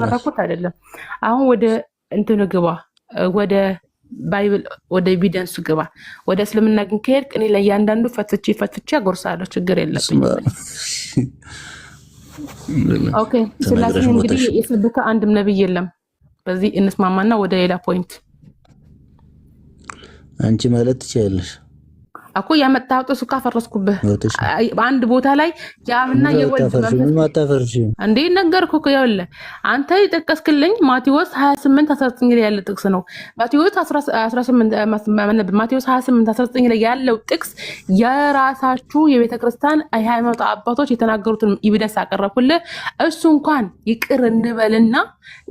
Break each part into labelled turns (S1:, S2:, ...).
S1: ማራኩት አይደለም። አሁን ወደ እንትኑ ግባ፣ ወደ ባይብል ወደ ኤቪደንስ ግባ። ወደ እስልምና ግን ከሄድክ እኔ ለእያንዳንዱ ፈትቼ አጎርሳለሁ። ችግር የለብኝም። ኦኬ ስላሴ እንግዲህ የሰበከ አንድም ነብይ የለም። በዚህ እንስማማና ወደ ሌላ ፖይንት
S2: አንቺ ማለት ትችያለሽ
S1: እኮ ያመጣው ጥሱ ካፈረስኩብህ በአንድ ቦታ ላይ ያምና የወልድ
S2: መንፈስ
S1: እንዴ ነገርኩ እኮ ያለ አንተ ይጠቀስክልኝ ማቴዎስ 28:19 ላይ ያለ ጥቅስ ነው። ማቴዎስ 28:19 ላይ ያለው ጥቅስ የራሳችሁ የቤተክርስቲያን ሃይማኖት አባቶች የተናገሩትን ኤቪደንስ አቀረብኩልህ። እሱ እንኳን ይቅር እንበልና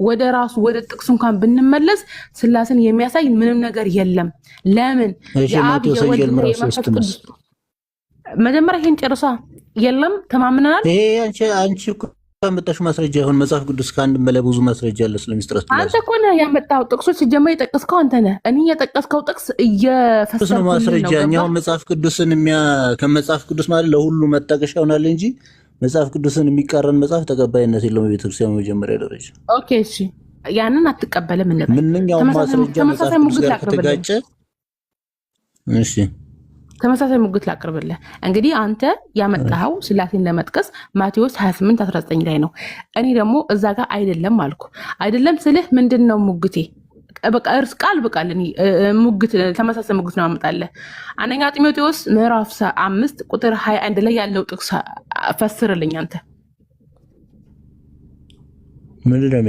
S1: ወደ ራሱ ወደ ጥቅሱ እንኳን ብንመለስ ስላሴን የሚያሳይ ምንም ነገር የለም። ለምን የአብ የወልድ መጀመሪያ ይሄን ጨርሳ የለም ተማምነናል።
S2: ይሄ አንቺ እኮ ያመጣሽ ማስረጃ ይሁን መጽሐፍ ቅዱስ ከአንድ በላይ ብዙ ማስረጃ አለ ስለሚስጥራት።
S1: አንተ እኮ ነህ ያመጣው ጥቅሶች ሲጀመር የጠቀስከው አንተ ነህ። እኔ የጠቀስከው ጥቅስ እየፈሰሰ ነው
S2: ማስረጃ። እኛው መጽሐፍ ቅዱስን ከመጽሐፍ ቅዱስ ማለት ለሁሉ መጣቀሻ ይሆናል እንጂ መጽሐፍ ቅዱስን የሚቃረን መጽሐፍ ተቀባይነት የለውም በቤተክርስቲያን መጀመሪያ ደረጃ።
S1: ኦኬ እሺ ያንን አትቀበልም እንበል።
S2: ምንኛው ማስረጃ መጽሐፍ ቅዱስ ጋር ከተጋጨ እሺ
S1: ተመሳሳይ ሙግት ላቅርብልህ። እንግዲህ አንተ ያመጣኸው ስላሴን ለመጥቀስ ማቴዎስ 28:19 ላይ ነው። እኔ ደግሞ እዛ ጋር አይደለም አልኩ። አይደለም ስልህ ምንድነው ሙግቴ? በቃ እርስ ቃል በቃል ሙግት ተመሳሳይ ሙግት ነው አመጣለህ። አንደኛ ጢሞቴዎስ ምዕራፍ 5 ቁጥር 21 ላይ ያለው ጥቅስ ፈስርልኝ አንተ።
S2: ምንድነው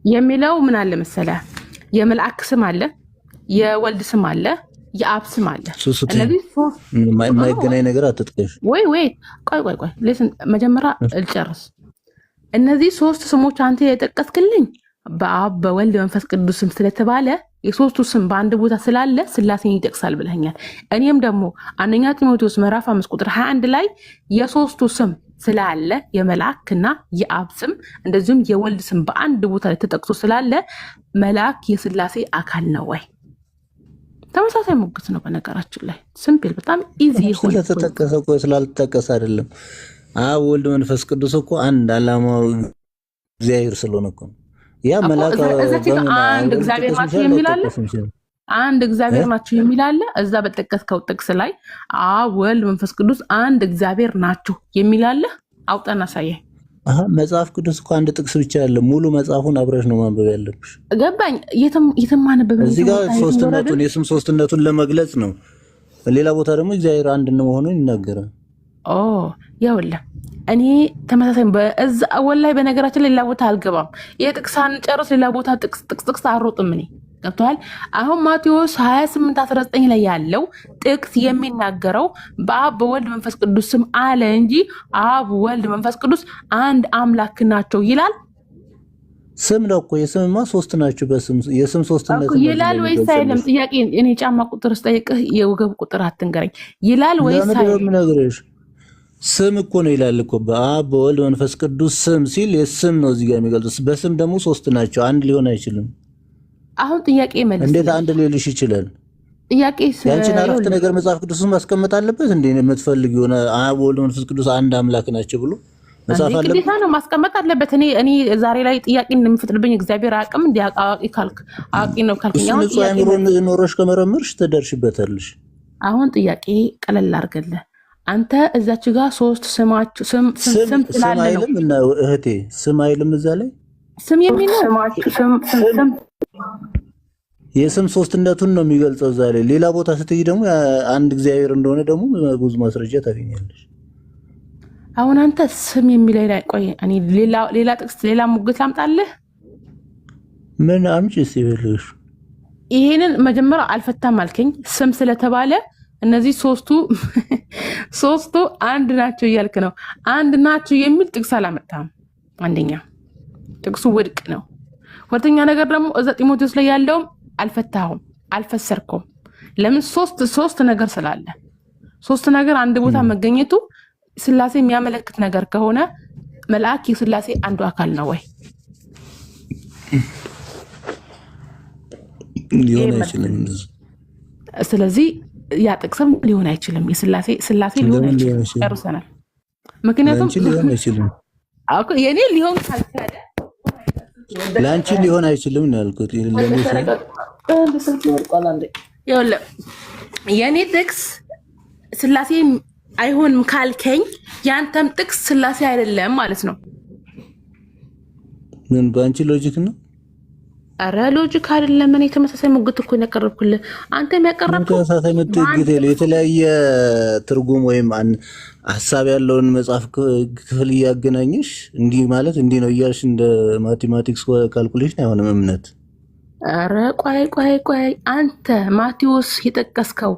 S1: የሚለው ምን አለ መሰለህ? የመልአክ ስም አለ፣ የወልድ ስም አለ፣ የአብ ስም አለ።
S2: እነዚህ የማይገናኝ ነገር አትጥቀሽ።
S1: ወይ ቆይ ለስን መጀመሪያ ልጨርስ። እነዚህ ሶስት ስሞች አንተ የጠቀስክልኝ በአብ በወልድ መንፈስ ቅዱስ ስም ስለተባለ የሶስቱ ስም በአንድ ቦታ ስላለ ስላሴን ይጠቅሳል ብለኛል። እኔም ደግሞ አንደኛ ጢሞቴዎስ ምዕራፍ 5 ቁጥር 21 ላይ የሶስቱ ስም ስላለ የመልአክና የአብ ስም እንደዚሁም የወልድ ስም በአንድ ቦታ ላይ ተጠቅሶ ስላለ መልአክ የስላሴ አካል ነው ወይ? ተመሳሳይ ሙግት ነው በነገራችን ላይ ሲምፕል፣ በጣም ኢዚ ይሆን።
S2: ስለተጠቀሰ እኮ ስላልተጠቀሰ አይደለም። አብ ወልድ መንፈስ ቅዱስ እኮ አንድ ዓላማው እግዚአብሔር ስለሆነ እኮ ያ መልአክ
S1: አንድ እግዚአብሔር ናቸው የሚላለ አንድ እግዚአብሔር ናቸው የሚላለ እዛ በተጠቀስከው ጥቅስ ላይ አብ ወልድ መንፈስ ቅዱስ አንድ እግዚአብሔር ናቸው የሚላለ አውጣና ሳየኝ።
S2: መጽሐፍ ቅዱስ እኮ አንድ ጥቅስ ብቻ ያለ ሙሉ መጽሐፉን አብረሽ ነው ማንበብ ያለብሽ።
S1: ገባኝ። የትም ማንበብ
S2: እዚህ ጋር ሶስትነቱን የስም ሶስትነቱን ለመግለጽ ነው። ሌላ ቦታ ደግሞ እግዚአብሔር አንድ ነው መሆኑን ይናገራል።
S1: ያውላ እኔ ተመሳሳይ በዛ ወላይ በነገራችን ላይ ሌላ ቦታ አልገባም። የጥቅሳን ጨርስ ሌላ ቦታ ጥቅስ አሮጥም እኔ ገብቷል። አሁን ማቴዎስ 28:19 ላይ ያለው ጥቅስ የሚናገረው በአብ በወልድ መንፈስ ቅዱስ ስም አለ እንጂ አብ ወልድ መንፈስ ቅዱስ አንድ አምላክ ናቸው ይላል።
S2: ስም ነው እኮ የስምማ ሶስት ናቸው። በስም የስም ሶስትነት
S1: ይላል ወይስ አይልም? ጥያቄ እኔ ጫማ ቁጥር ስጠይቅህ የወገብ ቁጥር አትንገረኝ። ይላል ወይስ አይልም?
S2: ስም እኮ ነው ይላል እኮ በአብ በወልድ መንፈስ ቅዱስ ስም ሲል የስም ነው እዚህ ጋር የሚገልጽ። በስም ደግሞ ሶስት ናቸው፣ አንድ ሊሆን አይችልም።
S1: አሁን ጥያቄ መልስ።
S2: እንዴት አንድ ሊልሽ ይችላል?
S1: ጥያቄ
S2: ያንቺን አረፍተ ነገር መጽሐፍ ቅዱስን ማስቀመጥ አለበት እንዴ? የምትፈልግ የሆነ አብ ወልድ መንፈስ ቅዱስ አንድ አምላክ ናቸው ብሎ መጽሐፍ አለበት።
S1: ግዴታ ነው ማስቀመጥ አለበት። እኔ ዛሬ ላይ ጥያቄ እንደምፈጥርብኝ እግዚአብሔር አቅም እንዲያቃቂ ካልክ አቂ ነው ካልከኝ
S2: አሁን ጥያቄ ኖሮሽ ከመረመርሽ ትደርሽበታለሽ።
S1: አሁን ጥያቄ ቀለል አድርገልህ አንተ እዛች ጋር ሶስት ስም ስላለ ነው
S2: እና እህቴ ስም አይልም እዛ ላይ
S1: ስም የሚለው ስም
S2: የስም ሶስትነቱን ነው የሚገልጸው እዛ ላይ። ሌላ ቦታ ስትይ ደግሞ አንድ እግዚአብሔር እንደሆነ ደግሞ ብዙ ማስረጃ ታገኛለሽ።
S1: አሁን አንተ ስም የሚለው ላይ ቆይ እኔ ሌላ ጥቅስ ሌላ ሙግት ላምጣልህ።
S2: ምን አምጪ ሲበልሽ
S1: ይሄንን መጀመሪያ አልፈታም አልከኝ ስም ስለተባለ እነዚህ ሶስቱ አንድ ናቸው እያልክ ነው። አንድ ናቸው የሚል ጥቅስ አላመጣም። አንደኛ ጥቅሱ ውድቅ ነው። ሁለተኛ ነገር ደግሞ እዛ ጢሞቴዎስ ላይ ያለውም አልፈታሁም፣ አልፈሰርኩም። ለምን ሶስት ነገር ስላለ ሶስት ነገር አንድ ቦታ መገኘቱ ስላሴ የሚያመለክት ነገር ከሆነ መልአክ የስላሴ አንዱ አካል ነው ወይ?
S2: ሊሆን አይችልም።
S1: ስለዚህ ያ ጥቅስም ሊሆን አይችልም። ስላሴ ሊሆን አይችልም። ጨርሰናል። ምክንያቱም
S2: ሊሆን አይችልም።
S1: የኔ ሊሆን ካልቻለ
S2: ለአንቺ ሊሆን አይችልም ነው ያልኩት። ለኔ
S1: የኔ ጥቅስ ስላሴ አይሆንም ካልከኝ ያንተም ጥቅስ ስላሴ አይደለም ማለት ነው።
S2: ምን በአንቺ ሎጂክ ነው?
S1: አረ ሎጂክ አይደለም። እኔ ተመሳሳይ ሙግት እኮ ነው ያቀረብኩልህ። አንተም ያቀረብከው
S2: ተመሳሳይ ሙግት የተለያየ ትርጉም ወይም ሐሳብ ያለውን መጽሐፍ ክፍል እያገናኘሽ እንዲህ ማለት እንዲህ ነው እያልሽ እንደ ማቴማቲክስ ካልኩሌሽን አይሆንም እምነት።
S1: አረ ቆይ አንተ ማቴዎስ የጠቀስከው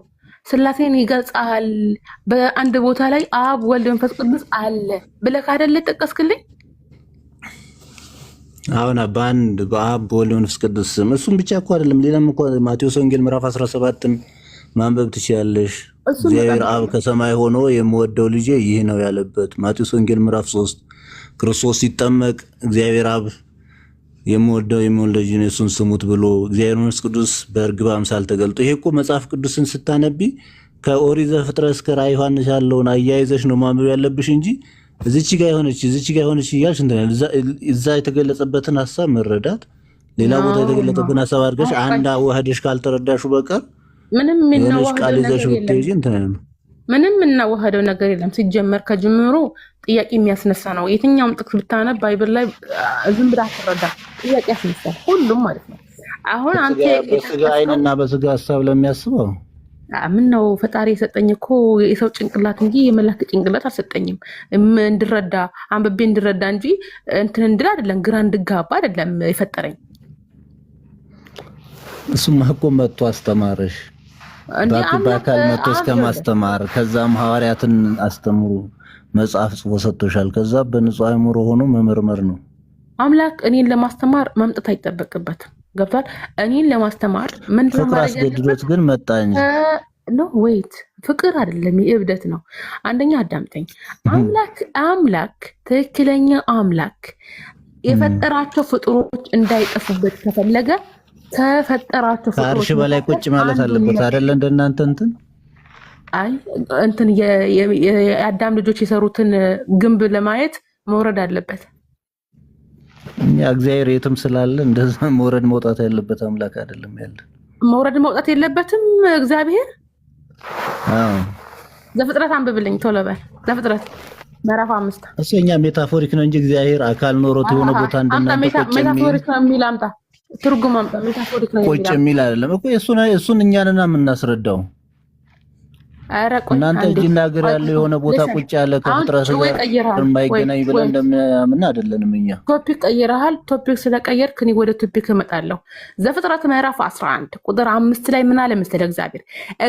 S1: ስላሴን ይገልጻል በአንድ ቦታ ላይ አብ ወልድ መንፈስ ቅዱስ አለ ብለህ አይደለ ጠቀስክልኝ?
S2: አሁን በአብ በወልድ መንፈስ ቅዱስ ስም እሱም ብቻ እኮ አይደለም፣ ሌላም እኮ ማቴዎስ ወንጌል ምዕራፍ 17ን ማንበብ ትችያለሽ። እግዚአብሔር አብ ከሰማይ ሆኖ የምወደው ልጄ ይህ ነው ያለበት ማቴዎስ ወንጌል ምዕራፍ 3 ክርስቶስ ሲጠመቅ እግዚአብሔር አብ የምወደው ልጄ ነው እሱን ስሙት ብሎ እግዚአብሔር መንፈስ ቅዱስ በእርግብ አምሳል ተገልጦ። ይሄ እኮ መጽሐፍ ቅዱስን ስታነቢ ከኦሪት ዘፍጥረት እስከ ራዕየ ዮሐንስ ያለውን አያይዘሽ ነው ማንበብ ያለብሽ እንጂ እዚች ጋር የሆነች እያልሽ እዛ የተገለጸበትን ሐሳብ መረዳት ሌላ ቦታ የተገለጸበትን ሐሳብ አድርገሽ አንድ አዋህደሽ ካልተረዳሹ በቀር ምንም ቃል ይዘሽ ብትሄጂ
S1: ምንም እናዋህደው ነገር የለም። ሲጀመር ከጅምሩ ጥያቄ የሚያስነሳ ነው። የትኛውም ጥቅስ ብታነብ ባይብል ላይ ዝም ብላ አትረዳ፣ ጥያቄ ያስነሳል ሁሉም ማለት ነው። አሁን አንተ
S2: በስጋ አይንና በስጋ ሐሳብ ለሚያስበው
S1: ምን ነው ፈጣሪ የሰጠኝ እኮ የሰው ጭንቅላት እንጂ የመላክ ጭንቅላት አልሰጠኝም። እንድረዳ አንብቤ እንድረዳ እንጂ እንትን እንድል አይደለም፣ ግራ እንድጋባ አይደለም የፈጠረኝ።
S2: እሱማ እኮ መጥቶ አስተማረሽ በአካል መጥቶ እስከማስተማር ከዛም ሐዋርያትን አስተምሩ መጽሐፍ ጽፎ ሰጥቶሻል። ከዛ በንጹህ አእምሮ ሆኖ መመርመር ነው።
S1: አምላክ እኔን ለማስተማር መምጣት አይጠበቅበትም። ገብቷል? እኔን ለማስተማር ምንድነው
S2: ፍቅር አስገድዶት ግን መጣ እንጂ
S1: ኖ ዌይት፣ ፍቅር አይደለም የእብደት ነው። አንደኛ አዳምጠኝ። አምላክ ትክክለኛ አምላክ የፈጠራቸው ፍጡሮች እንዳይጠፉበት ከፈለገ ከፈጠራቸው ፍጡሮች
S2: ከአርሽ በላይ ቁጭ ማለት አለበት አይደለ? እንደናንተ
S1: እንትን የአዳም ልጆች የሰሩትን ግንብ ለማየት መውረድ አለበት።
S2: እግዚአብሔር የትም ስላለ እንደዛ መውረድ መውጣት ያለበት አምላክ አይደለም ያለ።
S1: መውረድ መውጣት የለበትም እግዚአብሔር። ዘፍጥረት አንብብልኝ ቶሎ በል። ዘፍጥረት ምዕራፍ 5
S2: እሱኛ ሜታፎሪክ ነው እንጂ እግዚአብሔር አካል ኖሮት የሆነ ቦታ እንደናንተ ቁጭ የሚል
S1: ሜታፎሪክ ነው የሚል አምጣ፣ ትርጉም አምጣ። ሜታፎሪክ ነው
S2: ቁጭ የሚል አይደለም እኮ እሱን እኛንና የምናስረዳው። እናንተ እጅና እግር ያለው የሆነ ቦታ ቁጭ ያለ ከፍጥረት ጋር የማይገናኝ ብለን እንደምን አይደለንም እኛ።
S1: ቶፒክ ቀይረሃል። ቶፒክ ስለቀየርክ እኔ ወደ ቶፒክ እመጣለሁ። ዘፍጥረት ምዕራፍ 11 ቁጥር 5 ላይ ምን አለ መሰለህ?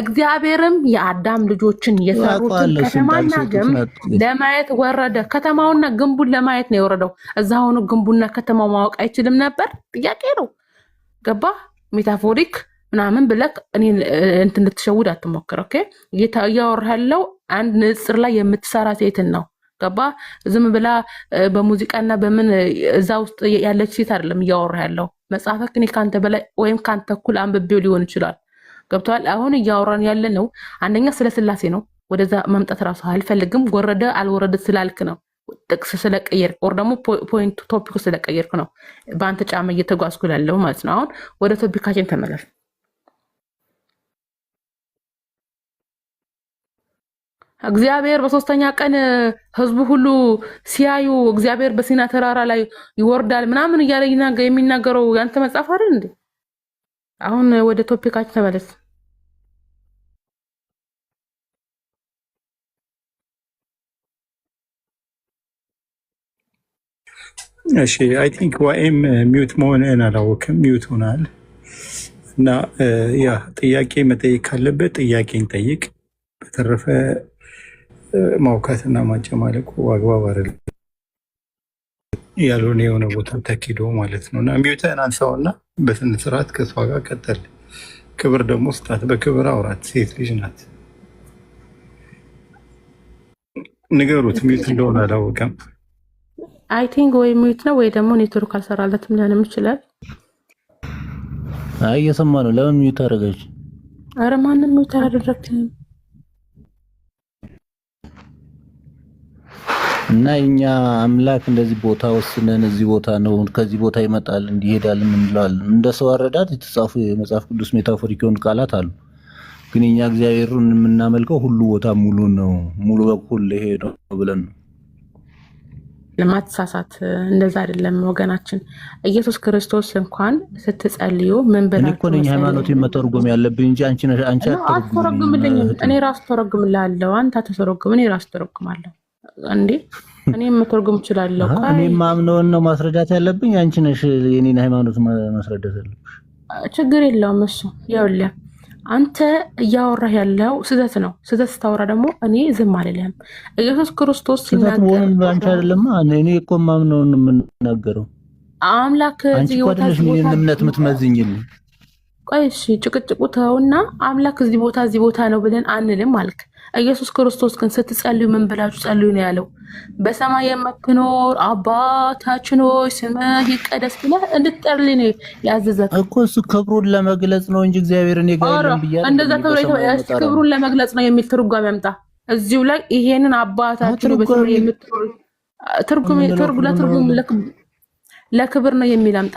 S1: እግዚአብሔርም የአዳም ልጆችን የሰሩትን ከተማና ግንብ ለማየት ወረደ። ከተማውና ግንቡን ለማየት ነው የወረደው። እዛ ሆኖ ግንቡና ከተማው ማወቅ አይችልም ነበር? ጥያቄ ነው። ገባ? ሜታፎሪክ ምናምን ብለክ እኔ እንትን ልትሸውድ አትሞክር። ኦኬ እያወራህ ያለው አንድ ንጽር ላይ የምትሰራ ሴትን ነው። ገባ? ዝም ብላ በሙዚቃና በምን እዛ ውስጥ ያለች ሴት አይደለም እያወራህ ያለው። መጽሐፈክ እኔ ካንተ በላይ ወይም ካንተ እኩል አንብቤው ሊሆን ይችላል። ገብቷል? አሁን እያወራን ያለ ነው አንደኛ ስለ ስላሴ ነው። ወደዛ መምጣት ራሱ አልፈልግም። ወረደ አልወረደ ስላልክ ነው፣ ጥቅስ ስለቀየርክ ወር ደግሞ ፖይንት ቶፒኩ ስለቀየርክ ነው በአንተ ጫማ እየተጓዝኩ ያለው ማለት ነው። አሁን ወደ ቶፒካችን ተመለስ። እግዚአብሔር በሶስተኛ ቀን ህዝቡ ሁሉ ሲያዩ እግዚአብሔር በሲና ተራራ ላይ ይወርዳል ምናምን እያለ የሚናገረው ያንተ መጽሐፍ አይደል እንዴ? አሁን ወደ ቶፒካችን ተመለስ።
S3: እሺ አይ ቲንክ ዋይም ሚውት መሆንህን አላወቅም። ሚውት ሆናል እና ያ ጥያቄ መጠየቅ ካለበት ጥያቄን ጠይቅ። በተረፈ ማውካትና ማጨማለቁ አግባብ አይደለም፣ ያልሆነ የሆነ ቦታ ተኪዶ ማለት ነው። እና ሚውትህን አንሳውና በስነ ስርዓት ከሷ ጋር ቀጠል። ክብር ደግሞ ስጣት፣ በክብር አውራት። ሴት ልጅ ናት። ንገሩት፣ ሚውት እንደሆነ አላወቀም።
S1: አይ ቲንክ ወይ ሚውት ነው ወይ ደግሞ ኔትወርክ አልሰራለትም ሊሆንም ይችላል።
S2: አይ እየሰማ ነው። ለምን ሚውት አደረገች?
S1: አረ ማንም ሚውት አላደረግትም።
S2: እና እኛ አምላክ እንደዚህ ቦታ ወስነን እዚህ ቦታ ነው ከዚህ ቦታ ይመጣል እንዲሄዳል እንላለን። እንደ ሰው አረዳድ የተጻፉ የመጽሐፍ ቅዱስ ሜታፎሪክ የሆኑ ቃላት አሉ። ግን እኛ እግዚአብሔርን የምናመልከው ሁሉ ቦታ ሙሉ ነው፣ ሙሉ በኩል ይሄ ነው ብለን ነው።
S1: ለማትሳሳት እንደዛ አይደለም ወገናችን። ኢየሱስ ክርስቶስ እንኳን ስትጸልዩ ምን ብላችሁ
S2: እኔ እኮ ነኝ ሃይማኖቴን መተርጎም ያለብኝ እንጂ አንቺ
S1: አትተረጉምልኝም። እኔ ራሱ ተረጉምልሃለሁ። አንተ አትተረጉም፣ እኔ ራሱ ተረጉማለሁ። እንዴ እኔ መተርጎም እችላለሁ።
S2: እኔ ማምነውን ነው ማስረዳት ያለብኝ። አንቺ ነሽ የኔን ሃይማኖት ማስረዳት ያለብሽ።
S1: ችግር የለውም እሱ። ይኸውልህ አንተ እያወራህ ያለው ስህተት ነው። ስህተት ስታወራ ደግሞ እኔ ዝም አልልህም። ኢየሱስ ክርስቶስ ሲናገር
S2: አንቺ አይደለም እኔ እኮ ማምነውን የምናገረው
S1: አምላክ
S2: አንቺ እኮ አይደለሽ ምን እምነት የምትመዝኝልኝ።
S1: ቆይ እሺ ጭቅጭቁ ተውና አምላክ እዚህ ቦታ ነው ብለን አንልም አልክ። ኢየሱስ ክርስቶስ ግን ስትጸልዩ ምን ብላችሁ ጸልዩ ነው ያለው? በሰማይ የምትኖር አባታችን ሆይ ስምህ ይቀደስ ብለህ እንድትጠርልኝ ነው ያዘዘህ
S2: እኮ። እሱ ክብሩን ለመግለጽ ነው እንጂ እግዚአብሔር እኔ ጋር የለም ብያለሁ።
S1: እንደዛ ተብሎ ክብሩን ለመግለጽ ነው የሚል ትርጓሜ ያምጣ እዚሁ ላይ። ይሄንን አባታችን በሰማይ የምትኖር ትርጉም ለክብር ነው የሚል አምጣ።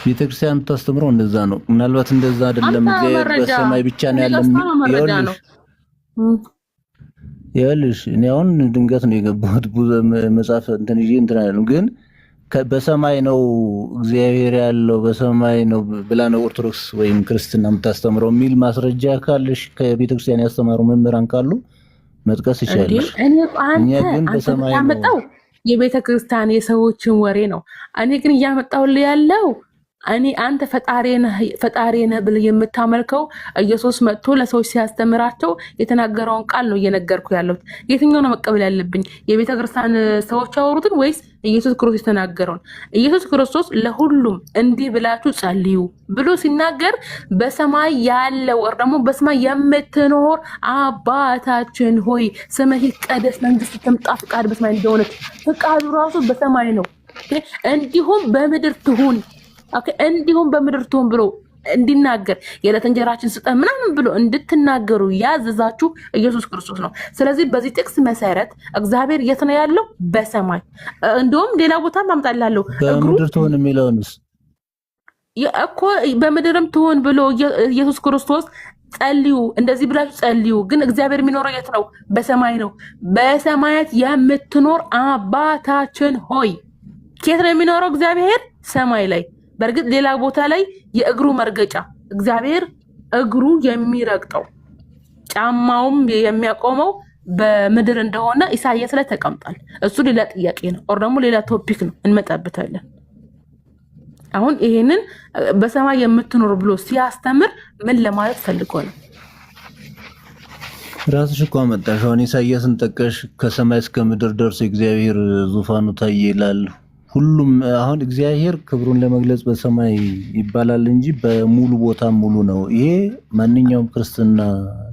S2: ቤተክርስቲያን የምታስተምረው እንደዛ ነው። ምናልባት እንደዛ አይደለም። እግዚአብሔር በሰማይ ብቻ ነው ያለው። ይኸውልሽ እኔ አሁን ድንገት ነው የገባሁት መጽሐፍ እንትን ይዤ እንትን አይደለም፣ ግን በሰማይ ነው እግዚአብሔር ያለው በሰማይ ነው ብላ ነው ኦርቶዶክስ ወይም ክርስትና የምታስተምረው የሚል ማስረጃ ካለሽ ከቤተክርስቲያን ያስተማሩ መምህራን ካሉ መጥቀስ ይችላል። እኛ ግን በሰማይ ነው
S1: የቤተክርስቲያን የሰዎችን ወሬ ነው። እኔ ግን እያመጣሁልህ ያለው አንተ ፈጣሪ ነህ ብለህ የምታመልከው ኢየሱስ መጥቶ ለሰዎች ሲያስተምራቸው የተናገረውን ቃል ነው እየነገርኩ ያለሁት። የትኛው ነው መቀበል ያለብኝ? የቤተክርስቲያን ሰዎች ያወሩትን ወይስ ኢየሱስ ክርስቶስ የተናገረውን? ኢየሱስ ክርስቶስ ለሁሉም እንዲህ ብላችሁ ጸልዩ ብሎ ሲናገር በሰማይ ያለው ወር ደግሞ በሰማይ የምትኖር አባታችን ሆይ ስምህ ይቀደስ፣ መንግስትህ ትምጣ፣ ፍቃድ በሰማይ እንደሆነች ፍቃዱ ራሱ በሰማይ ነው፣ እንዲሁም በምድር ትሁን እንዲሁም በምድር ትሁን ብሎ እንዲናገር የዕለት እንጀራችን ስጠን ምናምን ብሎ እንድትናገሩ ያዘዛችሁ ኢየሱስ ክርስቶስ ነው። ስለዚህ በዚህ ጥቅስ መሰረት እግዚአብሔር የት ነው ያለው? በሰማይ። እንደውም ሌላ ቦታ ማምጣላለሁ።
S2: በምድር ትሁን የሚለውንስ
S1: እኮ በምድርም ትሁን ብሎ ኢየሱስ ክርስቶስ ጸልዩ፣ እንደዚህ ብላችሁ ጸልዩ። ግን እግዚአብሔር የሚኖረው የት ነው? በሰማይ ነው። በሰማያት የምትኖር አባታችን ሆይ። ከየት ነው የሚኖረው እግዚአብሔር? ሰማይ ላይ። በእርግጥ ሌላ ቦታ ላይ የእግሩ መርገጫ እግዚአብሔር እግሩ የሚረግጠው ጫማውም የሚያቆመው በምድር እንደሆነ ኢሳይያስ ላይ ተቀምጧል። እሱ ሌላ ጥያቄ ነው፣ ኦር ደግሞ ሌላ ቶፒክ ነው፣ እንመጣበታለን። አሁን ይሄንን በሰማይ የምትኖር ብሎ ሲያስተምር ምን ለማለት ፈልጎ ነው?
S2: ራስሽ እኮ አመጣሽ። አሁን ኢሳይያስን ጠቀሽ። ከሰማይ እስከ ምድር ደርሶ እግዚአብሔር ዙፋኑ ታየ ይላል። ሁሉም አሁን እግዚአብሔር ክብሩን ለመግለጽ በሰማይ ይባላል እንጂ በሙሉ ቦታ ሙሉ ነው። ይሄ ማንኛውም ክርስትና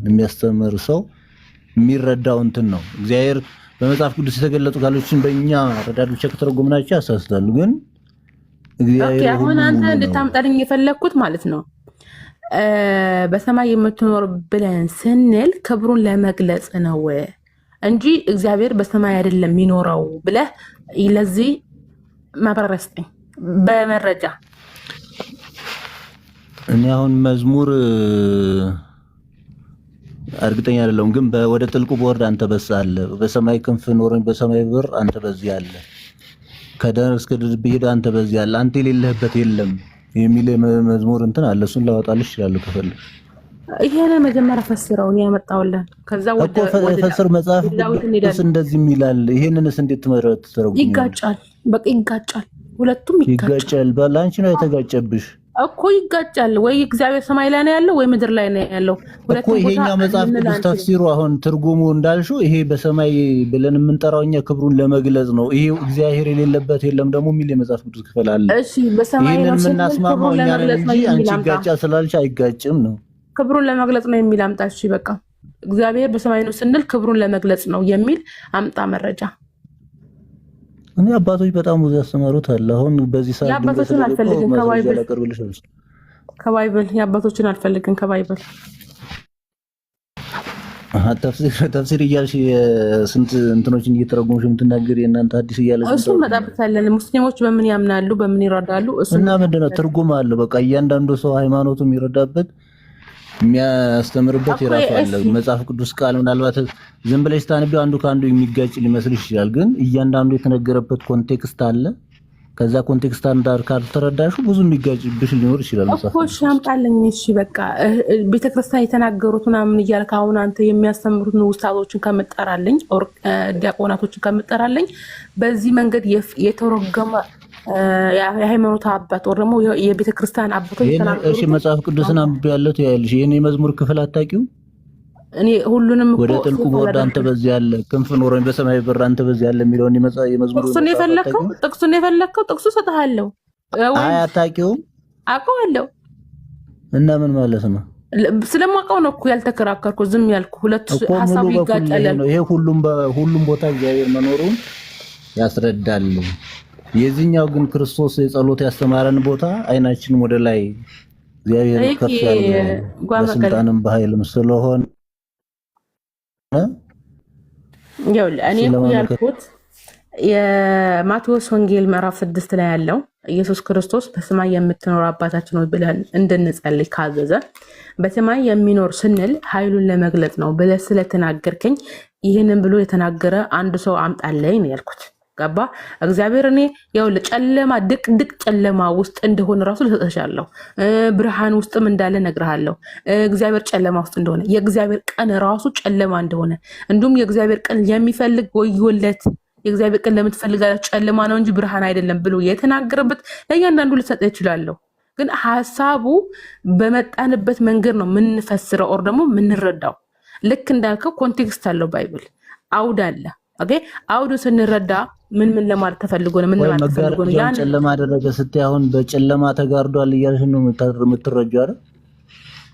S2: የሚያስተምር ሰው የሚረዳው እንትን ነው። እግዚአብሔር በመጽሐፍ ቅዱስ የተገለጡ ቃሎችን በእኛ ረዳዶች ከተረጎምናቸው ያሳስታሉ። ግን እግዚአብሔር
S1: አሁን አንተ እንድታምጣልኝ የፈለግኩት ማለት ነው በሰማይ የምትኖር ብለን ስንል ክብሩን ለመግለጽ ነው እንጂ እግዚአብሔር በሰማይ አይደለም የሚኖረው ብለህ ለዚህ ማብራሪያ ስጠኝ በመረጃ።
S2: እኔ አሁን መዝሙር እርግጠኛ አይደለሁም፣ ግን ወደ ጥልቁ ቦርድ አንተ በዛ አለ፣ በሰማይ ክንፍ ኖረኝ በሰማይ በር አንተ በዚህ አለ፣ ከዳር እስከ ዳር ብሄድ አንተ በዚህ አለ፣ አንተ የሌለህበት የለም የሚል መዝሙር እንትን አለ። እሱን ላወጣልሽ ይችላል ከፈለግሽ።
S1: ይሄን መጀመሪያ ፈስረው ነው ያመጣውልን። ከዛ ወደ
S2: ፈስር መጽሐፍ እንደዚህ ይላል። ይሄንንስ እንዴት ትተረጉም?
S1: ይጋጫል፣ በቃ ይጋጫል፣ ሁለቱም
S2: ይጋጫል። ባላንቺ ነው የተጋጨብሽ
S1: እኮ። ይጋጫል ወይ እግዚአብሔር ሰማይ ላይ ነው ያለው ወይ ምድር ላይ ነው ያለው?
S2: እኮ ይሄኛው መጽሐፍ ቅዱስ ተፍሲሩ አሁን ትርጉሙ እንዳልሽው ይሄ በሰማይ ብለን የምንጠራው እኛ ክብሩን ለመግለጽ ነው። ይሄ እግዚአብሔር የሌለበት የለም ደግሞ የሚል የመጽሐፍ ቅዱስ ክፍል አለ።
S1: እሺ በሰማይ ነው
S2: የምናስማማው እኛ እንጂ አንቺ ይጋጫ ስላልሽ አይጋጭም ነው።
S1: ክብሩን ለመግለጽ ነው የሚል አምጣ። እሺ በቃ እግዚአብሔር በሰማይ ነው ስንል ክብሩን ለመግለጽ ነው የሚል አምጣ መረጃ።
S2: እኔ አባቶች በጣም ብዙ ያስተማሩት አለ። አሁን በዚህ ሰዓት
S1: አባቶችን አልፈልግም። ከባይብል የአባቶችን አልፈልግም ከባይብል
S2: ተፍሲር እያልሽ ስንት እንትኖችን እየተረጎምሽ የምትናገር የእናንተ አዲስ እያለሽ
S1: እሱ መጣበታለን። ሙስሊሞች በምን ያምናሉ በምን ይረዳሉ? እሱ
S2: እና ምንድነው ትርጉም አለው። በቃ እያንዳንዱ ሰው ሃይማኖቱ የሚረዳበት የሚያስተምርበት የራሱ አለ። መጽሐፍ ቅዱስ ቃል ምናልባት ዝም ብለሽ ታንቢው አንዱ ከአንዱ የሚጋጭ ሊመስልሽ ይችላል። ግን እያንዳንዱ የተነገረበት ኮንቴክስት አለ። ከዛ ኮንቴክስት አንዳር ካልተረዳሹ ብዙ የሚጋጭብሽ ሊኖር ይችላል።
S1: እኮ እሺ አምጣልኝ። እሺ በቃ ቤተክርስቲያን የተናገሩት ምናምን እያልክ አሁን አንተ የሚያስተምሩትን ውስታቶችን ከምጠራልኝ ዲያቆናቶችን ከምጠራልኝ በዚህ መንገድ የተረጎመ የሃይማኖት አባት ወር ደግሞ የቤተክርስቲያን አባቶች
S2: ተናገሩ። እሺ መጽሐፍ ቅዱስን አንብቤያለሁ ትያለሽ። ይሄን የመዝሙር ክፍል አታውቂው?
S1: እኔ ሁሉንም
S2: ወደ ጥልቁ ወደ አንተ በዚህ ያለ ክንፍ ኖሮኝ በሰማይ በር አንተ በዚህ ያለ የሚለውን የመዝሙር
S1: ጥቅሱን የፈለከው ጥቅሱ ሰጥሃለሁ።
S2: አይ አታውቂውም?
S1: አውቀዋለሁ።
S2: እና ምን ማለት ነው?
S1: ስለማውቀው ነው እኮ ያልተከራከርኩ ዝም ያልኩ። ሁለቱ ሐሳቡ ይጋጫል።
S2: ይሄ ሁሉም ቦታ እግዚአብሔር መኖሩን ያስረዳል። የዚህኛው ግን ክርስቶስ የጸሎት ያስተማረን ቦታ አይናችን ወደ ላይ እግዚአብሔር ከፍ ያለ በስልጣንም በኃይልም ስለሆነ
S1: እኔ ያልኩት የማቴዎስ ወንጌል ምዕራፍ 6 ላይ ያለው ኢየሱስ ክርስቶስ በሰማይ የምትኖር አባታችን ሆይ ብለን እንድንጸልይ ካዘዘ በሰማይ የሚኖር ስንል ኃይሉን ለመግለጽ ነው ብለህ ስለተናገርከኝ ይህንን ብሎ የተናገረ አንድ ሰው አምጣልኝ ነው ያልኩት። ገባ? እግዚአብሔር እኔ ያው ለጨለማ ድቅድቅ ጨለማ ውስጥ እንደሆነ ራሱ ልሰጥሻለሁ። ብርሃን ውስጥም እንዳለ ነግርሃለሁ። እግዚአብሔር ጨለማ ውስጥ እንደሆነ የእግዚአብሔር ቀን ራሱ ጨለማ እንደሆነ እንዲሁም የእግዚአብሔር ቀን የሚፈልግ ወዮለት፣ የእግዚአብሔር ቀን ለምትፈልጋለች ጨለማ ነው እንጂ ብርሃን አይደለም ብሎ የተናገረበት ለእያንዳንዱ ልሰጥ ይችላለሁ። ግን ሀሳቡ በመጣንበት መንገድ ነው የምንፈስረው ኦር ደግሞ የምንረዳው። ልክ እንዳልከው ኮንቴክስት አለው ባይብል አውድ አለ። ኦኬ አውዱ ስንረዳ ምን ለማለት ተፈልጎ ነው? ምን ለማለት ተፈልጎ ነው? ያን
S2: ጨለማ አደረገ ስትይ አሁን በጨለማ ተጋርዷል እያልሽ ነው የምትረጂው አይደል?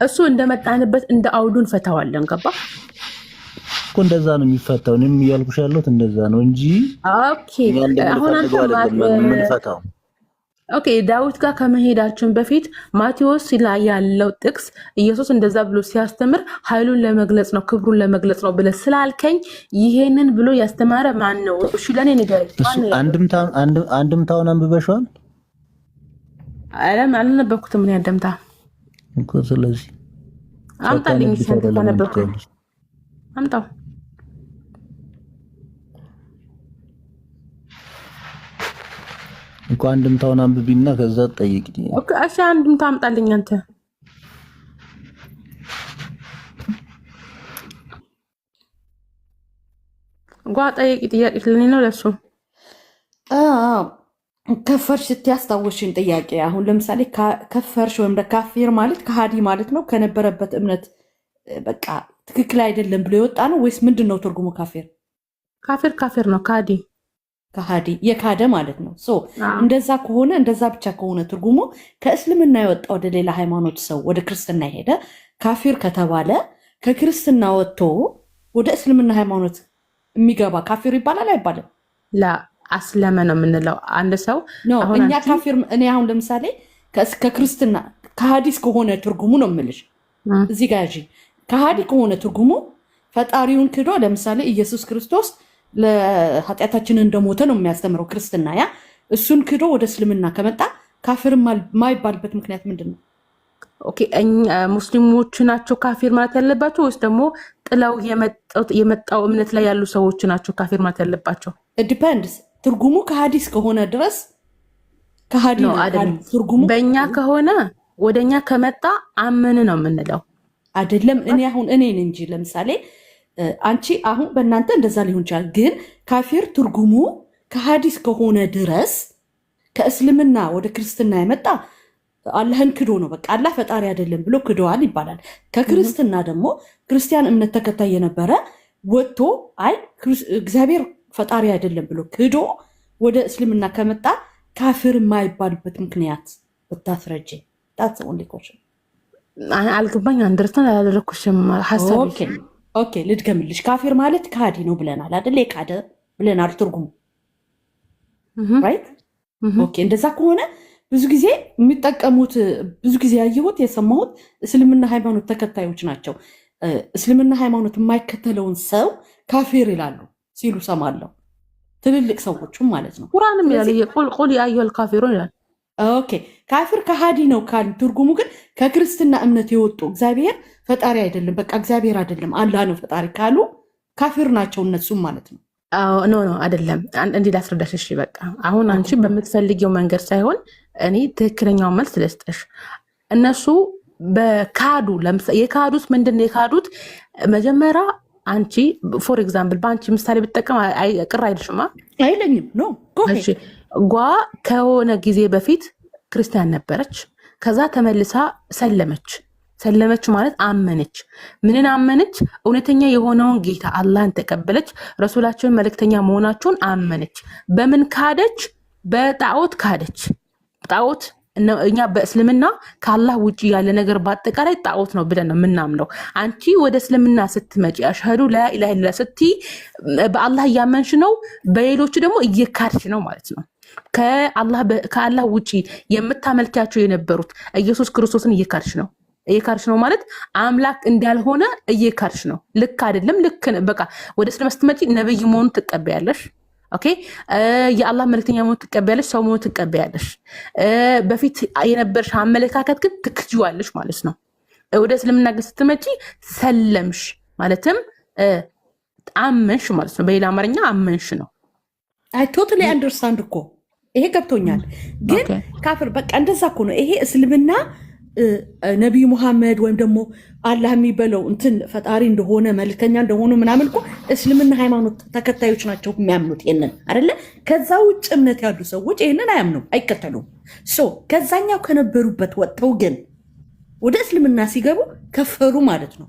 S1: እሱ እንደመጣንበት እንደ አውዱን ፈታዋለን። ገባ
S2: እኮ እንደዛ ነው የሚፈታው። እኔም እያልኩሽ ያለሁት እንደዛ ነው እንጂ
S1: ኦኬ አሁን አንተ ምን ፈታው? ኦኬ ዳዊት ጋር ከመሄዳችን በፊት ማቴዎስ ላይ ያለው ጥቅስ ኢየሱስ እንደዛ ብሎ ሲያስተምር ኃይሉን ለመግለጽ ነው ክብሩን ለመግለጽ ነው ብለህ ስላልከኝ ይሄንን ብሎ ያስተማረ ማን ነው? እሺ ለኔ ንገረኝ።
S2: አንድምታውን አንብበሽዋል?
S1: አልነበብኩትም እኔ አንድምታ
S2: እኮ። ስለዚህ
S1: አምጣልኝ ተነበብኩ። አምጣው
S2: እኮ አንድምታውን አንብቢና ከዛ ጠይቂኝ።
S1: ኦኬ እሺ አንድምታ አምጣልኝ አንተ። ጠይቂ። ጥያቄ ስለኔ ነው ለሱ።
S4: ከፈርሽ ስትያስታወሽኝ ጥያቄ። አሁን ለምሳሌ ከፈርሽ ወይም ካፊር ማለት ከሃዲ ማለት ነው። ከነበረበት እምነት በቃ ትክክል አይደለም ብሎ የወጣ ነው ወይስ ምንድን ነው ትርጉሙ?
S1: ካፊር ነው ከሃዲ የካደ ማለት ነው። እንደዛ ከሆነ እንደዛ ብቻ ከሆነ ትርጉሙ ከእስልምና የወጣ ወደ ሌላ ሃይማኖት ሰው ወደ ክርስትና ሄደ ካፊር ከተባለ ከክርስትና ወጥቶ ወደ እስልምና ሃይማኖት የሚገባ ካፊር ይባላል አይባልም? አስለመ ነው የምንለው አንድ ሰው
S4: እኛ ካፊር። እኔ አሁን ለምሳሌ ከክርስትና ከሃዲስ ከሆነ ትርጉሙ ነው የምልሽ እዚህ ጋር ከሃዲ ከሆነ ትርጉሙ ፈጣሪውን ክዶ ለምሳሌ ኢየሱስ ክርስቶስ ለኃጢአታችን እንደሞተ ነው የሚያስተምረው ክርስትና። ያ እሱን ክዶ ወደ እስልምና ከመጣ ካፊር ማይባልበት ምክንያት ምንድን ነው?
S1: ኦኬ ሙስሊሞች ናቸው ካፊር ማለት ያለባቸው ወይስ ደግሞ ጥለው የመጣው እምነት ላይ ያሉ ሰዎች ናቸው ካፊር ማለት ያለባቸው?
S4: ዲፔንድስ። ትርጉሙ ከሃዲስ ከሆነ ድረስ ከሃዲ ነው አይደል? ትርጉሙ
S1: በእኛ ከሆነ ወደኛ ከመጣ አመን ነው የምንለው
S4: አይደለም። እኔ እንጂ ለምሳሌ አንቺ አሁን በእናንተ እንደዛ ሊሆን ይችላል። ግን ካፊር ትርጉሙ ከሃዲስ ከሆነ ድረስ ከእስልምና ወደ ክርስትና የመጣ አላህን ክዶ ነው። በቃ አላህ ፈጣሪ አይደለም ብሎ ክዶዋል ይባላል። ከክርስትና ደግሞ ክርስቲያን እምነት ተከታይ የነበረ ወጥቶ አይ እግዚአብሔር ፈጣሪ አይደለም ብሎ ክዶ ወደ እስልምና ከመጣ ካፊር የማይባልበት ምክንያት ብታስረጂ።
S1: አልገባኝ። አንደርስታንድ አላደረኩሽም ሀሳብ።
S4: ኦኬ ልድገምልሽ። ካፊር ማለት ከሃዲ ነው ብለናል አይደል? የካደ ብለናል ትርጉሙ ራይት። ኦኬ እንደዛ ከሆነ ብዙ ጊዜ የሚጠቀሙት ብዙ ጊዜ ያየሁት የሰማሁት እስልምና ሃይማኖት ተከታዮች ናቸው። እስልምና ሃይማኖት የማይከተለውን ሰው ካፊር ይላሉ ሲሉ ሰማለሁ። ትልልቅ ሰዎችም ማለት ነው።
S1: ቁርአንም ይላል ቁል ያ አዩሀል ካፊሩን ይላል።
S4: ኦኬ ካፊር ከሃዲ ነው ካል ትርጉሙ ግን ከክርስትና እምነት የወጡ እግዚአብሔር ፈጣሪ አይደለም፣ በቃ እግዚአብሔር አይደለም አላህ ነው ፈጣሪ ካሉ ካፊር ናቸው እነሱም ማለት ነው።
S1: ኖ አይደለም። እንዲህ ላስረዳሽ። እሺ በቃ አሁን አንቺ በምትፈልጊው መንገድ ሳይሆን እኔ ትክክለኛው መልስ ልስጥሽ። እነሱ በካዱ የካዱት ምንድን የካዱት መጀመሪያ አንቺ ፎር ኤግዛምፕል በአንቺ ምሳሌ ብትጠቀም ቅር አይልሽማ?
S4: አይለኝም። ኖ
S1: ጓ ከሆነ ጊዜ በፊት ክርስቲያን ነበረች። ከዛ ተመልሳ ሰለመች ማለት አመነች። ምንን አመነች? እውነተኛ የሆነውን ጌታ አላህን ተቀበለች። ረሱላቸውን መልእክተኛ መሆናቸውን አመነች። በምን ካደች? በጣዖት ካደች። ጣዖት እኛ በእስልምና ከአላህ ውጭ ያለ ነገር በአጠቃላይ ጣዖት ነው ብለን ነው የምናምነው። አንቺ ወደ እስልምና ስትመጪ አሽሀዱ ላኢላሃ ኢለላህ ስትይ በአላህ እያመንሽ ነው፣ በሌሎቹ ደግሞ እየካድሽ ነው ማለት ነው። ከአላህ ውጭ የምታመልኪያቸው የነበሩት ኢየሱስ ክርስቶስን እየካድሽ ነው ማለት አምላክ እንዳልሆነ እየካድሽ ነው። ልክ አይደለም። ልክ በቃ ወደ እስልምና ስትመጪ ነብይ መሆኑን ትቀበያለሽ። ኦኬ የአላህ መልእክተኛ መሆኑን ትቀበያለሽ፣ ሰው መሆኑን ትቀበያለሽ። በፊት የነበርሽ አመለካከት ግን ትክጂዋለሽ ማለት ነው። ወደ እስልምና ግን ስትመጪ ሰለምሽ ማለትም አመንሽ ማለት ነው። በሌላ አማርኛ አመንሽ ነው።
S4: አይ ቶታሊ አንደርስታንድ እኮ ይሄ ገብቶኛል። ግን ካፍር በቃ እንደዛ እኮ ነው። ይሄ እስልምና ነቢዩ ሙሐመድ ወይም ደግሞ አላህ የሚበለው እንትን ፈጣሪ እንደሆነ መልክተኛ እንደሆኑ ምናምን እኮ እስልምና ሃይማኖት ተከታዮች ናቸው የሚያምኑት ይሄንን አይደለ? ከዛ ውጭ እምነት ያሉ ሰዎች ይሄንን አያምኑም፣ አይከተሉም። ከዛኛው ከነበሩበት ወጥተው ግን ወደ እስልምና ሲገቡ ከፈሩ ማለት ነው።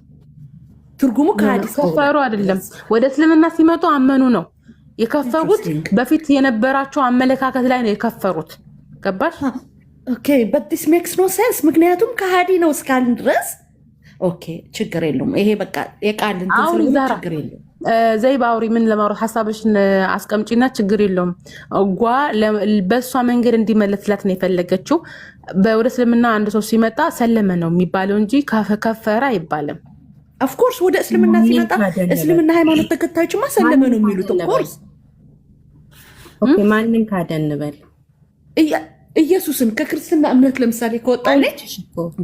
S4: ትርጉሙ ከሐዲስ
S1: ከፈሩ አይደለም። ወደ እስልምና ሲመጡ አመኑ ነው የከፈሩት። በፊት የነበራቸው አመለካከት ላይ ነው የከፈሩት። ገባሽ?
S4: ኦኬ በት ዲስ ሜክስ ኖ ሴንስ። ምክንያቱም ከሃዲ ነው እስካልን ድረስ ኦኬ ችግር የለውም። ይሄ በቃ የቃል እንትን ስለሆነ ችግር የለውም።
S1: ዘይብ አውሪ ምን ለማውራት ሐሳብሽን አስቀምጪና ችግር የለውም። ጓ በእሷ መንገድ እንዲመለስላት ነው የፈለገችው። ወደ እስልምና አንድ ሰው ሲመጣ ሰለመ ነው የሚባለው እንጂ ከፈረ አይባልም።
S4: ኦፍኮርስ ወደ እስልምና ሲመጣ እስልምና ሃይማኖት ተከታዮችማ ሰለመ ነው የሚሉት። ኦፍኮርስ
S5: ማንን ካደንበል
S4: ኢየሱስን ከክርስትና እምነት ለምሳሌ ከወጣለች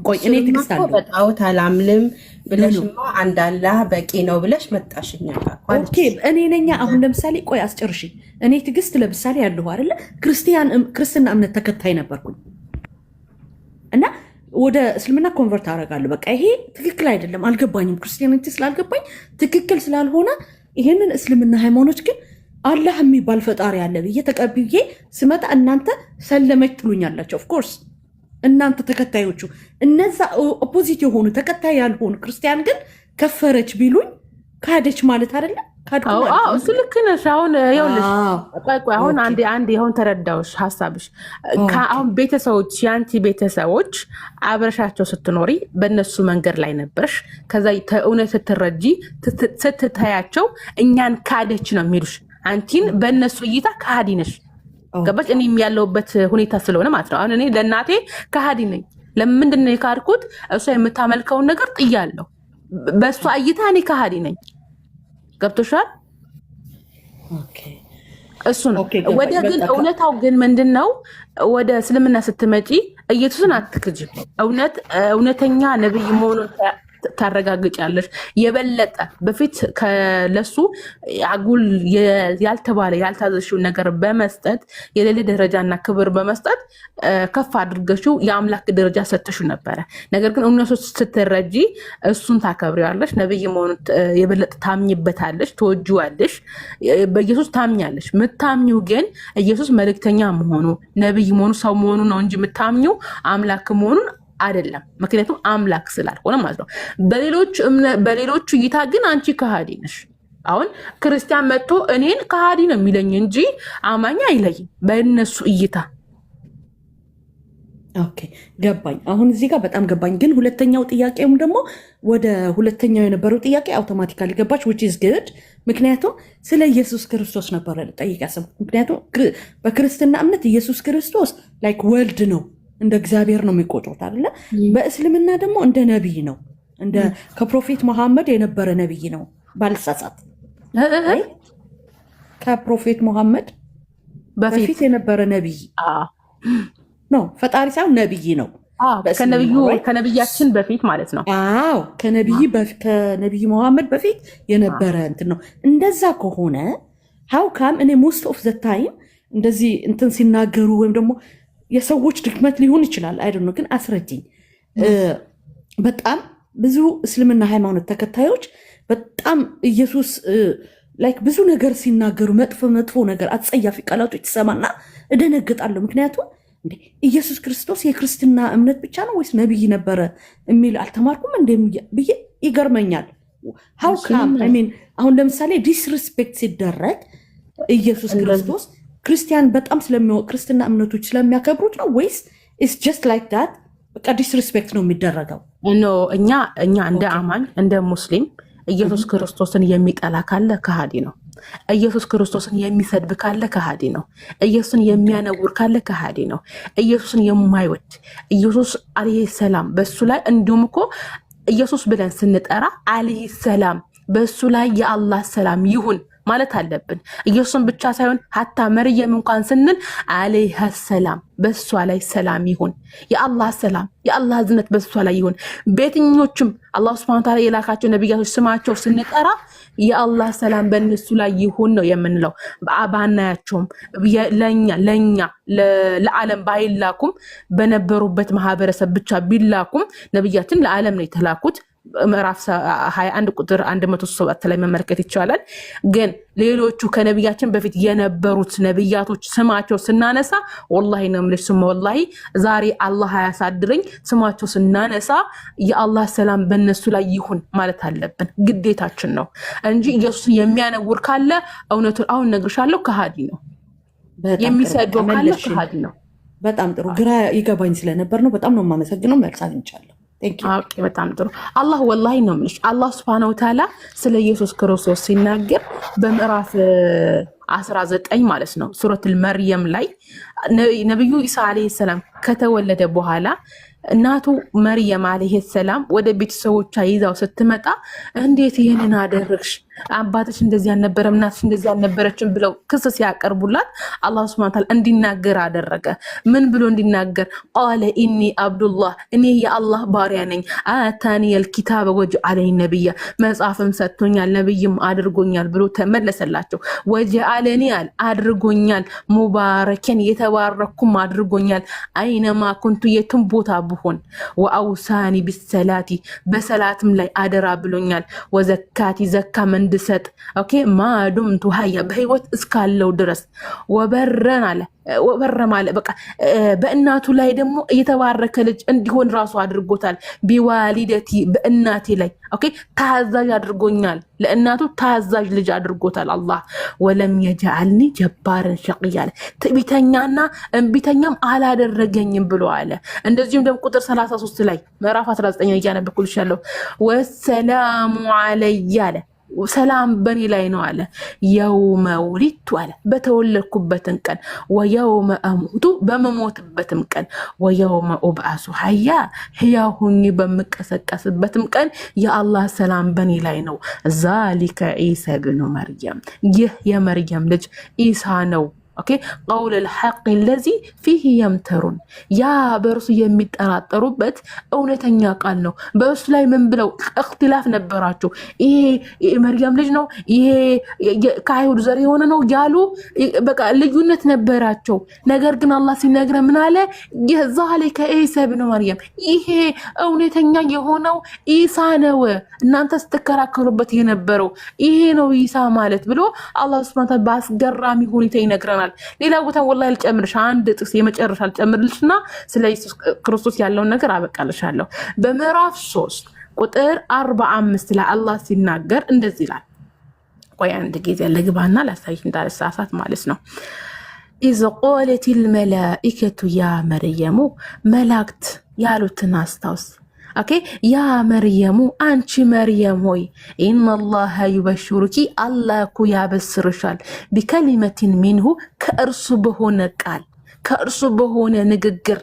S4: ቆይ እኔ ትግስት አለ
S5: በጣውት አላምልም ብለሽማ አንድ አላህ በቂ ነው ብለሽ መጣሽኛ።
S4: ኦኬ እኔ ነኛ አሁን ለምሳሌ ቆይ አስጨርሺ። እኔ ትግስት ለምሳሌ ያለው አይደለ ክርስትና እምነት ተከታይ ነበርኩኝ እና ወደ እስልምና ኮንቨርት አደርጋለሁ። በቃ ይሄ ትክክል አይደለም፣ አልገባኝም። ክርስቲያኒቲ ስላልገባኝ ትክክል ስላልሆነ ይሄንን እስልምና ሃይማኖት ግን አላህ የሚባል ፈጣሪ አለ ብዬ ተቀብዬ ስመጣ እናንተ ሰለመች ትሉኛላችሁ። ኦፍኮርስ እናንተ ተከታዮቹ፣ እነዛ ኦፖዚት የሆኑ ተከታይ ያልሆኑ ክርስቲያን ግን ከፈረች ቢሉኝ ካደች ማለት አይደለም።
S1: እሱ ልክ ነሽ። አሁን ይኸውልሽ አሁን አንድ ይሁን ተረዳውሽ ሀሳብሽ። አሁን ቤተሰቦች የአንቺ ቤተሰቦች አብረሻቸው ስትኖሪ በእነሱ መንገድ ላይ ነበርሽ። ከዛ እውነት ስትረጂ ስትታያቸው እኛን ካደች ነው የሚሉሽ። አንቺን በእነሱ እይታ ከሃዲ ነሽ። ገባች? እኔም ያለሁበት ሁኔታ ስለሆነ ማለት ነው። አሁን እኔ ለእናቴ ከሃዲ ነኝ። ለምንድን ነው የካድኩት? እሷ የምታመልከውን ነገር ጥያለሁ። በእሷ እይታ እኔ ከሃዲ ነኝ። ገብቶሻል? እሱ ነው። ወደ ግን እውነታው ግን ምንድን ነው? ወደ እስልምና ስትመጪ ኢየሱስን አትክጅም። እውነተኛ ነብይ መሆኑን ታረጋግጫለሽ። የበለጠ በፊት ለሱ አጉል ያልተባለ ያልታዘሽው ነገር በመስጠት የሌለ ደረጃና ክብር በመስጠት ከፍ አድርገሽው የአምላክ ደረጃ ሰጥተሽ ነበረ። ነገር ግን እውነቱ ስትረጂ እሱን ታከብሪዋለሽ። ነብይ መሆኑን የበለጠ ታምኝበታለሽ፣ ትወጂዋለሽ። በኢየሱስ ታምኛለሽ። ምታምኚው ግን ኢየሱስ መልእክተኛ መሆኑ ነብይ መሆኑ ሰው መሆኑ ነው እንጂ ምታምኚው አምላክ መሆኑን አይደለም። ምክንያቱም አምላክ ስላልሆነ ማለት ነው። በሌሎቹ እይታ ግን አንቺ ከሃዲ ነሽ። አሁን ክርስቲያን መጥቶ እኔን ከሃዲ ነው የሚለኝ እንጂ አማኝ አይለይም በእነሱ እይታ።
S4: ኦኬ ገባኝ። አሁን እዚህ ጋር በጣም ገባኝ። ግን ሁለተኛው ጥያቄውም ደግሞ ወደ ሁለተኛው የነበረው ጥያቄ አውቶማቲካሊ ገባች which is good። ምክንያቱም ስለ ኢየሱስ ክርስቶስ ነበረ ጠይቅ ያሰብኩት። ምክንያቱም በክርስትና እምነት ኢየሱስ ክርስቶስ ላይክ ወልድ ነው፣ እንደ እግዚአብሔር ነው የሚቆጥሩት አይደለ? በእስልምና ደግሞ እንደ ነቢይ ነው፣ እንደ ከፕሮፌት መሐመድ የነበረ ነቢይ ነው ባልሳሳት። ከፕሮፌት መሐመድ በፊት የነበረ ነቢይ ነው፣ ፈጣሪ ሳይሆን ነቢይ ነው።
S1: ከነቢያችን በፊት ማለት ነው።
S4: አዎ ከነቢይ መሐመድ በፊት የነበረ እንትን ነው። እንደዛ ከሆነ ሀው ካም እኔ ሞስት ኦፍ ዘ ታይም እንደዚህ እንትን ሲናገሩ ወይም ደግሞ የሰዎች ድክመት ሊሆን ይችላል አይደ ነው፣ ግን አስረጅኝ። በጣም ብዙ እስልምና ሃይማኖት ተከታዮች በጣም ኢየሱስ ላይክ ብዙ ነገር ሲናገሩ መጥፎ ነገር አጸያፊ ቃላቶች ትሰማና እደነግጣለሁ። ምክንያቱም ኢየሱስ ክርስቶስ የክርስትና እምነት ብቻ ነው ወይስ ነቢይ ነበረ የሚል አልተማርኩም እንደ ብዬ ይገርመኛል። ሀው ካም አሁን ለምሳሌ ዲስሪስፔክት ሲደረግ ኢየሱስ ክርስቶስ ክርስቲያን በጣም ክርስትና እምነቶች ስለሚያከብሩት ነው ወይስ ኢትስ ጀስት ላይክ ዳት በቃ ዲስሪስፔክት ነው የሚደረገው?
S1: እኛ እንደ አማኝ እንደ ሙስሊም ኢየሱስ ክርስቶስን የሚጠላ ካለ ከሃዲ ነው። ኢየሱስ ክርስቶስን የሚሰድብ ካለ ከሃዲ ነው። ኢየሱስን የሚያነውር ካለ ከሃዲ ነው። ኢየሱስን የማይወድ ኢየሱስ አለይሂ ሰላም በሱ ላይ እንዲሁም እኮ ኢየሱስ ብለን ስንጠራ አለይሂ ሰላም በሱ ላይ የአላህ ሰላም ይሁን ማለት አለብን። ኢየሱስን ብቻ ሳይሆን ሀታ መርየም እንኳን ስንል አለይሃ ሰላም በሷ ላይ ሰላም ይሁን፣ የአላህ ሰላም የአላህ እዝነት በሷ ላይ ይሁን። በየትኞቹም አላህ ሱብሓነሁ ወተዓላ የላካቸው ነቢያቶች ስማቸው ስንጠራ የአላህ ሰላም በእነሱ ላይ ይሁን ነው የምንለው። ባናያቸውም ለእኛ ለዓለም ባይላኩም በነበሩበት ማህበረሰብ ብቻ ቢላኩም ነቢያችን ለዓለም ነው የተላኩት። ምዕራፍ 21 ቁጥር 107 ላይ መመልከት ይቻላል። ግን ሌሎቹ ከነቢያችን በፊት የነበሩት ነቢያቶች ስማቸው ስናነሳ ወላሂ ነው የምልሽ ስሙ ወላሂ ዛሬ አላህ ያሳድረኝ ስማቸው ስናነሳ የአላህ ሰላም በእነሱ ላይ ይሁን ማለት አለብን፣ ግዴታችን ነው እንጂ ኢየሱስ የሚያነውር ካለ እውነቱን አሁን እነግርሻለሁ ከሃዲ ነው። የሚሰደው ካለ ከሃዲ ነው።
S4: በጣም ጥሩ ግራ ይገባኝ ስለነበር ነው። በጣም ነው የማመሰግነው። መልስ አግኝቻለሁ።
S1: በጣም ጥሩ። አላህ ወላሂ ነው የምልሽ አላህ ሱብሓነሁ ወተዓላ ስለ ኢየሱስ ክርስቶስ ሲናገር በምዕራፍ 19 ማለት ነው ሱረቱል መርየም ላይ ነብዩ ኢሳ አለይሂ ሰላም ከተወለደ በኋላ እናቱ መርየም አለይሂ ሰላም ወደ ቤተሰቦቿ ይዛው ስትመጣ እንዴት ይሄንን አደረግሽ? አባትሽ እንደዚህ አልነበረም፣ እናትሽ እንደዚህ አልነበረችም ብለው ክስ ሲያቀርቡላት አላህ ሱብሓነሁ ወተዓላ እንዲናገር አደረገ። ምን ብሎ እንዲናገር? ቃለ ኢኒ አብዱላህ እኔ የአላህ ባሪያ ነኝ፣ አታኒየል ኪታበ ወጀዐለኒ ነቢያ መጽሐፍም ሰጥቶኛል ነብይም አድርጎኛል ብሎ ተመለሰላቸው። ወጀዐለኒ አድርጎኛል፣ ሙባረከን የተባረኩም አድርጎኛል፣ አይነማ ኩንቱ የትም ቦታ ብሆን፣ ወአውሳኒ ቢሰላቲ በሰላትም ላይ አደራ ብሎኛል፣ ወዘካቲ ዘካ እንድሰጥ ኦኬ ማዱምቱ ሀያ በህይወት እስካለው ድረስ ወበረን አለ ወበረ ማለት በቃ በእናቱ ላይ ደግሞ የተባረከ ልጅ እንዲሆን ራሱ አድርጎታል። ቢዋሊደቲ በእናቴ ላይ ኦኬ ታዛዥ አድርጎኛል፣ ለእናቱ ታዛዥ ልጅ አድርጎታል አላህ። ወለም የጀዐልኒ ጀባረን ሸቂያ ትዕቢተኛና እንቢተኛም አላደረገኝም ብሎ አለ። እንደዚሁም ደግሞ ቁጥር 33 ላይ ምዕራፍ 19 እያነበብኩልሻለሁ። ወሰላሙ ዐለይያ አለ ሰላም በኔ ላይ ነው አለ። የውመ ውሊድቱ አለ በተወለድኩበትን ቀን፣ ወየውመ አሙቱ በመሞትበትም ቀን፣ ወየውመ ኡብዓሱ ሐያ ሕያው ሁኜ በምቀሰቀስበትም ቀን የአላህ ሰላም በኔ ላይ ነው። ዛሊከ ዒሳ ብኑ መርየም ይህ የመርየም ልጅ ኢሳ ነው። ኦኬ ቀውል الحق الذي فيه يمترون ያ በርሱ የሚጠራጠሩበት እውነተኛ ቃል ነው። በእሱ ላይ ምን ብለው እክትላፍ ነበራቸው። ይሄ መርየም ልጅ ነው፣ ይሄ ከአይሁድ ዘር የሆነ ነው ያሉ በቃ ልዩነት ነበራቸው። ነገር ግን አላህ ሲነግረ ምን አለ? ዛሊከ ዒሳ ብኑ መርየም ይሄ እውነተኛ የሆነው ኢሳ ነው፣ እናንተ ስትከራከሩበት የነበረው ይሄ ነው ኢሳ ማለት ብሎ አላህ ሱብሓነሁ ወተዓላ በአስገራሚ ሁኔታ ይነግረናል። ሌላ ቦታ ወላሂ ልጨምርሽ አንድ ጥቅስ የመጨረሻ ልጨምርልሽና ስለ ኢየሱስ ክርስቶስ ያለውን ነገር አበቃልሻለሁ። በምዕራፍ 3 ቁጥር 45 ላይ አላህ ሲናገር እንደዚህ ይላል። ቆይ አንድ ጊዜ ለግባና ላሳይሽ እንዳልሳሳት ማለት ነው። ኢዝ ቃለት ልመላኢከቱ ያ መርየሙ መላእክት ያሉትን አስታውስ። ኦኬ ያ መርየሙ አንቺ መርየም ሆይ ኢነላሃ ዩበሽሩኪ አላህ እኮ ያበስርሻል ቢከሊመቲን ሚንሁ ከእርሱ በሆነ ቃል ከእርሱ በሆነ ንግግር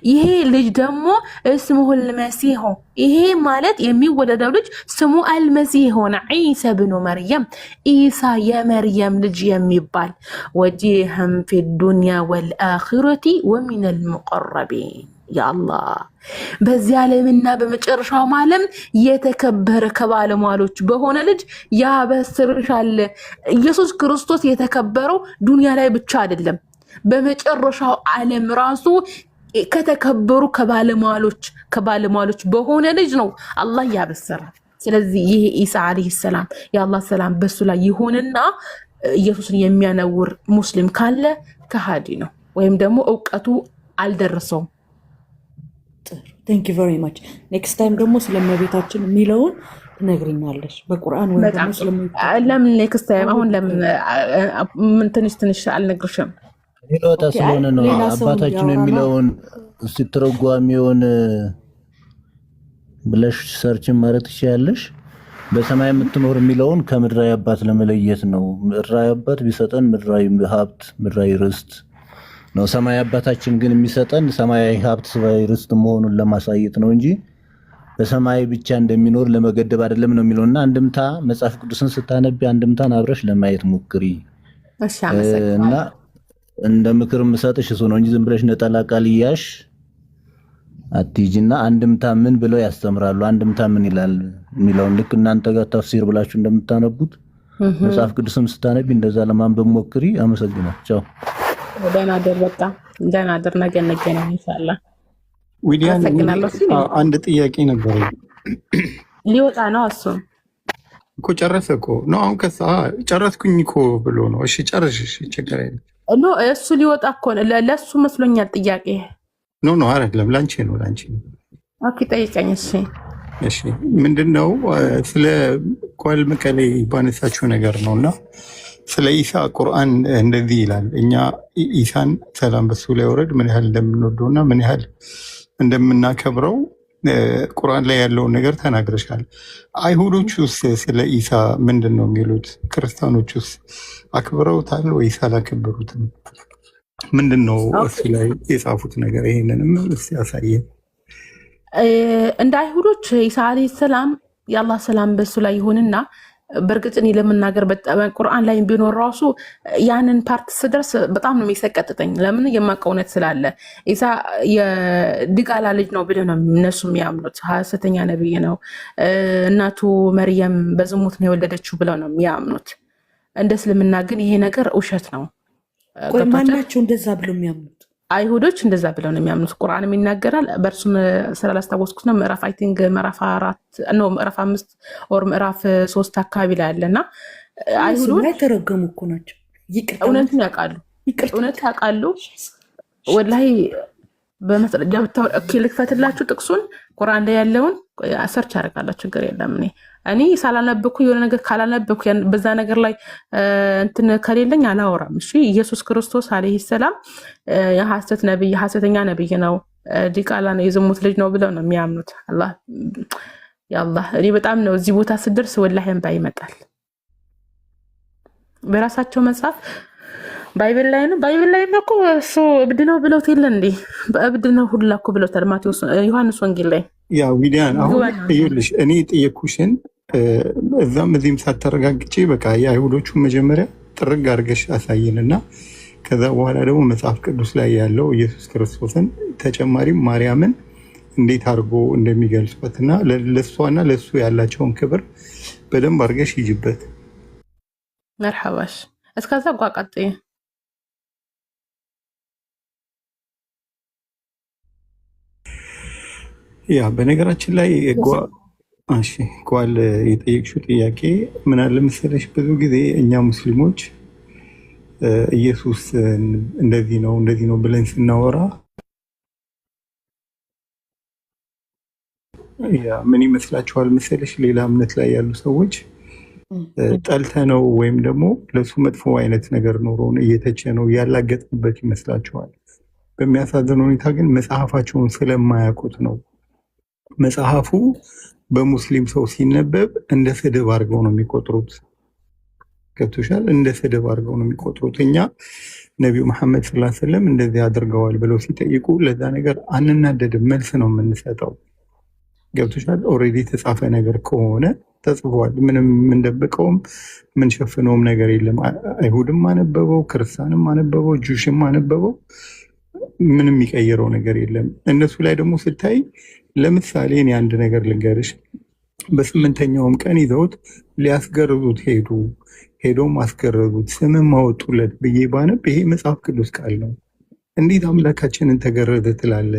S1: ይሄ ልጅ ደግሞ እስሙሁል መሲሁ ይሄ ማለት የሚወለደው ልጅ ስሙ አልመሲህ ሆነ ዒሳ ብኑ መርየም ኢሳ የመርየም ልጅ የሚባል ወጂሃን ፊ ዱንያ ወልአኺረቲ ወሚነል ሙቀረቢን ያአላህ በዚህ ዓለምና በመጨረሻው ዓለም የተከበረ ከባለሟሎች በሆነ ልጅ ያበስርሻል። ኢየሱስ ክርስቶስ የተከበረው ዱንያ ላይ ብቻ አይደለም፣ በመጨረሻው ዓለም ራሱ ከተከበሩ ከባለሟሎች በሆነ ልጅ ነው አላህ ያበሰራል። ስለዚህ ይሄ ኢሳ አለይሂ ሰላም የአላህ ሰላም በሱ ላይ ይሁንና ኢየሱስን የሚያነውር ሙስሊም ካለ ከሃዲ ነው ወይም ደግሞ እውቀቱ አልደረሰውም።
S4: ቴንክ ዩ ቨሪ ማች። ኔክስት ታይም ደግሞ ስለመቤታችን የሚለውን ትነግሪኛለሽ በቁርአን ወይ ደግሞ ስለመቤታችን።
S1: ለምን ኔክስት ታይም? አሁን ለምን ትንሽ አልነግርሽም?
S2: ሌላውታ ስለሆነ ነው አባታችን የሚለውን ስትረጓሚውን ብለሽ ሰርችን ማለት ትችያለሽ። በሰማይ የምትኖር የሚለውን ከምድራዊ አባት ለመለየት ነው። ምድራዊ አባት ቢሰጠን ምድራዊ ሀብት ምድራዊ ርስት ነው። ሰማይ አባታችን ግን የሚሰጠን ሰማያዊ ሀብት ሰማያዊ ርስት መሆኑን ለማሳየት ነው እንጂ በሰማይ ብቻ እንደሚኖር ለመገደብ አይደለም ነው የሚለውና አንድምታ መጽሐፍ ቅዱስን ስታነቢ አንድምታን አብረሽ ለማየት ሞክሪ እና እንደ ምክር የምሰጥሽ እሱ ነው እንጂ ዝም ብለሽ ነጠላ ቃል እያልሽ አትሂጂና አንድምታ ምን ብለው ያስተምራሉ፣ አንድምታ ምን ይላል የሚለውን ልክ እናንተ ጋር ተፍሲር ብላችሁ እንደምታነቡት መጽሐፍ ቅዱስም ስታነቢ እንደዛ ለማንበብ ሞክሪ። አመሰግናለሁ። ቻው።
S1: ደህና ደር። በቃ ደህና ደር። ነገ እንገናኝ ኢንሻአላህ።
S3: ዊዲያን አንድ ጥያቄ ነበር።
S1: ሊወጣ ነው እሱ
S3: እኮ ጨረሰ እኮ ነው። አሁን ከሳ ጨረስኩኝ እኮ ብሎ ነው። እሺ ጨርሽ። እሺ ችግር የለም።
S1: ኖ እሱ ሊወጣ እኮ ለሱ መስሎኛል ጥያቄ።
S3: ኖ አይደለም፣ ላንቺ ነው።
S1: ኦኬ ጠይቀኝ።
S3: እሺ ምንድነው? ስለ ቋል መቀሌ ባነሳችሁ ነገር ነውና ስለ ኢሳ ቁርአን እንደዚህ ይላል። እኛ ኢሳን ሰላም በሱ ላይ ወረድ ምን ያህል እንደምንወደውና ምን ያህል እንደምናከብረው ቁርአን ላይ ያለውን ነገር ተናግረሻል። አይሁዶች ውስጥ ስለ ኢሳ ምንድን ነው የሚሉት? ክርስቲያኖች ውስጥ አክብረውታል ወይስ አላከበሩትም? ምንድን ነው እሱ ላይ የጻፉት ነገር? ይሄንንም እስኪ ያሳየን።
S1: እንደ አይሁዶች ኢሳ አለይሂ ሰላም የአላህ ሰላም በሱ ላይ ይሁንና በእርግጥ እኔ ለመናገር ቁርአን ላይ ቢኖር ራሱ ያንን ፓርት ስደርስ በጣም ነው የሚሰቀጥጠኝ። ለምን የማውቀው እውነት ስላለ ኢሳ የድቃላ ልጅ ነው ብለው ነው እነሱ የሚያምኑት። ሐሰተኛ ነብይ ነው፣ እናቱ መርየም በዝሙት ነው የወለደችው ብለው ነው የሚያምኑት። እንደ እስልምና ግን ይሄ ነገር ውሸት ነው።
S4: ማናቸው እንደዛ ብለው የሚያምኑት?
S1: አይሁዶች እንደዛ ብለው ነው የሚያምኑት። ቁርአንም ይናገራል። በእርሱም ስላላስታወስኩት ነው ምዕራፍ አይ ቲንክ ምዕራፍ 4 ነው ምዕራፍ 5 ኦር ምዕራፍ 3 አካባቢ ላይ አለና አይሁዶች
S4: ተረገሙ እኮ ናቸው።
S1: እውነቱን ያውቃሉ። እውነት ያውቃሉ። ወላሂ በመስረጃ ልክፈትላችሁ ጥቅሱን ቁርአን ላይ ያለውን ሰርች አደርጋለሁ። ችግር የለም። እኔ ሳላነበኩ የሆነ ነገር ካላነበኩ በዛ ነገር ላይ እንትን ከሌለኝ አላወራም። እሺ ኢየሱስ ክርስቶስ አለይሂ ሰላም የሐሰት ነብይ ሐሰተኛ ነብይ ነው፣ ዲቃላ ነው፣ የዝሙት ልጅ ነው ብለው ነው የሚያምኑት። አላህ ያአላህ እኔ በጣም ነው እዚህ ቦታ ስደርስ ወላሂ እንባ ይመጣል። በራሳቸው መጽሐፍ ባይብል ላይ ነው እኮ እሱ እብድ ነው ብለውት የለ እንዴ? በእብድ ነው ሁላ እኮ ብለውታል። ማቴዎስ ዮሐንስ ወንጌል ላይ
S3: ያ ዊዲያን አሁን ይኸውልሽ እኔ ጠየኩሽን እዛም እዚህም ሳታረጋግጪ በቃ የአይሁዶቹ መጀመሪያ ጥርግ አድርገሽ አሳየንና ከዛ በኋላ ደግሞ መጽሐፍ ቅዱስ ላይ ያለው ኢየሱስ ክርስቶስን ተጨማሪም ማርያምን እንዴት አድርጎ እንደሚገልጹበትና ለእሷና ለእሱ ያላቸውን ክብር በደንብ አድርገሽ ይጅበት።
S1: መርሐባሽ እስከዛ ቋቃጤ
S3: ያ በነገራችን ላይ ጓል የጠየቅሽው ጥያቄ ምን አለ መሰለሽ፣ ብዙ ጊዜ እኛ ሙስሊሞች ኢየሱስ እንደዚህ ነው ብለን ስናወራ ያ ምን ይመስላችኋል መሰለሽ፣ ሌላ እምነት ላይ ያሉ ሰዎች ጠልተነው ወይም ደግሞ ለሱ መጥፎ አይነት ነገር ኖሮ እየተቸነው ያላገጥንበት ይመስላችኋል። በሚያሳዝን ሁኔታ ግን መጽሐፋቸውን ስለማያውቁት ነው። መጽሐፉ በሙስሊም ሰው ሲነበብ እንደ ስድብ አድርገው ነው የሚቆጥሩት። ገብቶሻል? እንደ ስድብ አድርገው ነው የሚቆጥሩት። እኛ ነቢዩ መሐመድ ሰለላሁ ዐለይሂ ወሰለም እንደዚህ አድርገዋል ብለው ሲጠይቁ ለዛ ነገር አንናደድም፣ መልስ ነው የምንሰጠው። ገብቶሻል? ኦልሬዲ የተጻፈ ነገር ከሆነ ተጽፏል። ምንም የምንደብቀውም የምንሸፍነውም ነገር የለም። አይሁድም አነበበው፣ ክርስቲያንም አነበበው፣ ጁሽም አነበበው፣ ምንም የሚቀይረው ነገር የለም። እነሱ ላይ ደግሞ ስታይ ለምሳሌ እኔ አንድ ነገር ልንገርሽ። በስምንተኛውም ቀን ይዘውት ሊያስገርዙት ሄዶም አስገረዙት፣ ስምም አወጡለት ብዬ ባነብ ይሄ መጽሐፍ ቅዱስ ቃል ነው። እንዴት አምላካችንን ተገረዘ ትላለ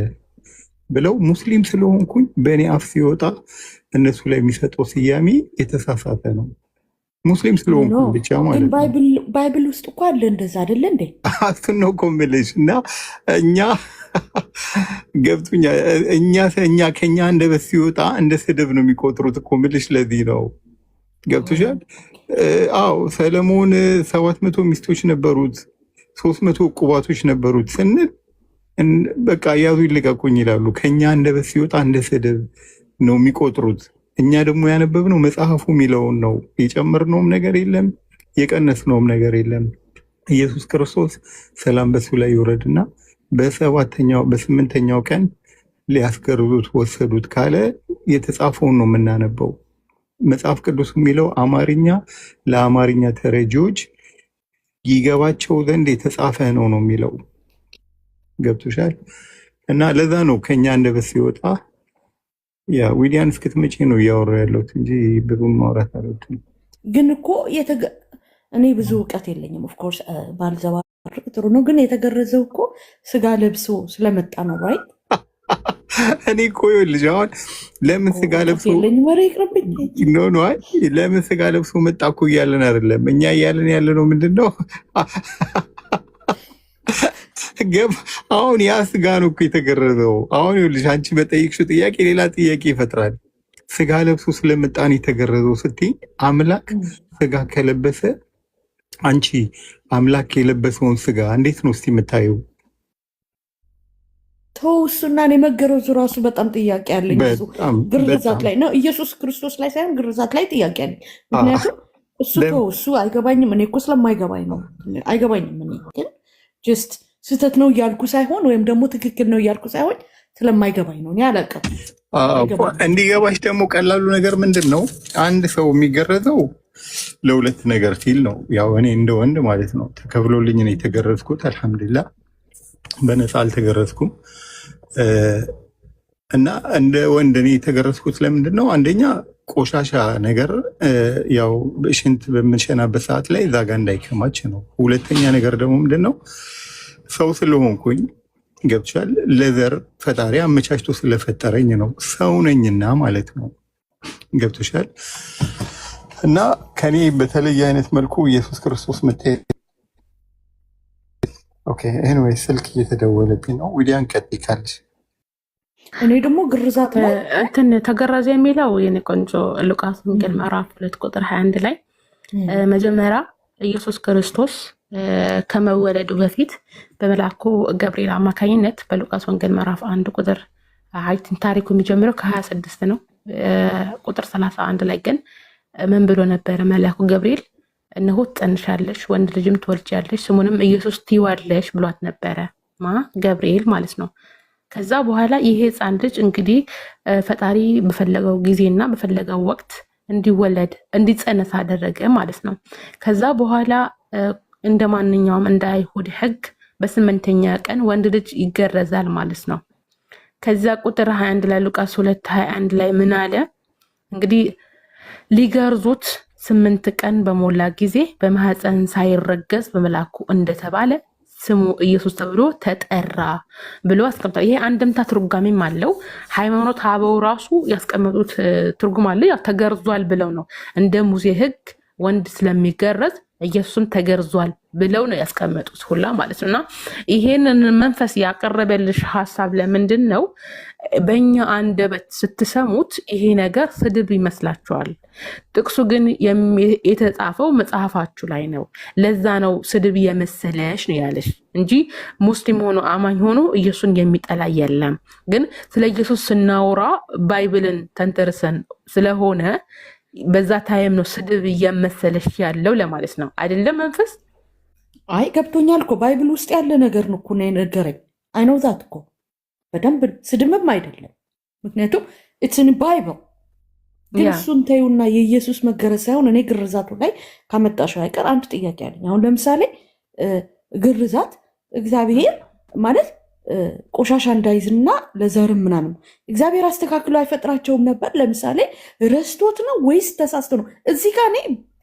S3: ብለው ሙስሊም ስለሆንኩኝ በእኔ አፍ ሲወጣ እነሱ ላይ የሚሰጠው ስያሜ የተሳሳተ ነው። ሙስሊም ስለሆንኩኝ ብቻ ማለት ነው።
S4: ባይብል ውስጥ እኮ አለ እንደዛ አይደለ እንዴ?
S3: እሱን ነው እኮ የምልሽ። እና እኛ ገብቶኛ እኛ ከኛ አንደበት ሲወጣ እንደ ስድብ ነው የሚቆጥሩት እኮ የምልሽ። ለዚህ ነው ገብቶሻል? አዎ ሰለሞን 700 ሚስቶች ነበሩት፣ 300 ቁባቶች ነበሩት ስንል በቃ ያዙ ይልቀቁኝ ይላሉ። ከኛ አንደበት ሲወጣ እንደ ስድብ ነው የሚቆጥሩት። እኛ ደግሞ ያነበብነው መጽሐፉ የሚለውን ነው። የጨመርነውም ነገር የለም የቀነስነውም ነገር የለም። ኢየሱስ ክርስቶስ ሰላም በሱ ላይ ይውረድና በስምንተኛው ቀን ሊያስገርዙት ወሰዱት ካለ የተጻፈውን ነው የምናነበው። መጽሐፍ ቅዱስ የሚለው አማርኛ ለአማርኛ ተረጂዎች ይገባቸው ዘንድ የተጻፈ ነው የሚለው። ገብቶሻል? እና ለዛ ነው ከኛ አንደበት ሲወጣ ያ ዊሊያን እስክትመጪ ነው እያወራ ያለሁት እንጂ ብዙም ማውራት አልወድም።
S4: ግን እኮ እኔ ብዙ እውቀት የለኝም። ኦፍኮርስ ባልዘባርቅ ጥሩ ነው። ግን የተገረዘው እኮ ስጋ ለብሶ ስለመጣ ነው። ራይት?
S3: እኔ እኮ ይኸውልሽ አሁን ለምን ስጋ ለብሶ ለምን ስጋ ለብሶ መጣ እኮ እያለን አይደለም። እኛ እያለን ያለ ነው ምንድን ነው አሁን ያ ስጋ ነው እኮ የተገረዘው። አሁን ይኸውልሽ አንቺ በጠይቅሽው ጥያቄ ሌላ ጥያቄ ይፈጥራል። ስጋ ለብሶ ስለመጣን የተገረዘው ስትይ አምላክ ስጋ ከለበሰ አንቺ አምላክ የለበሰውን ስጋ እንዴት ነው እስቲ የምታየው?
S4: ተው እሱና እኔ መገረዙ ራሱ በጣም ጥያቄ አለኝ። ግርዛት ላይ ነው ኢየሱስ ክርስቶስ ላይ ሳይሆን ግርዛት ላይ ጥያቄ አለኝ። ምክንያቱም እሱ አይገባኝም። እኔ እኮ ስለማይገባኝ ነው አይገባኝም። እኔ ግን ጀስት ስህተት ነው እያልኩ ሳይሆን ወይም ደግሞ ትክክል ነው እያልኩ ሳይሆን ስለማይገባኝ ነው። እኔ አላውቅም።
S3: እንዲገባሽ ደግሞ ቀላሉ ነገር ምንድን ነው? አንድ ሰው የሚገረዘው ለሁለት ነገር ሲል ነው። ያው እኔ እንደ ወንድ ማለት ነው ተከፍሎልኝ ነው የተገረዝኩት። አልሐምዱሊላህ በነፃ አልተገረዝኩም። እና እንደ ወንድ እኔ የተገረዝኩት ለምንድን ነው? አንደኛ ቆሻሻ ነገር ያው ሽንት በምንሸናበት ሰዓት ላይ እዛ ጋ እንዳይከማች ነው። ሁለተኛ ነገር ደግሞ ምንድን ነው? ሰው ስለሆንኩኝ ገብቻል። ለዘር ፈጣሪ አመቻችቶ ስለፈጠረኝ ነው። ሰው ነኝና ማለት ነው። ገብቶሻል? እና ከኔ በተለየ አይነት መልኩ ኢየሱስ ክርስቶስ መታየት። ኦኬ ኤኒዌይ ስልክ እየተደወለብኝ ነው። ዊሊያን ቀጥይ ካልሽ።
S4: እኔ ደግሞ ግርዛት ላይ
S1: እንትን ተገረዘ የሚለው የኔ ቆንጆ ሉቃስ ወንጌል ምዕራፍ 2 ቁጥር 21 ላይ መጀመሪያ ኢየሱስ ክርስቶስ ከመወለዱ በፊት በመልአኩ ገብርኤል አማካኝነት በሉቃስ ወንጌል ምዕራፍ 1 ቁጥር ታሪኩ የሚጀምረው ከ26 ነው። ቁጥር 31 ላይ ግን ምን ብሎ ነበረ? መልአኩ ገብርኤል እነሆ ትጸንሻለሽ፣ ወንድ ልጅም ትወልጃለሽ፣ ስሙንም ኢየሱስ ትይዋለሽ ብሏት ነበረ። ገብርኤል ማለት ነው። ከዛ በኋላ ይሄ ሕፃን ልጅ እንግዲህ ፈጣሪ በፈለገው ጊዜና በፈለገው ወቅት እንዲወለድ እንዲጸነስ አደረገ ማለት ነው። ከዛ በኋላ እንደ ማንኛውም እንደ አይሁድ ሕግ በስምንተኛ ቀን ወንድ ልጅ ይገረዛል ማለት ነው። ከዛ ቁጥር 21 ላይ ሉቃስ 2:21 ላይ ምን አለ? እንግዲህ ሊገርዙት 8 ቀን በሞላ ጊዜ በማህፀን ሳይረገዝ በመልአኩ እንደተባለ ስሙ ኢየሱስ ተብሎ ተጠራ ብሎ አስቀምጧል። ይሄ አንድምታ ትርጓሜም አለው። ሃይማኖት አበው ራሱ ያስቀመጡት ትርጉም አለ። ያው ተገርዟል ብለው ነው። እንደ ሙሴ ሕግ ወንድ ስለሚገረዝ ኢየሱስም ተገርዟል ብለው ነው ያስቀመጡት ሁላ ማለት ነውና ይሄንን መንፈስ ያቀረበልሽ ሐሳብ ለምንድን ነው በእኛ አንደበት ስትሰሙት ይሄ ነገር ስድብ ይመስላችኋል ጥቅሱ ግን የተጻፈው መጽሐፋችሁ ላይ ነው ለዛ ነው ስድብ የመሰለሽ ነው ያለሽ እንጂ ሙስሊም ሆኖ አማኝ ሆኖ ኢየሱስን የሚጠላ የለም ግን ስለ ኢየሱስ ስናወራ ባይብልን ተንተርሰን ስለሆነ በዛ ታይም ነው ስድብ እየመሰለሽ ያለው ለማለት ነው አይደለም መንፈስ
S4: አይ ገብቶኛል እኮ ባይብል ውስጥ ያለ ነገር ነው እኮ ነው ነገረኝ አይነው ዛት እኮ በደንብ ስድብም አይደለም ምክንያቱም it's in bible ግን እሱን ተይውና የኢየሱስ መገረዝ ሳይሆን እኔ ግርዛቱ ላይ ካመጣሽው አይቀር አንድ ጥያቄ አለኝ አሁን ለምሳሌ ግርዛት እግዚአብሔር ማለት ቆሻሻ እንዳይዝና ለዘርም ምናምን እግዚአብሔር አስተካክሎ አይፈጥራቸውም ነበር ለምሳሌ ረስቶት ነው ወይስ ተሳስቶ ነው እዚህ ጋር እኔ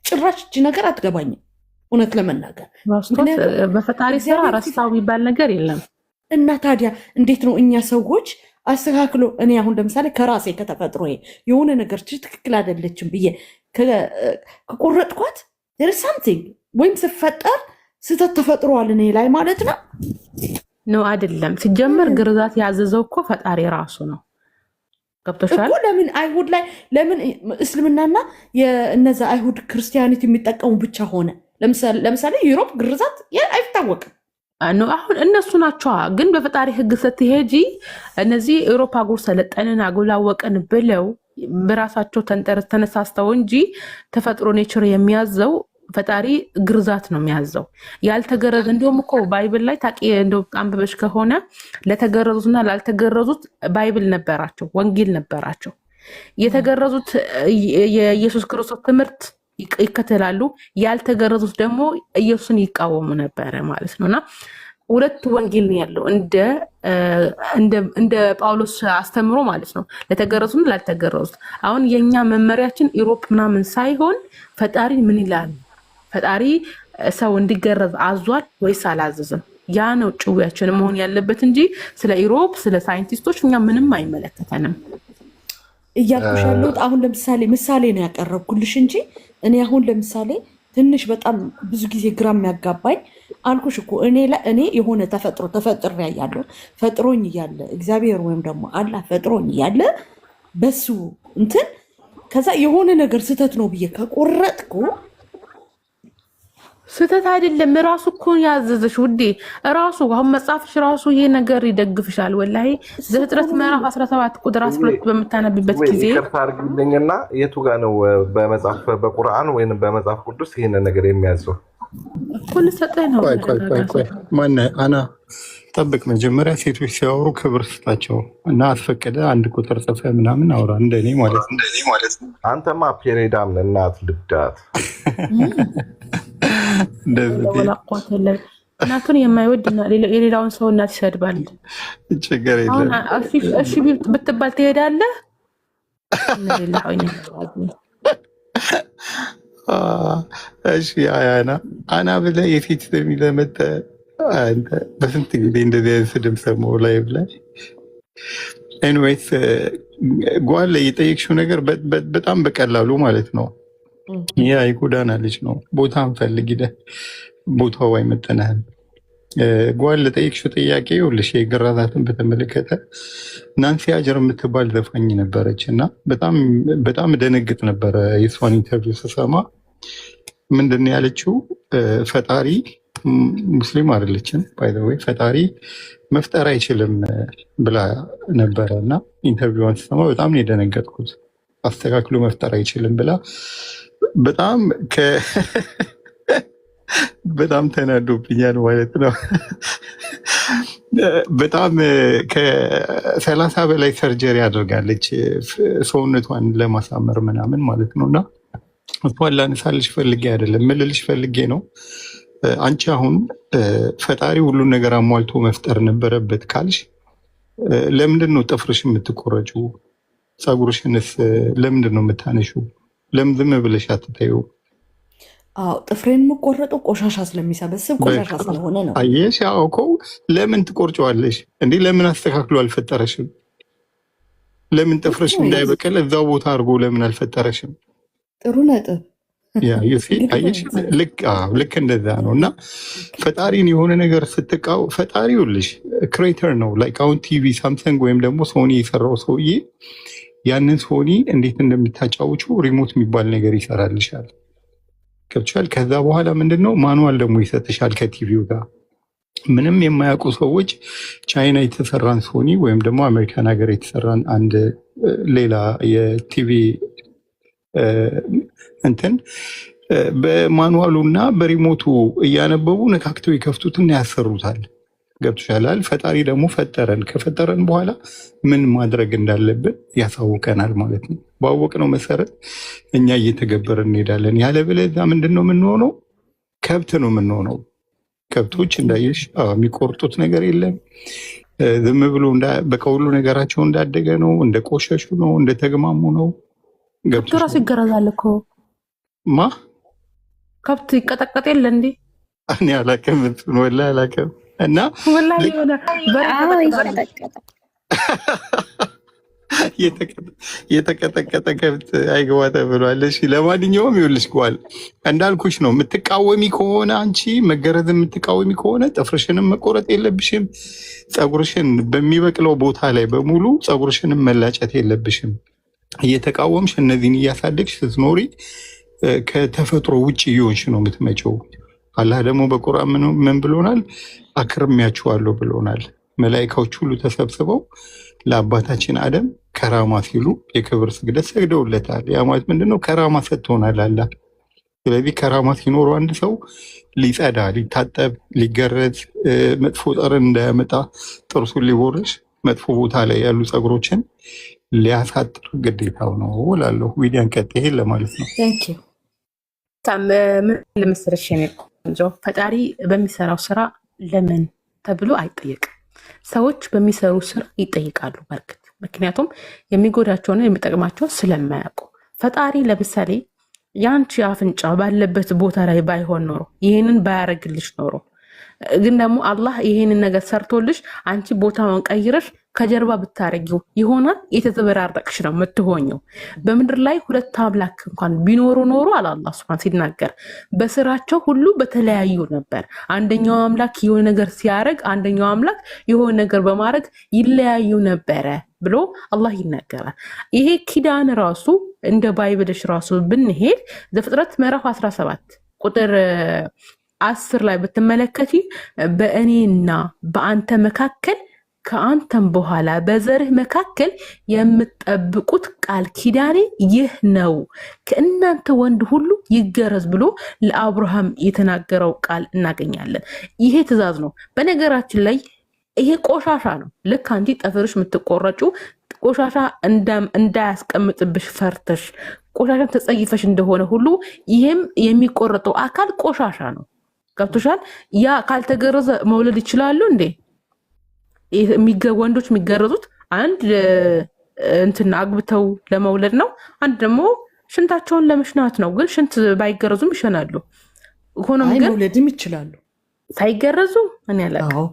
S4: ጭራሽ እጅ ነገር አትገባኝም እውነት ለመናገር
S1: በፈጣሪ ስራ ረስታው የሚባል ነገር የለም
S4: እና ታዲያ እንዴት ነው እኛ ሰዎች አስተካክሎ እኔ አሁን ለምሳሌ ከራሴ ከተፈጥሮ የሆነ ነገር ትክክል አይደለችም ብዬ ከቆረጥኳት there is something ወይም ስፈጠር ስተት ተፈጥሯል እኔ ላይ ማለት ነው
S1: ነው አይደለም ሲጀመር ግርዛት ያዘዘው እኮ ፈጣሪ ራሱ ነው ገብቶሻል
S4: እኮ ለምን አይሁድ ላይ ለምን እስልምናና የነዛ አይሁድ ክርስቲያኒቲ የሚጠቀሙ ብቻ ሆነ ለምሳሌ ዩሮፕ ግርዛት አይታወቅም
S1: ነው አሁን እነሱ ናቸው ግን በፈጣሪ ህግ ስትሄጂ እነዚህ አውሮፓ ጉር ሰለጠንን አጎላወቀን ብለው በራሳቸው ተነሳስተው እንጂ ተፈጥሮ ኔቸር የሚያዘው ፈጣሪ ግርዛት ነው የሚያዘው ያልተገረዘ እንደውም እኮ ባይብል ላይ ታቂ እንደው አንብበሽ ከሆነ ለተገረዙትና ላልተገረዙት ባይብል ነበራቸው ወንጌል ነበራቸው የተገረዙት የኢየሱስ ክርስቶስ ትምህርት ይከተላሉ ያልተገረዙት ደግሞ ኢየሱስን ይቃወሙ ነበር ማለት ነውና ሁለት ወንጌል ነው ያለው እንደ ጳውሎስ አስተምሮ ማለት ነው ለተገረዙና ላልተገረዙት አሁን የኛ መመሪያችን ኢሮፕ ምናምን ሳይሆን ፈጣሪ ምን ይላል ፈጣሪ ሰው እንዲገረዝ አዟል ወይስ አላዘዘም ያ ነው ጭውያችን መሆን ያለበት እንጂ ስለ ኢሮፕ ስለ ሳይንቲስቶች እኛ ምንም አይመለከተንም
S4: እያልኩሽ ያለሁት አሁን ለምሳሌ ምሳሌ ነው ያቀረብኩልሽ እንጂ እኔ አሁን ለምሳሌ ትንሽ በጣም ብዙ ጊዜ ግራ የሚያጋባኝ አልኩሽ እኮ እኔ የሆነ ተፈጥሮ ያያለሁ ፈጥሮኝ እያለ እግዚአብሔር ወይም ደግሞ አላህ ፈጥሮኝ እያለ በሱ እንትን ከዛ የሆነ ነገር ስተት ነው ብዬ ከቆረጥኩ
S1: ስተት አይደለም ራሱ እኮ ያዘዘሽ ውዴ ራሱ አሁን መጽሐፍሽ ራሱ ይሄ ነገር ይደግፍሻል ወላሂ ዘፍጥረት ምዕራፍ 17 ቁጥር 12 በመታነብበት ጊዜ
S6: ይቅርታ አድርጊልኝና የቱ ጋር ነው በመጽሐፍ በቁርአን ወይንም በመጽሐፍ ቅዱስ ይሄን ነገር የሚያዘው
S1: ሁሉ ሰጠኝ ነው
S3: ቆይ ማን አና ጠብቅ መጀመሪያ ሴቶች ሲያወሩ ክብር ስጣቸው እና አስፈቀደ አንድ ቁጥር ጽፈ ምናምን አውራ እንደኔ ማለት ነው
S6: አንተማ ፔሬዳም እናት ልዳት
S1: እናቱን የማይወድና የሌላውን ሰው እናት ይሰድባል
S3: ችግር የለም
S1: እሺ ብትባል ትሄዳለህ
S3: እሺ አና ብለህ የፊት ለሚለመጠ አንተ በስንት ጊዜ እንደዚህ ስድም ሰማሁ ላይ ብለህ ኤኒዌይስ ጓል የጠየቅሽው ነገር በጣም በቀላሉ ማለት ነው ያ የጎዳና ልጅ ነው ቦታን ፈልግ ሂደህ ቦታው አይመጥንህም ጓል ለጠየቅሽው ጥያቄ ይኸውልሽ የግርዛትን በተመለከተ ናንሲ አጀር የምትባል ዘፋኝ ነበረች እና በጣም ደነግጥ ነበረ የሷን ኢንተርቪው ስሰማ ምንድን ያለችው ፈጣሪ ሙስሊም አይደለችም ባይ ዘ ዌይ ፈጣሪ መፍጠር አይችልም ብላ ነበረ እና ኢንተርቪዋን ስሰማ በጣም ነው የደነገጥኩት አስተካክሎ መፍጠር አይችልም ብላ በጣም ተናዶብኛል ማለት ነው በጣም ከ30 በላይ ሰርጀሪ አድርጋለች ሰውነቷን ለማሳመር ምናምን ማለት ነው እና እሷን ላነሳልሽ ፈልጌ አይደለም ምልልሽ ፈልጌ ነው አንቺ አሁን ፈጣሪ ሁሉን ነገር አሟልቶ መፍጠር ነበረበት ካልሽ ለምንድን ነው ጥፍርሽ የምትቆረጪው ፀጉርሽንስ ለምንድን ነው የምታነሺው ለምን ዝም ብለሽ አትተይው
S4: ጥፍሬን የምቆረጠው ቆሻሻ ስለሚሰበስብ ቆሻሻ ስለሆነ ነው
S3: አየሽ እኮ ለምን ትቆርጪዋለሽ እንዴ ለምን አስተካክሎ አልፈጠረሽም ለምን ጥፍርሽ እንዳይበቀል እዛው ቦታ አድርጎ ለምን አልፈጠረሽም
S4: ጥሩ ነጥብ
S3: ልክ እንደዛ ነው። እና ፈጣሪን የሆነ ነገር ስትቃው ፈጣሪው ልሽ ክሬተር ነው። ላይክ አሁን ቲቪ ሳምሰንግ ወይም ደግሞ ሶኒ የሰራው ሰውዬ ያንን ሶኒ እንዴት እንደምታጫውቹ ሪሞት የሚባል ነገር ይሰራልሻል። ገብቶሻል? ከዛ በኋላ ምንድነው ማኑዋል ደግሞ ይሰጥሻል ከቲቪው ጋር። ምንም የማያውቁ ሰዎች ቻይና የተሰራን ሶኒ ወይም ደግሞ አሜሪካን ሀገር የተሰራን አንድ ሌላ የቲቪ እንትን በማኑዋሉ እና በሪሞቱ እያነበቡ ነካክተው ይከፍቱትና ያሰሩታል። ገብቶሻል? ፈጣሪ ደግሞ ፈጠረን። ከፈጠረን በኋላ ምን ማድረግ እንዳለብን ያሳውቀናል ማለት ነው። ባወቅነው መሰረት እኛ እየተገበርን እንሄዳለን። ያለበለዚያ ምንድን ነው የምንሆነው? ከብት ነው የምንሆነው። ከብቶች እንዳየሽ የሚቆርጡት ነገር የለም። ዝም ብሎ በቃ ሁሉ ነገራቸው እንዳደገ ነው፣ እንደቆሸሹ ነው፣ እንደተግማሙ ነው።
S1: ከብቱ ራሱ ይገረዛል እኮ
S3: ማ
S1: ከብት ይቀጠቀጥ የለ እንዴ?
S3: እኔ አላውቅም፣ ወላሂ አላውቅም። እና
S1: ወላሂ ሆነ
S3: የተቀጠቀጠ ከብት አይገባ ተብሏል። እሺ ለማንኛውም ይኸውልሽ ጓል እንዳልኩሽ ነው። የምትቃወሚ ከሆነ አንቺ መገረዝ የምትቃወሚ ከሆነ ጥፍርሽንም መቆረጥ የለብሽም። ፀጉርሽን በሚበቅለው ቦታ ላይ በሙሉ ፀጉርሽንም መላጨት የለብሽም። እየተቃወምሽ እነዚህን እያሳደግሽ ስትኖሪ ከተፈጥሮ ውጭ እየሆንሽ ነው የምትመጪው። አላህ ደግሞ በቁርአን ምን ብሎናል? አክርሚያችኋለሁ ብሎናል። መላኢካዎች ሁሉ ተሰብስበው ለአባታችን አደም ከራማ ሲሉ የክብር ስግደት ሰግደውለታል። ያ ማለት ምንድነው? ከራማ ሰጥቶናል አላህ። ስለዚህ ከራማ ሲኖረው አንድ ሰው ሊጸዳ፣ ሊታጠብ፣ ሊገረዝ፣ መጥፎ ጠረን እንዳያመጣ፣ ጥርሱን ሊቦርሽ፣ መጥፎ ቦታ ላይ ያሉ ፀጉሮችን ሊያሳጥር ግዴታው ነው እላለሁ። ዊዲያን ቀጥ ይሄን ለማለት ነው።
S1: ምን ለምስርሽ ፈጣሪ በሚሰራው ስራ ለምን ተብሎ አይጠየቅም። ሰዎች በሚሰሩ ስራ ይጠይቃሉ በርግጥ፣ ምክንያቱም የሚጎዳቸውና የሚጠቅማቸው ስለማያውቁ። ፈጣሪ ለምሳሌ የአንቺ አፍንጫ ባለበት ቦታ ላይ ባይሆን ኖሮ ይህንን ባያረግልሽ ኖሮ ግን ደግሞ አላህ ይሄንን ነገር ሰርቶልሽ አንቺ ቦታውን ቀይረሽ ከጀርባ ብታረጊው ይሆናል የተዘበራረቅሽ ነው የምትሆኘው። በምድር ላይ ሁለት አምላክ እንኳን ቢኖሩ ኖሮ አላህ ሱብሃን ሲናገር በስራቸው ሁሉ በተለያዩ ነበር። አንደኛው አምላክ የሆነ ነገር ሲያረግ፣ አንደኛው አምላክ የሆነ ነገር በማድረግ ይለያዩ ነበረ ብሎ አላህ ይናገራል። ይሄ ኪዳን ራሱ እንደ ባይብልሽ ራሱ ብንሄድ ዘፍጥረት ምዕራፍ 17 ቁጥር 10 ላይ ብትመለከቲ በእኔና በአንተ መካከል ከአንተም በኋላ በዘርህ መካከል የምትጠብቁት ቃል ኪዳኔ ይህ ነው፣ ከእናንተ ወንድ ሁሉ ይገረዝ ብሎ ለአብርሃም የተናገረው ቃል እናገኛለን። ይሄ ትእዛዝ ነው። በነገራችን ላይ ይሄ ቆሻሻ ነው። ልክ አንቺ ጠፍርሽ የምትቆረጩ ቆሻሻ እንዳያስቀምጥብሽ ፈርተሽ ቆሻሻን ተጸይፈሽ እንደሆነ ሁሉ ይሄም የሚቆረጠው አካል ቆሻሻ ነው። ገብቶሻል? ያ ካልተገረዘ መውለድ ይችላሉ እንዴ? ወንዶች የሚገረዙት አንድ እንትን አግብተው ለመውለድ ነው፣ አንድ ደግሞ ሽንታቸውን ለመሽናት ነው። ግን ሽንት ባይገረዙም ይሸናሉ። ሆኖም ግን
S4: መውለድም ይችላሉ
S1: ሳይገረዙ። እኔ አላውቅም።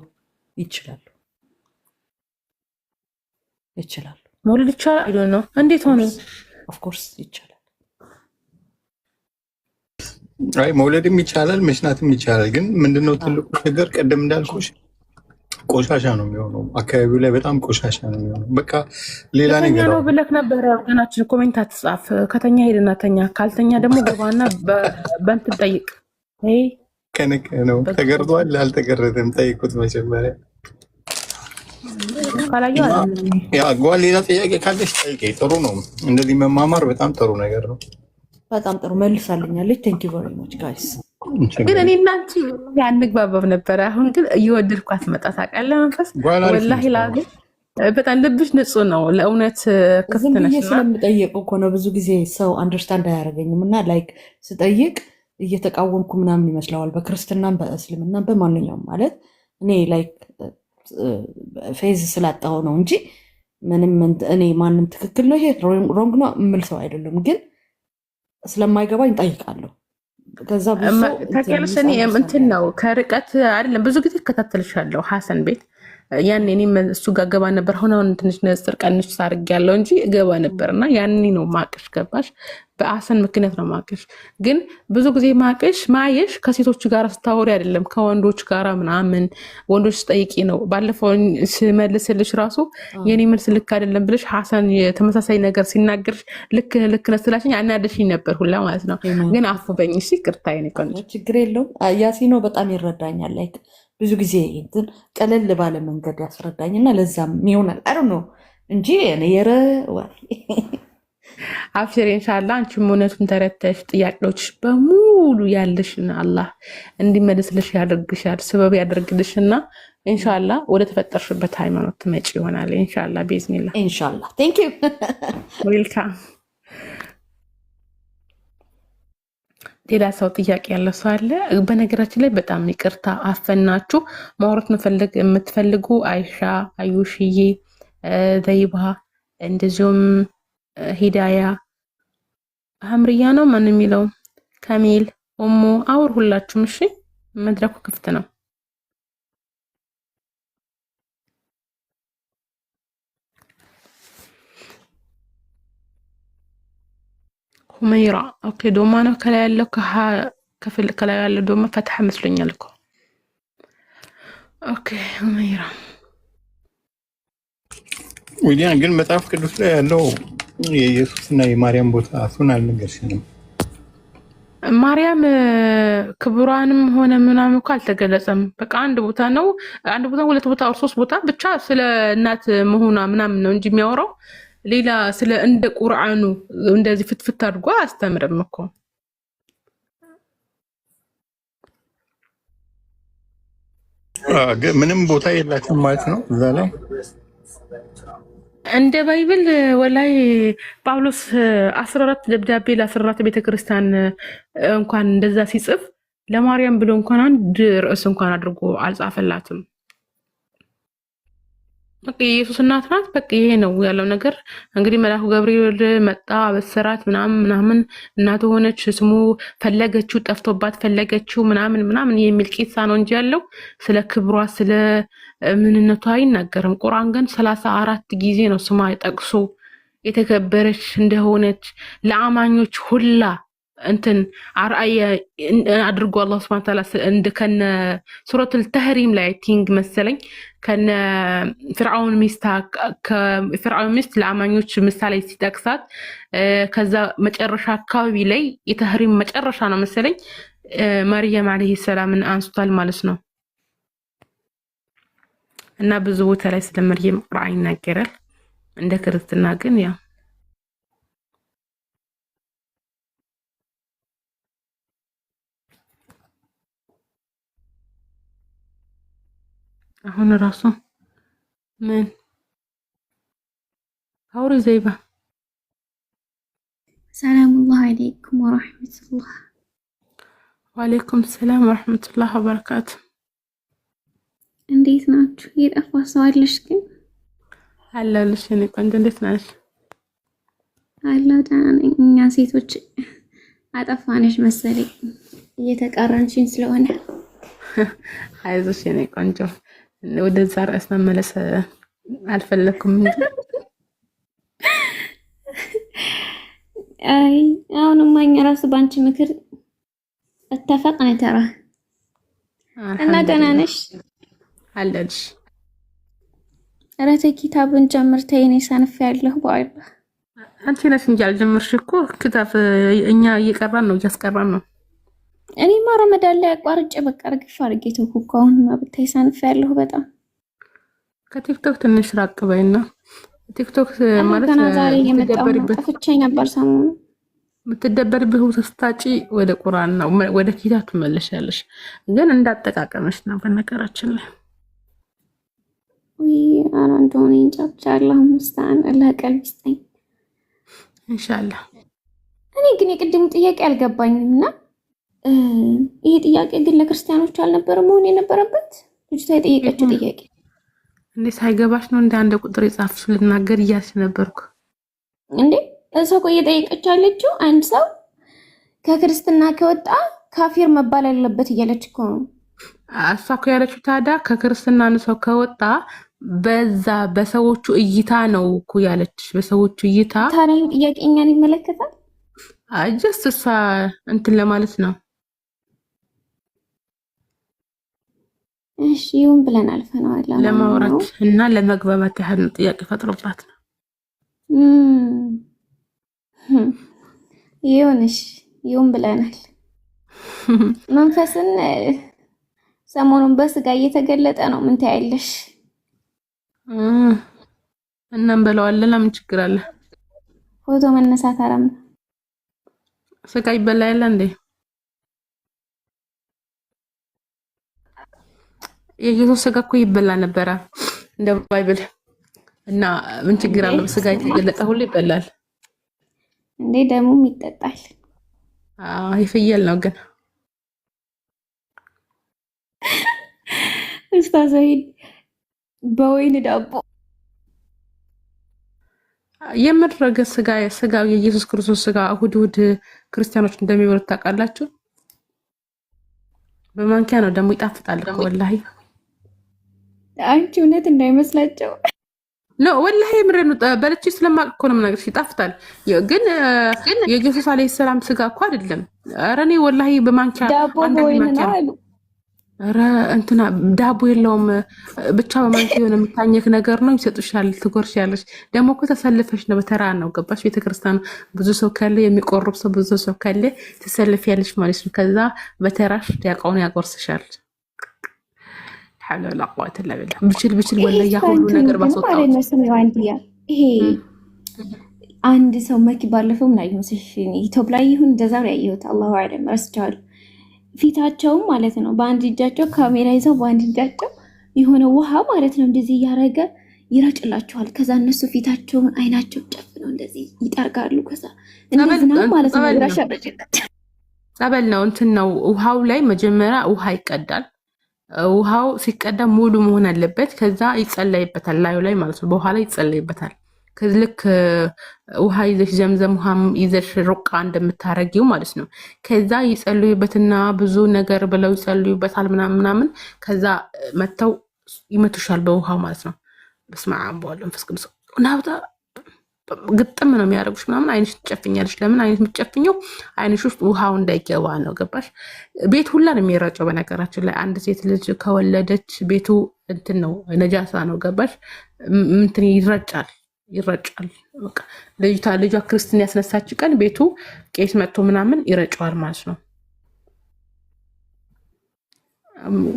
S4: ይችላሉ
S1: መውለድ ይቻላል ነው። እንዴት ሆነ?
S4: ኦፍኮርስ ይቻላል።
S3: አይ መውለድም ይቻላል፣ መሽናትም ይቻላል። ግን ምንድነው ትልቁ ነገር ቅድም እንዳልኩሽ ቆሻሻ ነው የሚሆነው። አካባቢው ላይ በጣም ቆሻሻ ነው የሚሆነው። በቃ ሌላ ነገር
S1: ነው ብለክ ነበረ። ወገናችን ኮሜንት አትጻፍ። ከተኛ ሄድና ተኛ፣ ካልተኛ ደግሞ ገባና በእንትን ጠይቅ።
S3: ከነከ ነው ተገርዟል አልተገረዘም ጠይቁት መጀመሪያ። ጓል ሌላ ጥያቄ ካለሽ ጠይቄ። ጥሩ ነው እንደዚህ መማማር በጣም ጥሩ ነገር ነው።
S4: በጣም ጥሩ መልሳልኛለች። ቴንክ ዩ ቨሪ ማች ጋይስ።
S1: ግን እኔ እና አንቺ ያንግባባብ ነበረ። አሁን ግን እየወደድኳት መጣ። ታውቃለህ መንፈስ ወላሂ ላዚ በጣም ልብሽ ንጹህ ነው። ለእውነት ክፍት ነሽ።
S4: ስለምጠየቅ እኮ ነው። ብዙ ጊዜ ሰው አንደርስታንድ አያደርገኝም እና ላይክ ስጠይቅ እየተቃወምኩ ምናምን ይመስለዋል። በክርስትናም በእስልምናም በማንኛውም ማለት እኔ ላይክ ፌዝ ስላጣው ነው እንጂ ምንም እኔ ማንም ትክክል ነው ይሄ ሮንግ ነው የምል ሰው አይደለም። ግን ስለማይገባኝ ጠይቃለሁ። ከዛ
S1: ታውቂያለሽ እኔ እንትን ነው ከርቀት አይደለም ብዙ ጊዜ እከታተልሻለሁ ሀሰን ቤት ያኔ እኔም እሱ ጋር ገባ ነበር። አሁን ትንሽ ንጽጽር ቀንሽ ሳርግ ያለው እንጂ ገባ ነበርና ያኔ ነው ማቅሽ ገባሽ። በአሰን ምክንያት ነው ማቅሽ። ግን ብዙ ጊዜ ማቅሽ ማየሽ ከሴቶች ጋር ስታወሪ አይደለም ከወንዶች ጋር ምናምን ወንዶች ስጠይቂ ነው። ባለፈው ስመልስልሽ ራሱ የኔ መልስ ልክ አይደለም ብለሽ ሐሰን የተመሳሳይ ነገር ሲናገርሽ ልክ ነህ ስላሽኝ አናደሽኝ ነበር ሁላ ማለት ነው። ግን አፉ በኝ እሺ ቅርታ የኔ ቆንጆ
S4: ችግር የለውም። ያሲኖ በጣም ይረዳኛል። ላይክ ብዙ ጊዜ እንትን ቀለል ባለ መንገድ ያስረዳኝና ለዛም ይሆናል አሩ ነው እንጂ እኔ
S1: አብሽር ኢንሻአላህ። አንቺም እውነቱን ተረተሽ ጥያቄዎች በሙሉ ያለሽን አላህ እንዲመልስልሽ ያደርግሻል፣ ስበብ ያደርግልሽና ኢንሻአላህ ወደ ተፈጠርሽበት ሃይማኖት ትመጪ ይሆናል ኢንሻአላህ ቢዝኒላህ
S4: ኢንሻአላህ። ቴንክ ዩ
S1: ዌልካም። ሌላ ሰው ጥያቄ ያለ ሰው አለ? በነገራችን ላይ በጣም ይቅርታ አፈናችሁ። ማውራት የምትፈልጉ አይሻ፣ አዩሽዬ፣ ዘይባ እንደዚሁም ሂዳያ አምርያ ነው ማን የሚለው ከሚል ኦሞ አውር ሁላችሁም እሺ፣ መድረኩ ክፍት ነው። ሁመይራ ኦኬ። ዶማ ነው ከላይ ያለው ከፍል ከላይ ያለው ዶማ ፈትሐ መስሎኛል እኮ ኦኬ። ሁመይራ
S3: ወዲያ ግን መጽሐፍ ቅዱስ ላይ ያለው የኢየሱስና የማርያም ቦታ እሱን አልነገርሽንም።
S1: ማርያም ክብሯንም ሆነ ምናምን እኮ አልተገለጸም። በቃ አንድ ቦታ ነው፣ አንድ ቦታ ሁለት ቦታ ሶስት ቦታ ብቻ ስለ እናት መሆኗ ምናምን ነው እንጂ የሚያወራው ሌላ ስለ እንደ ቁርአኑ እንደዚህ ፍትፍት አድርጎ አስተምርም እኮ።
S3: ምንም ቦታ የላችም ማለት ነው እዛ ላይ
S1: እንደ ባይብል ወላይ ጳውሎስ 14 ደብዳቤ ለ14 ቤተክርስቲያን እንኳን እንደዛ ሲጽፍ ለማርያም ብሎ እንኳን አንድ ርዕስ እንኳን አድርጎ አልጻፈላትም። በቃ የኢየሱስ እናት ናት። በቃ ይሄ ነው ያለው ነገር። እንግዲህ መልአኩ ገብርኤል መጣ አበሰራት ምናምን እናቱ ሆነች፣ ስሙ ፈለገችው፣ ጠፍቶባት ፈለገችው ምናምን የሚል ቂሳ ነው እንጂ ያለው ስለ ክብሯ ስለ ምንነቷ አይናገርም። ቁርአን ግን 34 ጊዜ ነው ስሟ ጠቅሶ የተከበረች እንደሆነች ለአማኞች ሁላ እንትን አርአያ አድርጎ አላህ Subhanahu Ta'ala እንደከነ ሱረቱል ተህሪም ላይ ቲንግ መሰለኝ ከነ ፍርዓውን ሚስት ለአማኞች ምሳሌ ሲጠቅሳት ከዛ መጨረሻ አካባቢ ላይ የተህሪም መጨረሻ ነው መሰለኝ ማርያም አለይሂ ሰላምን አንስቷል ማለት ነው። እና ብዙ ቦታ ላይ ስለ መርየም ቁርአን ይናገራል። እንደ ክርስትና ግን ያው አሁን ራሱ ምን አውሪ ዘይባ
S7: ሰላሙላህ አለይኩም ወራህመቱላህ።
S1: ወአለይኩም ሰላም ወራህመቱላህ ወበረካቱ።
S7: እንዴት ናችሁ? የጠፋ ሰው አለሽ ግን?
S1: አላለሽ እኔ ቆንጆ እንዴት ነሽ?
S7: አላህ ደህና ነኝ። እኛ ሴቶች አጠፋንሽ መሰለኝ እየተቃረንሽኝ ስለሆነ
S1: አይዞሽ የኔ ቆንጆ። ወደዛ ርዕስ መመለስ አልፈለኩም እንጂ
S7: አይ አሁንማ እኛ ራሱ ባንቺ ምክር اتفقنا ترى እና ደህና ነሽ?
S1: አለልሽ
S7: አረተ ኪታብን ጀምር ተይኔ ሰንፍ ያለሁ በአላህ
S1: አንቺ ነሽ እንጂ አልጀመርሽ እኮ ክታብ እኛ እየቀራን ነው እያስቀራን ነው።
S7: እኔማ ረመዳን ላይ አቋርጬ በቃ ረግፍ አድርጌ ተውኩ። አሁን ማብታይ ሰንፍ ያለሁ በጣም
S1: ከቲክቶክ ትንሽ ራቅ በይና ቲክቶክ ማለት
S7: ዛሬ የመጣሁበት ፍቼ ነበር ሰሞኑን
S1: የምትደበርበት ቦታ ስታጪ ወደ ቁርአን ነው ወደ ኪታብ ትመለሻለሽ። ግን እንዳጠቃቀመሽ ነው በነገራችን ላይ
S7: ወይ አራንዶኔ ኢንሻአላህ ሙስታን አላህ ቀልብ ይስጠኝ
S1: ኢንሻአላህ።
S7: እኔ ግን የቅድም ጥያቄ አልገባኝምና ይሄ ጥያቄ ግን ለክርስቲያኖች አልነበረም መሆን የነበረበት? ልጅቷ የጠየቀችው ጥያቄ
S1: እንዴ ሳይገባሽ ነው እንደ አንድ ቁጥር የጻፍሽ ልናገር እያልሽ ነበርኩ
S7: እንዴ? እሷ እኮ እየጠየቀች ያለችው አንድ ሰው ከክርስትና ከወጣ ካፊር መባል አለበት እያለች እኮ ነው።
S1: እሷ እኮ ያለችው ታዲያ ከክርስትና ሰው ከወጣ በዛ በሰዎቹ እይታ ነው እኮ ያለች። በሰዎቹ እይታ
S7: ታዲያ ጥያቄ እኛን ይመለከታል?
S1: ጀስት እሷ እንትን ለማለት ነው።
S7: እሺ ይሁን ብለን አልፈናል።
S1: ለማውራት እና ለመግባባት ያህል ነው። ጥያቄ ፈጥሮባት ነው።
S7: ይሁንሽ ይሁን ብለናል። መንፈስን ሰሞኑን በስጋ እየተገለጠ ነው። ምን ታያለሽ?
S1: እናም በለዋለን። ምን ችግር አለ?
S7: ፎቶ መነሳት አረም ነው።
S1: ስጋ ይበላ ያለ እንዴ? የኢየሱስ ስጋ እኮ ይበላ ነበረ እንደ ባይብል እና ምን ችግር አለ? ስጋ የተገለጠ ሁሉ ይበላል
S7: እንዴ? ደሙም ይጠጣል።
S1: ይፍየል ነው ግን
S7: ኡስታዝ ወይን በወይን ዳቦ
S1: የምድረገ ስጋ የኢየሱስ ክርስቶስ ስጋ እሁድ ክርስቲያኖች እንደሚበሉት ታውቃላችሁ። በማንኪያ ነው ደግሞ ይጣፍጣል እኮ ወላሂ።
S7: አንቺ እውነት እንዳይመስላቸው
S1: ነው ወላሂ ምሬ ነው። በልቼ ስለማቅ እኮ ነው የምናገርሽ። ይጣፍጣል ግን የኢየሱስ አለይሂ ሰላም ስጋ እኮ አይደለም። ኧረ እኔ ወላሂ በማንኪያ
S7: ዳቦ በወይን ነው አሉ።
S1: ኧረ እንትና ዳቦ የለውም ብቻ በማንኪያ የሆነ የምታኘክ ነገር ነው ይሰጡሻል። ትጎርሻለሽ። ደግሞ እኮ ተሰልፈሽ ነው በተራ ነው ገባሽ? ቤተክርስቲያን ብዙ ሰው ካለ የሚቆርብ ሰው ብዙ ሰው ካለ ትሰልፊያለሽ ማለት ነው። ከዛ በተራሽ ዲያቆኑ ያጎርስሻል። ሐላ ላቋት ለበለ ብችል ወላሂ ሁሉ ነገር ባስወጣው
S7: ይሄ አንድ ሰው መኪ ባለፈው ምን አይመስልሽ? ኢትዮጵያ ላይ ይሁን እንደዛ ላይ ያየሁት አላሁ አለም ረስቻለሁ። ፊታቸውም ማለት ነው በአንድ እጃቸው ካሜራ ይዘው በአንድ እጃቸው የሆነ ውሃ ማለት ነው እንደዚህ እያደረገ ይረጭላቸዋል። ከዛ እነሱ ፊታቸውን አይናቸው ጨፍነው እንደዚህ ይጠርጋሉ። ከዛ እንደዚህ ነው ማለት ነው ይራሻበጭላቸው።
S1: ጸበል ነው እንትን ነው። ውሃው ላይ መጀመሪያ ውሃ ይቀዳል። ውሃው ሲቀዳ ሙሉ መሆን አለበት። ከዛ ይጸለይበታል ላዩ ላይ ማለት ነው። በውሃ ላይ ይጸለይበታል። ልክ ውሃ ይዘሽ ዘምዘም ውሃ ይዘሽ ሩቃ እንደምታረጊው ማለት ነው። ከዛ ይጸልዩበትና ብዙ ነገር ብለው ይጸልዩበታል ምናምን። ከዛ መተው ይመቱሻል በውሃ ማለት ነው። በስመ አብ ወወልድ ወመንፈስ ቅዱስ ናውጣ ግጥም ነው የሚያደርጉሽ ምናምን። አይንሽ ትጨፍኛለሽ። ለምን አይንሽ የምትጨፍኘው? አይንሽ ውስጥ ውሃው እንዳይገባ ነው ገባሽ? ቤት ሁላ ነው የሚረጨው። በነገራችን ላይ አንድ ሴት ልጅ ከወለደች ቤቱ እንትን ነው ነጃሳ ነው ገባሽ? እንትን ይረጫል። በቃ ልጇ ክርስትና ያስነሳች ቀን ቤቱ ቄስ መጥቶ ምናምን ይረጨዋል ማለት ነው።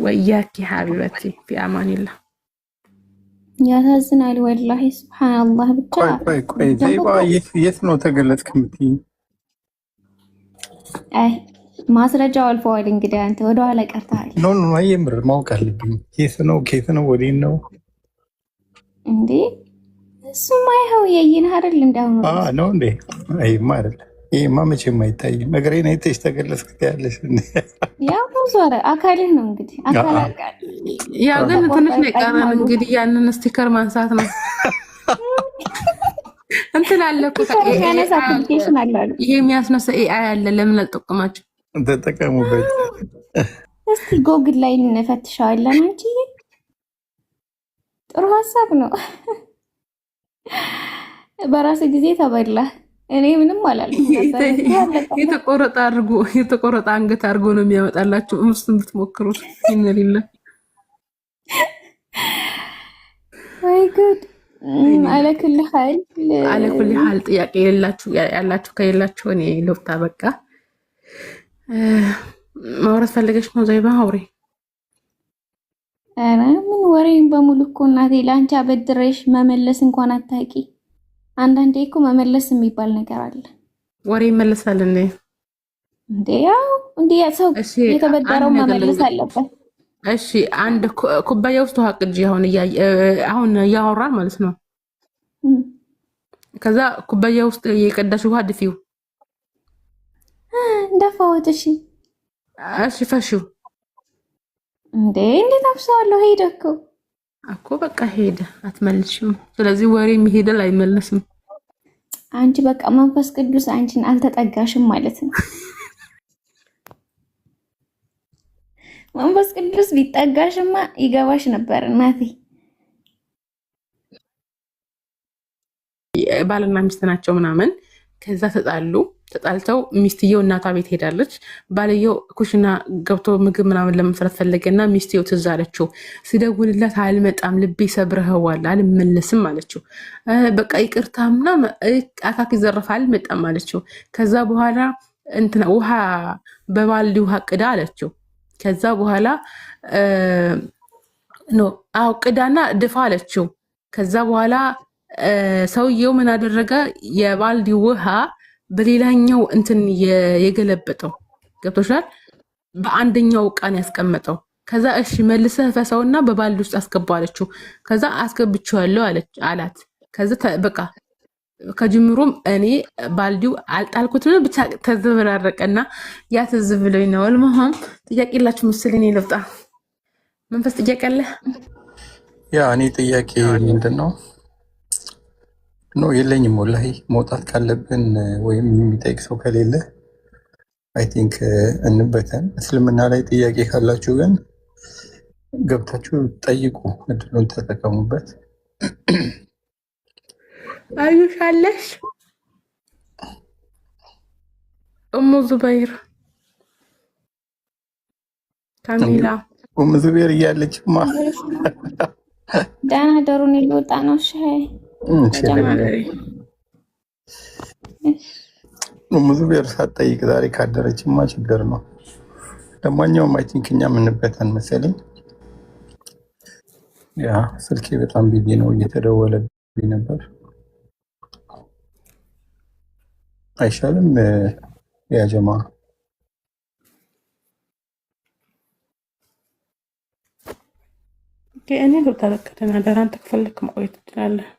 S1: ወያኪ ሀቢበቲ ፊ አማኒላ።
S7: ያሳዝናል ወላሂ ሱብሃንአላህ። ብቻ
S3: ቆይ ዘይባ የት ነው ተገለጥክ የምትይኝ?
S7: አይ ማስረጃው አልፈዋል። እንግዲህ አንተ ወደኋላ ቀርተሃል።
S3: ኖ የምር ማወቅ አለብኝ። ኬት ነው ወዴት ነው
S7: እንዴ? እሱማ ይኸው የይን አይደል? እንዳሁን
S3: ነው እንዴ? አይማ አይደል? ይሄማ መቼም አይታይም። ነገሬን አይተሽ ተገለጽክ ያለሽ
S7: ያው ዞረ አካልህ ነው እንግዲህ አካል አቃል።
S1: ያው ግን ትንሽ ነው የቀረን እንግዲህ ያንን ስቲከር ማንሳት ነው። እንትን አለ እኮ
S7: አፕሊኬሽን አለ አሉ።
S1: ይሄ የሚያስነሳ ኤአይ አለ። ለምን አልጠቀማችሁ?
S3: ተጠቀሙበት።
S7: እስቲ ጎግል ላይ እንፈትሻለን። አንቺ ጥሩ ሀሳብ ነው። በራስ ጊዜ ተበላ። እኔ ምንም አላልኩም ነበር።
S1: የተቆረጠ አንገት አድርጎ ነው የሚያመጣላችሁ። እሱን ብትሞክሩት ይነሪለ
S7: ወይ ጉድ። አለኩል
S1: ሀል ጥያቄ ያላችሁ ከሌላችሁ እኔ ልብታ በቃ ማውራት ፈለገች ነው ዘይባ አውሪ።
S7: ኧረ ምን ወሬን በሙሉ እኮ እናቴ ለአንቺ አበድረሽ መመለስ እንኳን አታውቂ። አንዳንዴ እኮ መመለስ የሚባል ነገር አለ።
S1: ወሬ ይመለሳል እንዴ?
S7: ያው እንዴ ሰው የተበደረው መመለስ አለበት።
S1: እሺ አንድ ኩባያ ውስጥ ውሃ ቅጂ አሁን እያወራን ማለት ነው። ከዛ ኩባያ ውስጥ የቀዳሽ ውሃ ድፊው።
S7: እንደፋወት።
S1: እሺ ፈሺው።
S7: እንዴት አፍሰዋለሁ? ሄደ
S1: እኮ በቃ ሄደ። አትመልሽም። ስለዚህ ወሬ የሚሄደል አይመለስም።
S7: አንቺ በቃ መንፈስ ቅዱስ አንቺን አልተጠጋሽም ማለት ነው። መንፈስ ቅዱስ ቢጠጋሽማ ይገባሽ ነበር እናቴ።
S1: ባልና ሚስት ናቸው ምናምን። ከዛ ተጣልተው ሚስትየው እናቷ ቤት ሄዳለች። ባልየው ኩሽና ገብቶ ምግብ ምናምን ለመስራት ፈለገና ሚስትየው ትዝ አለችው። ሲደውልላት አልመጣም፣ ልቤ ሰብረኸዋል፣ አልመለስም አለችው። በቃ ይቅርታ ምናምን አካክ ይዘረፋል፣ አልመጣም አለችው። ከዛ በኋላ እንትና ውሃ በባልዲ ውሃ ቅዳ አለችው። ከዛ በኋላ ቅዳና ድፋ አለችው። ከዛ በኋላ ሰውየው ምን አደረገ? የባልዲ ውሃ በሌላኛው እንትን የገለበጠው ገብቶሻል። በአንደኛው ዕቃን ያስቀመጠው። ከዛ እሺ መልሰህ ፈሰውና በባልዲ ውስጥ አስገባው አለችው። ከዛ አስገብቼዋለሁ አላት። ከዛ በቃ ከጅምሩም እኔ ባልዲው አልጣልኩትም ብቻ ተዘበራረቀና ያ ትዝ ብሎኝ ነው። አልመሆም ጥያቄ የላችሁ መሰለኝ። እኔ ልውጣ። መንፈስ ጥያቄ አለ?
S3: ያ እኔ ጥያቄ ምንድነው? ኖ የለኝም። ወላሂ መውጣት ካለብን ወይም የሚጠይቅ ሰው ከሌለ አይ ቲንክ እንበተን። እስልምና ላይ ጥያቄ ካላችሁ ግን ገብታችሁ ጠይቁ፣ እድሉን ተጠቀሙበት።
S1: አዩሻለሽ እሙ ዙበይር ካሚላ
S3: ዙቤር እያለችማ
S7: ደህና ደሩን ልወጣ ነው። ሻይ
S3: ዙቤር ሳትጠይቅ ዛሬ ካደረችማ ችግር ነው። ለማንኛውም አይ ቲንክ እኛ የምንበተን መሰለኝ። ያ ስልኬ በጣም ቢዚ ነው፣ እየተደወለብኝ ነበር። አይሻልም ያ ጀማ?
S1: እኔ ልውጣ። በቃ ደህና ደር። አንተ ከፈለክ መቆየት ትችላለህ።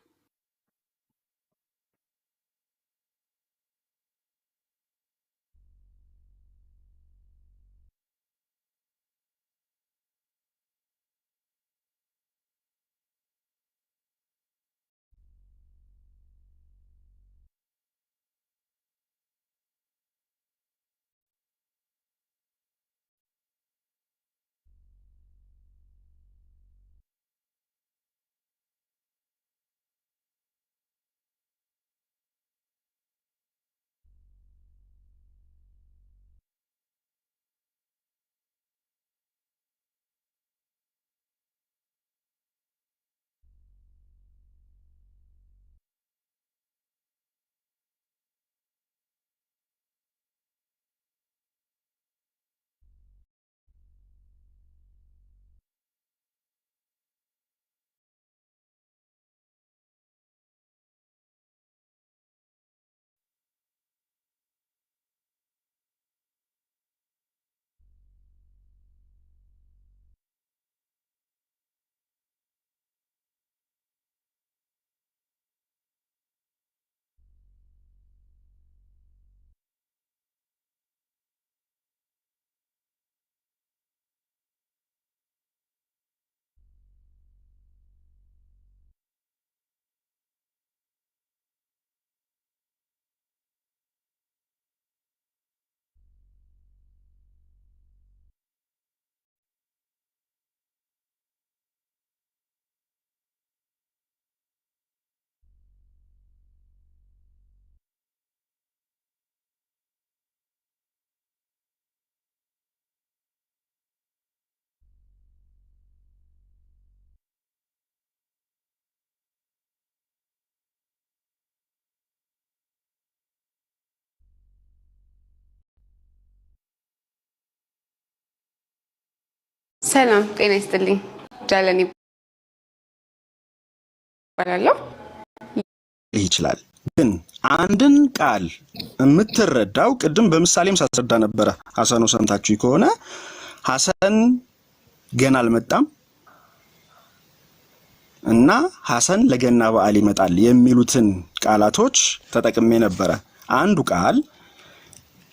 S8: ሰላም ጤና ይስጥልኝ። ጃለኔ ይባላለሁ።
S9: ይችላል ግን አንድን ቃል የምትረዳው ቅድም በምሳሌም ሳስረዳ ነበረ። ሐሰኑ ሰምታችሁ ከሆነ ሐሰን ገና አልመጣም እና ሐሰን ለገና በዓል ይመጣል የሚሉትን ቃላቶች ተጠቅሜ ነበረ። አንዱ ቃል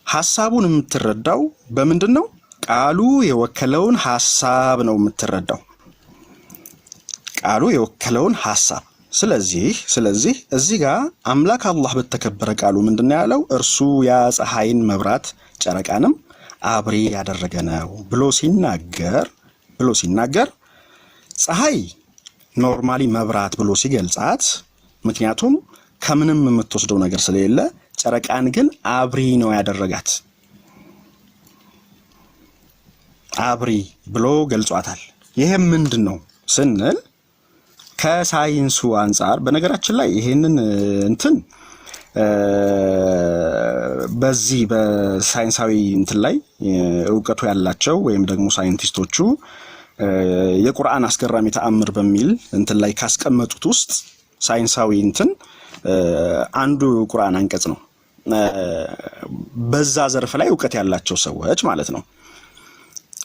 S9: ሐሳቡን የምትረዳው በምንድነው? ቃሉ የወከለውን ሐሳብ ነው የምትረዳው። ቃሉ የወከለውን ሐሳብ። ስለዚህ እዚህ ጋር አምላክ አላህ በተከበረ ቃሉ ምንድነው ያለው? እርሱ ያ ፀሐይን መብራት ጨረቃንም አብሬ ያደረገ ነው ብሎ ሲናገር ፀሐይ ኖርማሊ መብራት ብሎ ሲገልጻት ምክንያቱም ከምንም የምትወስደው ነገር ስለሌለ ጨረቃን ግን አብሪ ነው ያደረጋት አብሪ ብሎ ገልጿታል ይሄ ምንድነው ስንል ከሳይንሱ አንፃር በነገራችን ላይ ይሄንን እንትን በዚህ በሳይንሳዊ እንትን ላይ ዕውቀቱ ያላቸው ወይም ደግሞ ሳይንቲስቶቹ የቁርአን አስገራሚ ተአምር በሚል እንትን ላይ ካስቀመጡት ውስጥ ሳይንሳዊ እንትን አንዱ ቁርአን አንቀጽ ነው በዛ ዘርፍ ላይ ዕውቀት ያላቸው ሰዎች ማለት ነው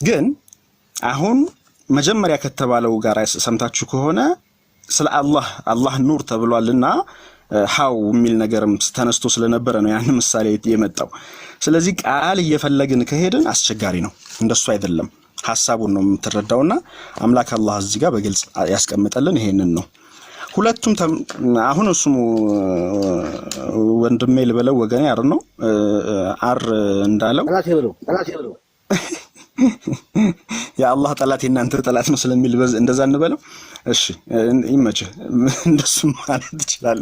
S9: ግን አሁን መጀመሪያ ከተባለው ጋር ሰምታችሁ ከሆነ ስለ አላህ ኑር ተብሏልና ሃው የሚል ነገርም ተነስቶ ስለነበረ ነው ያን ምሳሌ የመጣው ስለዚህ ቃል እየፈለግን ከሄድን አስቸጋሪ ነው እንደሱ አይደለም ሐሳቡን ነው የምትረዳውና አምላክ አላህ እዚህ ጋር በግልጽ ያስቀምጠልን ይሄንን ነው ሁለቱም አሁን እሱ ወንድሜ ልበለው ወገኔ አር ነው አር እንዳለው ጠላት ይበለው የአላህ ጠላት የናንተ ጠላት ነው ስለሚል እንደዛ እንበለው እሺ ይመች እንደሱ ማለት ይችላል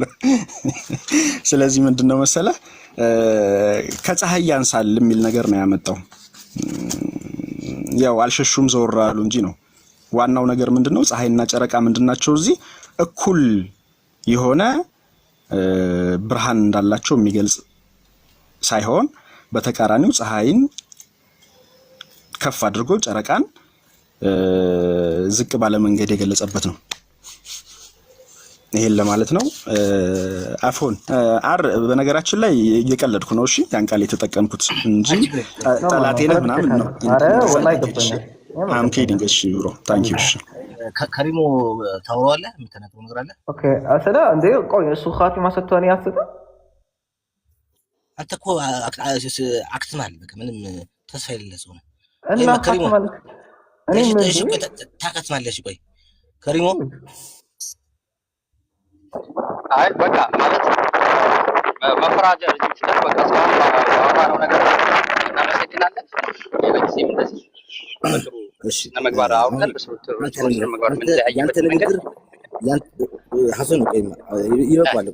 S9: ስለዚህ ምንድነው መሰለ ከፀሐይ ያንሳል የሚል ነገር ነው ያመጣው ያው አልሸሹም ዘወራሉ እንጂ ነው ዋናው ነገር ምንድነው ፀሐይና ጨረቃ ምንድናቸው እዚህ እኩል የሆነ ብርሃን እንዳላቸው የሚገልጽ ሳይሆን በተቃራኒው ፀሐይን ከፍ አድርጎ ጨረቃን ዝቅ ባለ መንገድ የገለጸበት ነው ይሄን ለማለት ነው አፎን አር በነገራችን ላይ እየቀለድኩ ነው እሺ ያን ቃል የተጠቀምኩት እንጂ ጠላቴ ነህ ምናምን ነው አረ ወላሂ ገባኝ አም ኪዲንግ እሺ ብሮ ታንክ ዩ እሺ
S10: ከሪሞ ታውራለህ የምትነግረው ነገር አለ
S11: ኦኬ አሰላ እንዴ ቆይ እሱ ኻቲማ ሰጥቷን ያስተ
S10: አንተ እኮ አክትማል በቃ ምንም ተስፋ የሌለ ሰው ነው
S11: እና ከሪሞ እኔ ምን
S10: ታከትማለሽ ቆይ ከሪሞ
S12: አይ በቃ ማለት መፈራጀር ይችላል በቃ ሰው ባባራው ነገር እናመሰግናለን የበዚህ እንደዚህ እሺ ለመግባር አውርተን በስሩት ለመግባር ምን ያያንተ ነገር ያንተ ሐሰን ቆይማ ይበቃል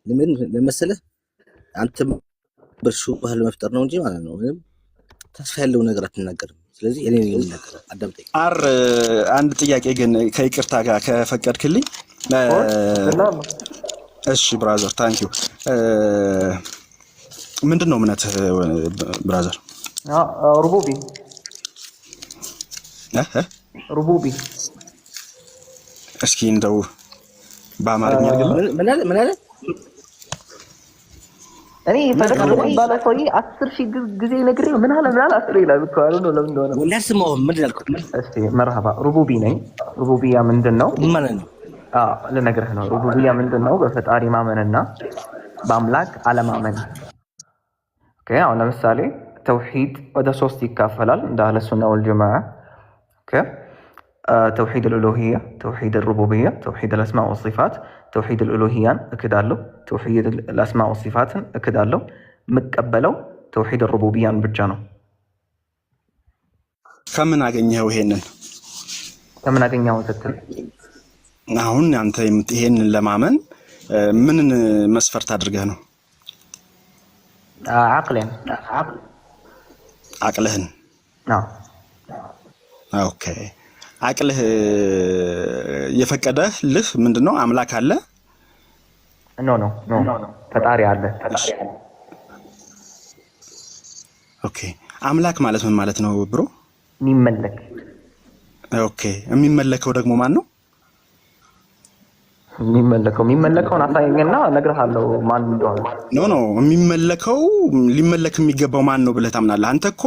S12: ለምን ለመሰለህ አንተ በርሹ ባህል መፍጠር ነው እንጂ ማለት ነው ምንም ተስፋ ያለው ነገር አትናገርም ስለዚህ እኔ ልናገር አዳምጠኝ
S9: አር አንድ ጥያቄ ግን ከይቅርታ ጋር ከፈቀድክልኝ እሺ ብራዘር ታንክ ዩ ምንድነው እምነት ብራዘር
S11: ሩቡቢ ሩቡቢ
S9: እስኪ እንደው በአማርኛ አድርግልኝ
S10: ምን አለ
S11: እኔ ፈለቀ ባለ ሰውዬ 10,000 ጊዜ ነግሬው ምን አለ 10 ይላል እኮ አሉ ነው ለምን እንደሆነ
S10: ወላሂ ስማው ምን ያልኩት
S11: እስቲ መርሐባ ሩቡቢ ነኝ ሩቡቢያ ምንድነው
S10: ማለት ነው
S11: ለነገርህ ነው ሩቡቢያ ምንድነው በፈጣሪ ማመንና በአምላክ አለማመን ኦኬ አሁን ለምሳሌ ተውሂድ ወደ 3 ይካፈላል እንደ አህለ ሱና ወልጀማዓ ኦኬ توحيد الألوهية توحيد الربوبية توحيد الأسماء والصفات توحيد الألوهية أكدالو توحيد الأسماء والصفات أكدالو متقبلو توحيد الربوبية بجانو
S9: كمن አገኘው ይሄንን
S11: ከምን አገኘው ተትል
S9: አሁን አንተ ይሄንን ለማመን ምን መስፈርት አድርገህ ነው አቅልህን ኦኬ አቅልህ የፈቀደልህ ምንድነው አምላክ አለ
S11: ኖ ፈጣሪ አለ
S9: ኦኬ አምላክ ማለት ምን ማለት ነው ብሮ
S11: የሚመለክ
S9: ኦኬ የሚመለከው ደግሞ ማን ነው
S11: የሚመለከውን አሳየኝና እነግርሃለሁ ማን እንደሆነ
S9: ኖ የሚመለከው ሊመለክ የሚገባው ማን ነው ብለህ ታምናለህ አንተ እኮ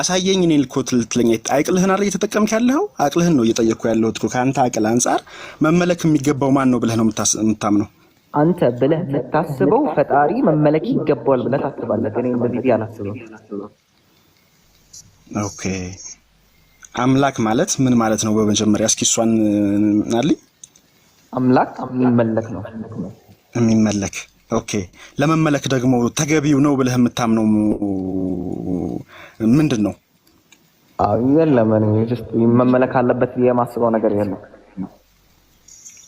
S9: አሳየኝ እኔ ልኮ ትልትለኝ አቅልህን አይደል እየተጠቀምክ ያለኸው አቅልህን ነው እየጠየቅኩ ያለሁት እኮ ካንተ አቅል አንፃር መመለክ የሚገባው ማን ነው ብለህ ነው የምታምነው
S11: አንተ ብለህ የምታስበው ፈጣሪ መመለክ ይገባዋል ብለህ ታስባለህ ግን እንደዚህ አላስብም
S9: ኦኬ አምላክ ማለት ምን ማለት ነው በመጀመሪያ እስኪ እሷን አልይ አምላክ
S11: የሚመለክ ነው
S9: የሚመለክ ኦኬ ለመመለክ ደግሞ ተገቢው ነው ብለህ የምታምነው ምንድን ነው?
S11: የለም እኔ ጀስት መመለክ አለበት የማስበው ነገር የለም።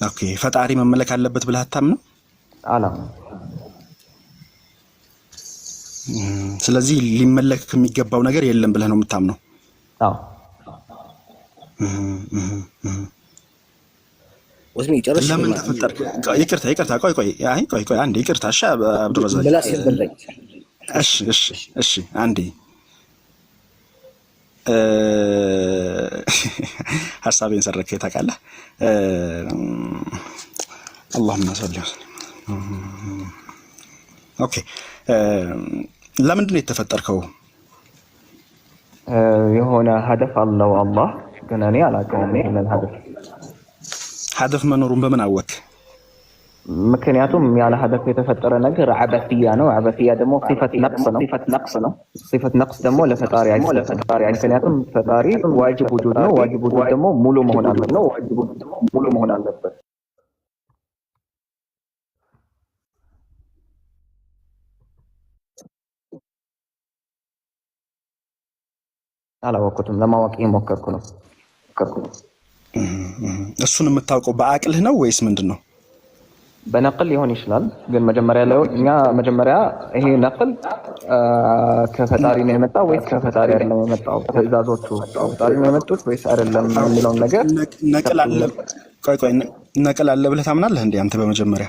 S9: ኦኬ ፈጣሪ መመለክ አለበት ብለህ አታምነው?
S11: አላምንም።
S9: ስለዚህ ሊመለክ የሚገባው ነገር የለም ብለህ ነው የምታምነው?
S11: አዎ።
S9: ለምን ተፈጠርክ? ይቅርታ ቆይ አንዴ ይቅርታ። እሺ አብዱረዛቅ እሺ አንዴ ሀሳቤን ሰረከኝ ታውቃለህ። اللهم صل وسلم። ኦኬ ለምንድን ነው የተፈጠርከው?
S11: የሆነ ሀደፍ አለው አላህ፣ ግን እኔ አላውቅም ይሄንን ሀደፍ
S9: መኖሩን በምን አወቅ?
S11: ምክንያቱም ያለ ሀደፍ የተፈጠረ ነገር አበፊያ ነው። አበፊያ ደግሞ ሲፈት ነቅስ ነው። ሲፈት ነቅስ ደግሞ ለፈጣሪ አይሰጥም። ምክንያቱም ፈጣሪ ዋጅብ ውጁድ ነው። ዋጅብ ውጁድ ደግሞ ሙሉ መሆን አለበት። አላወቅኩትም፣ ለማወቅ እየሞከርኩ ነው።
S9: እሱን የምታውቀው በአቅልህ ነው ወይስ ምንድን ነው?
S11: በነቅል ሊሆን ይችላል፣ ግን መጀመሪያ ይሄ ነቅል ከፈጣሪ ነው የመጣው ወይስ ከፈጣሪ አይደለም የመጣው? ትዕዛዞቹ ከፈጣሪ ነው የመጡት ወይስ አይደለም የሚለውን ነገር
S9: ነቅል አለ ብለህ ታምናለህ እንዴ አንተ? በመጀመሪያ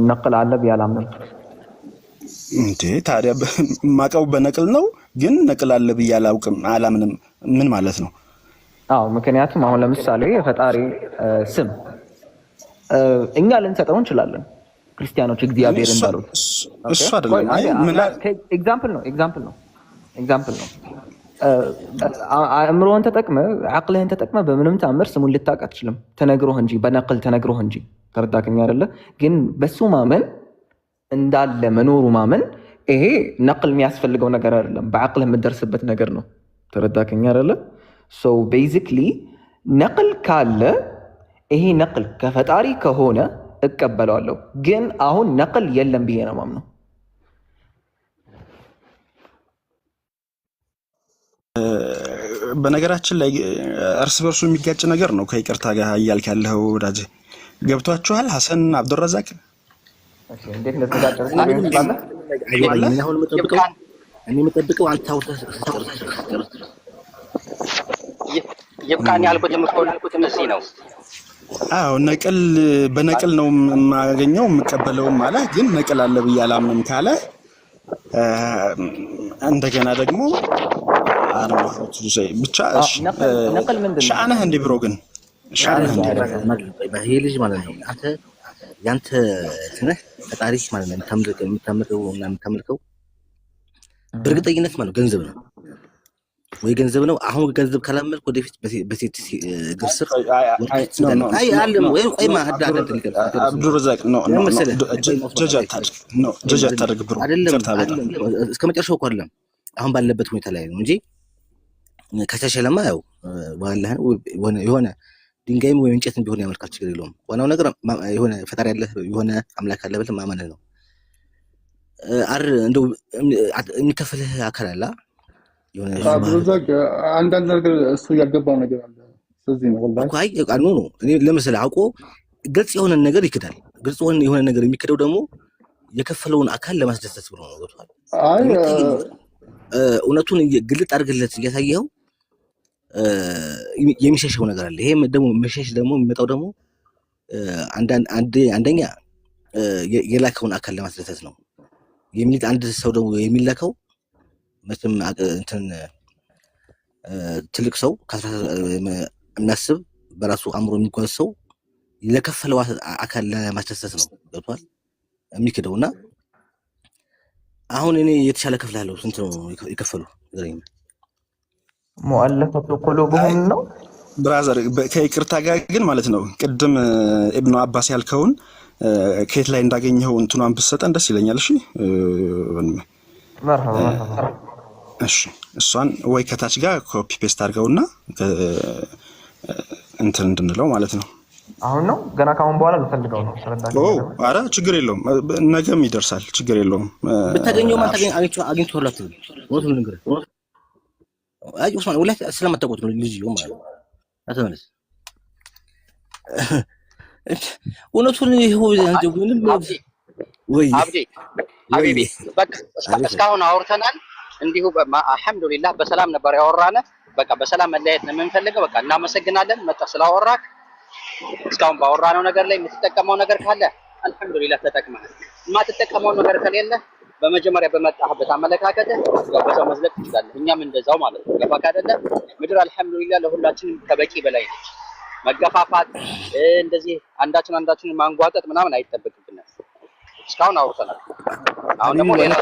S11: ነቅል አለ ብዬ አላምንም።
S9: እንዴ ታዲያ ማቀው በነቅል ነው፣ ግን ነቅል አለ ብዬ አላምንም ምን ማለት ነው?
S11: አዎ ምክንያቱም አሁን ለምሳሌ የፈጣሪ ስም እኛ ልንሰጠው እንችላለን። ክርስቲያኖች እግዚአብሔር እንዳሉት
S9: እሱ አይደለም።
S11: ኤግዛምፕል ነው። አእምሮህን ተጠቅመህ አቅልህን ተጠቅመህ በምንም ተአምር ስሙን ልታውቅ አትችልም። ተነግሮህ እንጂ በነቅል ተነግሮህ እንጂ። ተረዳከኝ አይደለ? ግን በሱ ማመን እንዳለ መኖሩ ማመን ይሄ ነቅል የሚያስፈልገው ነገር አይደለም፣ በአቅልህ የምትደርስበት ነገር ነው። ተረዳከኝ አይደለ? ሶ ቤዚክሊ ነቅል ካለ ይሄ ነቅል ከፈጣሪ ከሆነ እቀበለዋለሁ። ግን አሁን ነቅል የለም ብዬ ነው ማምነው።
S9: በነገራችን ላይ እርስ በርሱ የሚጋጭ ነገር ነው ከይቅርታ ጋር እያልክ ያለው ወዳጅ። ገብቷችኋል? ሐሰን አብዱረዛቅ
S11: እንዴት እንደተጋጨ
S12: የምጠብቀው አንተ
S10: ይብቃኝ ያልኩትም እዚህ ነው።
S9: አዎ በነቅል ነው የማገኘው የምቀበለውም አለ። ግን ነቅል አለ ብዬ አላምንም ካለ እንደገና ደግሞ ብቻ
S11: ነቅል ምንድን ነው?
S9: ሻአነህ እንዲህ ብሮ ግን ሻአነህ
S12: ይሄ ልጅ ማለት ነው አንተ ያንተ ትነህ ፈጣሪ ማለት ነው የምታመልከው በእርግጠኝነት ማለት ገንዘብ ነው ወይ ገንዘብ ነው። አሁን ገንዘብ ካላመልክ ወደፊት በሴት እግር ስር አለም ወይ ቆይማ
S9: አብዱረዛቅ ነው ጀጃ ታደርግ ብሮ
S12: እስከ መጨረሻው እኮ አይደለም አሁን ባለበት ሁኔታ ላይ ነው እንጂ ከተሸለማ ያው የሆነ ድንጋይም ወይ እንጨትም ቢሆን ያመልካል፣ ችግር የለውም። ዋናው ነገር የሆነ ፈጣሪ ያለ የሆነ አምላክ አለ ብለህ ማመን ነው። እንደው የሚከፈልህ አካል አለ
S13: አንዳንድ ነገር እሱ ያገባው ነገር አለ። ስለዚህ ነው ወላሂ
S12: ነው እኔ ለምሳሌ አውቆ ግልጽ የሆነ ነገር ይክዳል። ግልጽ የሆነ ነገር የሚክደው ደግሞ የከፈለውን አካል ለማስደሰት ብሎ ነው። ገብቷል? እውነቱን ግልጥ አድርግለት እያሳየኸው የሚሸሸው ነገር አለ። ይሄም ደግሞ መሸሽ ደግሞ የሚመጣው ደግሞ አንደኛ የላከውን አካል ለማስደሰት ነው። አንድ ሰው ደግሞ የሚላከው መቼም እንትን ትልቅ ሰው የሚያስብ በራሱ አእምሮ የሚጓዝ ሰው ለከፈለው አካል ለማስደሰት ነው። ገብቷል? የሚክደውና አሁን እኔ የተሻለ ከፍላለሁ። ስንት ነው የከፈሉ?
S11: ሙአለፈቱ ቁሉብሁም ነው
S9: ብራዘር። ከይቅርታ ጋር ግን ማለት ነው ቅድም ኢብኑ አባስ ያልከውን ከየት ላይ እንዳገኘው እንትኗን ብትሰጠን ደስ ይለኛል። እሺ
S11: መርሐባ።
S9: እሺ እሷን ወይ ከታች ጋር ኮፒ ፔስት አድርገውና እንትን እንድንለው ማለት ነው።
S11: አሁን ነው ገና ካሁን በኋላ ልፈልገው ነው ተረዳከኝ።
S9: አረ ችግር የለውም ነገም ይደርሳል ችግር የለውም።
S12: ብታገኘው ማን አግኝቶላት ወጥቶ ነገር አይ ኡስማን ወላሂ ስለማታውቁት ነው ልጅየው ማለት ነው። አተመለስ እውነቱን ይኸው አንተ ምንም ወይ
S14: አብዲ ሀቢቢ በቃ እስካሁን አውርተናል። እንዲሁ አልሐምዱሊላህ በሰላም ነበር ያወራነ። በቃ በሰላም መለያየት ነው የምንፈልገው። በቃ እናመሰግናለን መጣ ስላወራክ። እስካሁን ባወራነው ነገር ላይ የምትጠቀመው ነገር ካለ አልሐምዱሊላህ ተጠቅመሃል። የማትጠቀመው ነገር ከሌለ በመጀመሪያ በመጣህበት አመለካከት በዛው መዝለቅ ትችላለህ። እኛም እንደዛው ማለት ነው። ገባክ አይደለ? ምድር አልሐምዱሊላህ ለሁላችንም ከበቂ በላይ ነች። መገፋፋት እንደዚህ አንዳችን ማንጓጠጥ ምናምን አይጠበቅብንም። እስካሁን አውርተናል። አሁን ደግሞ ሌላ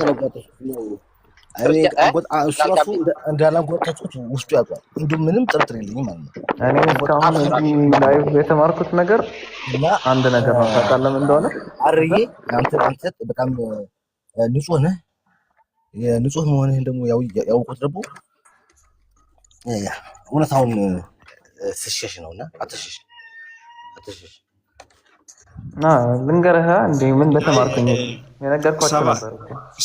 S12: እሱ እንዳላጓጣችሁት ውስጡ ያውቃል። እንዲሁ ምንም ጥርጥር የለኝም ማለት ነው።
S11: እኔ እስካሁን ላይቭ የተማርኩት ነገር አንድ ነገር ነው። ታውቃለህ ምን እንደሆነ
S12: አርዬ አንተ በጣም ንጹህ ነህ። የንጹህ መሆንህን ደግሞ ያውቁት ደግሞ እውነታውን ስሸሽ ነውና አትሸሽ።
S11: ልንገርህ እንዴ ምን በተማርኩኝ የነገርኳቸው ነበር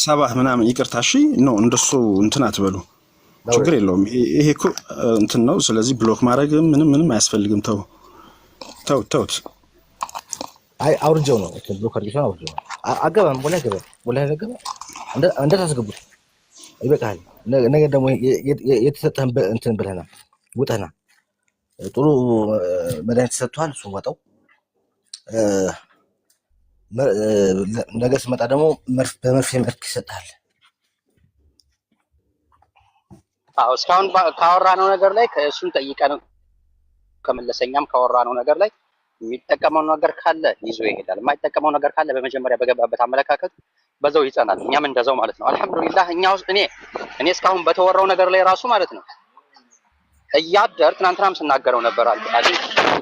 S9: ሰባህ ምናምን ይቅርታ እሺ ነው እንደሱ እንትን አትበሉ ችግር የለውም። ይሄ እኮ እንትን ነው። ስለዚህ ብሎክ ማድረግ ምንም አያስፈልግም። ተውት።
S12: አይ አውርጀው ነው ብሎክ አድርገው አውርጀው አገባም ወላሂ አገባ እንደ ታስገቡት ይበቃል። ነገ ደግሞ የተሰጠህን እንትን ብለህና ውጠህና ጥሩ መድኃኒት ተሰጥቷል። እሱ ወጣው ነገ ስመጣ ደግሞ በመርፌ መልክ ይሰጣል።
S14: አዎ እስካሁን ካወራነው ነገር ላይ ከእሱን ጠይቀን ከመለሰኛም ካወራነው ነገር ላይ የሚጠቀመው ነገር ካለ ይዞ ይሄዳል። የማይጠቀመው ነገር ካለ በመጀመሪያ በገባበት አመለካከት በዛው ይጸናል። እኛም እንደዛው ማለት ነው። አልሐምዱሊላህ እኔ እስካሁን በተወራው ነገር ላይ ራሱ ማለት ነው እያደር ትናንትናም ስናገረው ነበር። አይደል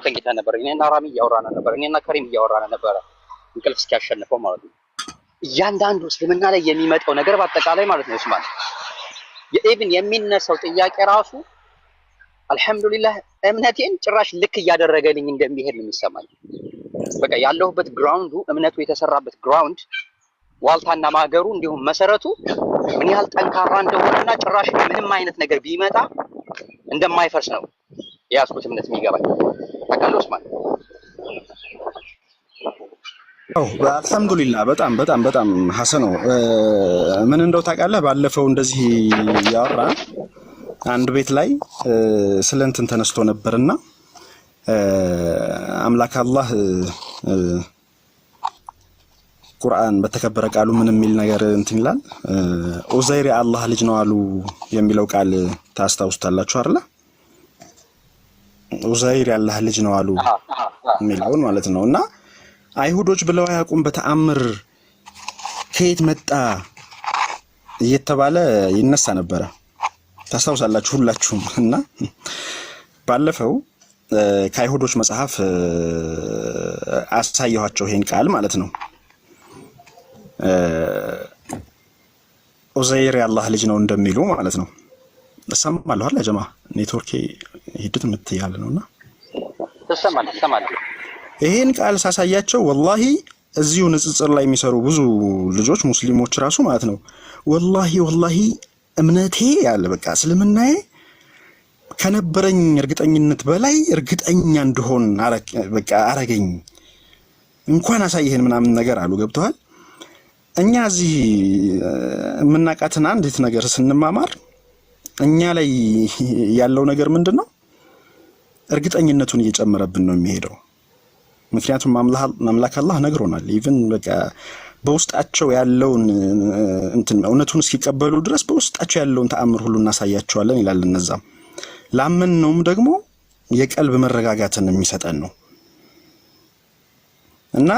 S14: ተንቂታ ነበር። እኔና ራሚ እያወራን ነበር። እኔና ከሪም እያወራን ነበር። እንቅልፍ እስኪያሸንፈው ማለት ነው። እያንዳንዱ እስልምና ላይ የሚመጣው ነገር በአጠቃላይ ማለት ነው ኡስማን የኢብን የሚነሳው ጥያቄ ራሱ አልሐምዱሊላህ እምነቴን ጭራሽ ልክ እያደረገልኝ እንደሚሄድ ነው የሚሰማኝ። በቃ ያለሁበት ግራውንዱ እምነቱ የተሰራበት ግራውንድ ዋልታና ማገሩ እንዲሁም መሰረቱ ምን ያህል ጠንካራ እንደሆነና ጭራሽ ምንም አይነት ነገር ቢመጣ እንደማይፈርስ ነው የያዝኩት እምነት የሚገባኝ። ታውቃለህ ኡስማን?
S9: አልሐምዱሊላህ በጣም ሐሰን ነው። ምን እንደው ታውቃለህ ባለፈው እንደዚህ ያወራ አንድ ቤት ላይ ስለ እንትን ተነስቶ ነበርና አምላክ አላህ ቁርአን በተከበረ ቃሉ ምን የሚል ነገር እንትን ይላል። ኡዘይር የአላህ ልጅ ነው አሉ የሚለው ቃል ታስታውሱታላችሁ አይደል? ኡዘይር የአላህ ልጅ ነው አሉ የሚለውን ማለት ነው። እና አይሁዶች ብለው አያውቁም በተአምር ከየት መጣ እየተባለ ይነሳ ነበረ። ታስታውሳላችሁ ሁላችሁም። እና ባለፈው ከአይሁዶች መጽሐፍ አሳየኋቸው ይሄን ቃል ማለት ነው። ኡዘይር የአላህ ልጅ ነው እንደሚሉ ማለት ነው። እሰማለሁ አይደል ጀማ ኔትወርክ ሂድት ምትያለ ነውና
S14: ተሰማለህ።
S9: ይሄን ቃል ሳሳያቸው ወላሂ እዚሁ ንጽጽር ላይ የሚሰሩ ብዙ ልጆች ሙስሊሞች ራሱ ማለት ነው ወላሂ እምነቴ ያለ በቃ እስልምናዬ ከነበረኝ እርግጠኝነት በላይ እርግጠኛ እንደሆን በቃ አረገኝ። እንኳን አሳየህን ምናምን ነገር አሉ። ገብተዋል። እኛ እዚህ የምናውቃትን አንዲት ነገር ስንማማር እኛ ላይ ያለው ነገር ምንድነው? እርግጠኝነቱን እየጨመረብን ነው የሚሄደው። ምክንያቱም አምላክ አላህ ነግሮናል። ኢቭን በቃ በውስጣቸው ያለውን እንትን እውነቱን እስኪቀበሉ ድረስ በውስጣቸው ያለውን ተአምር ሁሉ እናሳያቸዋለን ይላል። እነዛም ላመንነውም ደግሞ የቀልብ መረጋጋትን የሚሰጠን ነው። እና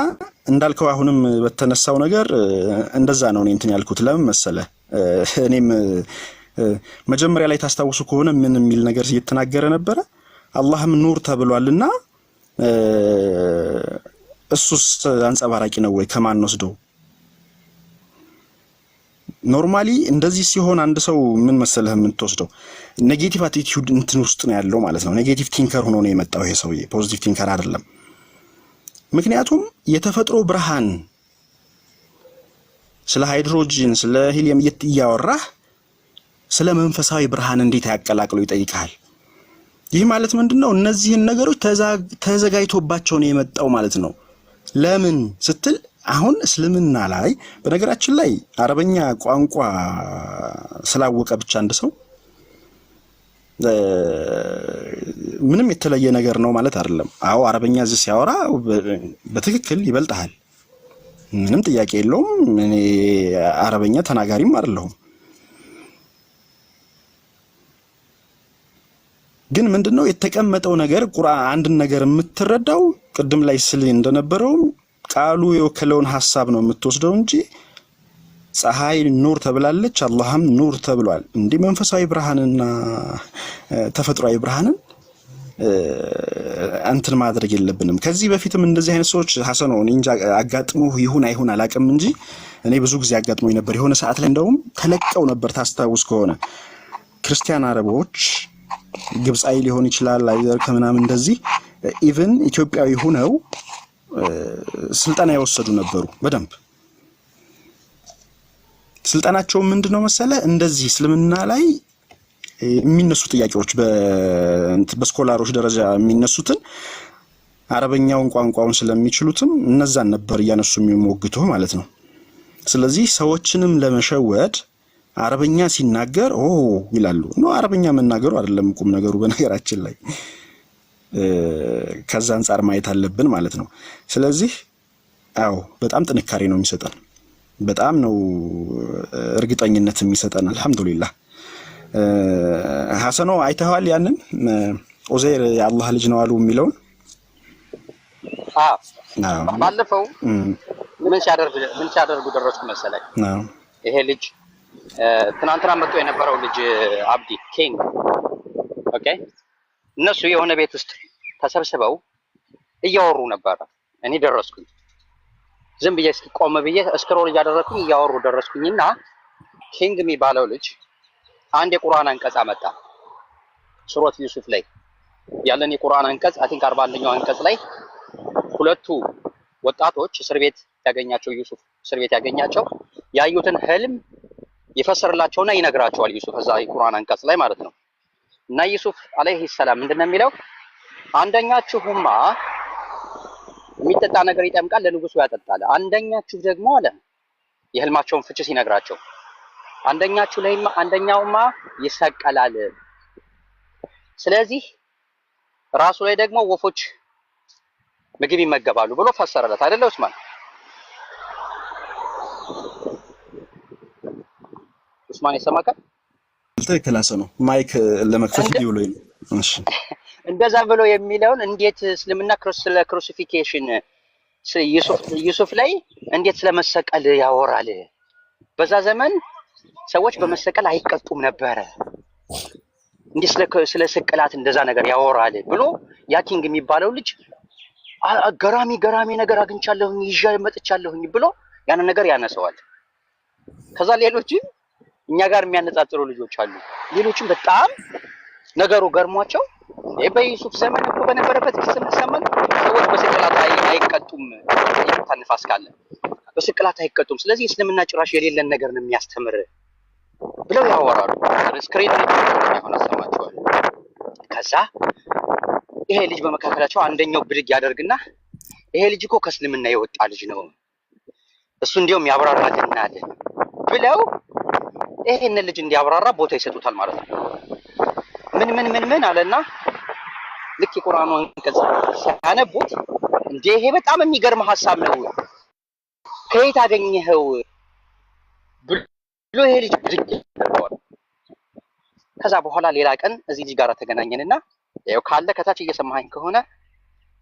S9: እንዳልከው አሁንም በተነሳው ነገር እንደዛ ነው እኔ እንትን ያልኩት። ለምን መሰለህ? እኔም መጀመሪያ ላይ ታስታውሱ ከሆነ ምን የሚል ነገር እየተናገረ ነበረ። አላህም ኑር ተብሏልና እሱስ አንጸባራቂ ነው ወይ ከማን ወስደው? ኖርማሊ እንደዚህ ሲሆን አንድ ሰው ምን መሰለህ የምትወስደው ኔጌቲቭ አቲቲዩድ እንትን ውስጥ ነው ያለው ማለት ነው። ኔጌቲቭ ቲንከር ሆኖ ነው የመጣው ይሄ ሰውዬ፣ ፖዚቲቭ ቲንከር አይደለም። ምክንያቱም የተፈጥሮ ብርሃን ስለ ሃይድሮጅን ስለ ሂሊየም እያወራህ ስለ መንፈሳዊ ብርሃን እንዴት ያቀላቅሎ ይጠይቃል። ይህ ማለት ምንድነው? እነዚህን ነገሮች ተዘጋጅቶባቸው ነው የመጣው ማለት ነው። ለምን ስትል አሁን እስልምና ላይ በነገራችን ላይ አረበኛ ቋንቋ ስላወቀ ብቻ አንድ ሰው ምንም የተለየ ነገር ነው ማለት አይደለም። አዎ አረበኛ እዚህ ሲያወራ በትክክል ይበልጣል፣ ምንም ጥያቄ የለውም። እኔ አረበኛ ተናጋሪም አይደለሁም። ግን ምንድነው የተቀመጠው ነገር ቁርአን አንድን ነገር የምትረዳው ቅድም ላይ ስል እንደነበረው ቃሉ የወከለውን ሐሳብ ነው የምትወስደው እንጂ ፀሐይ ኑር ተብላለች፣ አላህም ኑር ተብሏል። እንዲህ መንፈሳዊ ብርሃንና ተፈጥሯዊ ብርሃንን እንትን ማድረግ የለብንም። ከዚህ በፊትም እንደዚህ አይነት ሰዎች ሐሰኖ እንጃ አጋጥሞ ይሁን አይሁን አላቅም እንጂ እኔ ብዙ ጊዜ አጋጥሞኝ ነበር። የሆነ ሰዓት ላይ እንደውም ተለቀው ነበር ታስታውስ ከሆነ ክርስቲያን አረቦች ግብጻዊ ሊሆን ይችላል አይደል ከምናምን እንደዚህ ኢቭን ኢትዮጵያዊ ሆነው ስልጣና የወሰዱ ነበሩ። በደንብ ስልጣናቸው ምንድነው መሰለ እንደዚህ እስልምና ላይ የሚነሱ ጥያቄዎች በስኮላሮች ደረጃ የሚነሱትን አረበኛውን ቋንቋውን ስለሚችሉትም እነዛን ነበር እያነሱ የሚሞግቱ ማለት ነው። ስለዚህ ሰዎችንም ለመሸወድ አረበኛ ሲናገር ኦ ይላሉ። ነው አረበኛ መናገሩ አይደለም ቁም ነገሩ በነገራችን ላይ ከዛ አንፃር ማየት አለብን ማለት ነው። ስለዚህ አዎ በጣም ጥንካሬ ነው የሚሰጠን፣ በጣም ነው እርግጠኝነት የሚሰጠን። አልহামዱሊላህ ሐሰኖ አይተዋል ያንን ኡዘይር የአላህ ልጅ ነው አሉ የሚለውን
S14: ባለፈው ምን ሲያደርጉ ደረስኩ መሰለኝ። ይሄ ልጅ ትናንትና መጥቶ የነበረው ልጅ አብዲ ኪንግ ኦኬ፣ እነሱ የሆነ ቤት ውስጥ ተሰብስበው እያወሩ ነበር። እኔ ደረስኩኝ፣ ዝም ብዬ ቆም ብዬ ስክሮል እያደረኩኝ እያወሩ ደረስኩኝና ኪንግ የሚባለው ልጅ አንድ የቁርአን አንቀጽ አመጣ። ሱረት ዩሱፍ ላይ ያለን የቁርአን አንቀጽ አይ ቲንክ 41ኛው አንቀጽ ላይ ሁለቱ ወጣቶች እስር ቤት ያገኛቸው ዩሱፍ እስር ቤት ያገኛቸው ያዩትን ህልም ይፈስርላቸውና ይነግራቸዋል። ዩሱፍ እዛ የቁርአን አንቀጽ ላይ ማለት ነው። እና ዩሱፍ አለይሂ ሰላም ምንድነው የሚለው? አንደኛችሁማ የሚጠጣ ነገር ይጠምቃል፣ ለንጉሱ ያጠጣል። አንደኛችሁ ደግሞ አለ የህልማቸውን ፍቺ ሲነግራቸው አንደኛውማ ይሰቀላል። ስለዚህ ራሱ ላይ ደግሞ ወፎች ምግብ ይመገባሉ ብሎ ፈሰረለት አይደለ ኡስማን? ኡስማን ይሰማካል?
S9: ተከላሰ ነው ማይክ ለመክፈት ዲውሎኝ። እሺ
S14: እንደዛ ብሎ የሚለውን እንዴት እስልምና ስለ ክሩሲፊኬሽን ዩሱፍ ላይ እንዴት ስለመሰቀል ያወራል? በዛ ዘመን ሰዎች በመሰቀል አይቀጡም ነበረ፣ እንዴት ስለ ስቅላት እንደዛ ነገር ያወራል ብሎ ያ ኪንግ የሚባለው ልጅ ገራሚ ነገር አግኝቻለሁኝ ይዤ መጥቻለሁኝ ብሎ ያን ነገር ያነሰዋል። ከዛ ሌሎችም እኛ ጋር የሚያነጻጽሩ ልጆች አሉ። ሌሎችም በጣም ነገሩ ገርሟቸው በዩሱፍ ዘመን እኮ በነበረበት ዘመን ሰዎች በስቅላት አይቀጡም፣ የሞት ንፋስ ካለ በስቅላት አይቀጡም፣ ስለዚህ እስልምና ጭራሽ የሌለን ነገር ነው የሚያስተምር ብለው ያወራሉ። ስክሪን ላይ ሆነ አሰማቸዋል። ከዛ ይሄ ልጅ በመካከላቸው አንደኛው ብድግ ያደርግና ይሄ ልጅ እኮ ከእስልምና የወጣ ልጅ ነው፣ እሱ እንዲያውም ያብራራልናል ብለው ይሄን ልጅ እንዲያብራራ ቦታ ይሰጡታል ማለት ነው። ምን አለና ልክ የቁርአኑ አንቀጽ ሲያነቡት እንዴ ይሄ በጣም የሚገርም ሐሳብ ነው፣ ከየት አገኘኸው ብሎ ይሄ ልጅ ብድግ ያደርገዋል። ከዛ በኋላ ሌላ ቀን እዚህ ልጅ ጋር ተገናኘንና ያው ካለ ከታች እየሰማኸኝ ከሆነ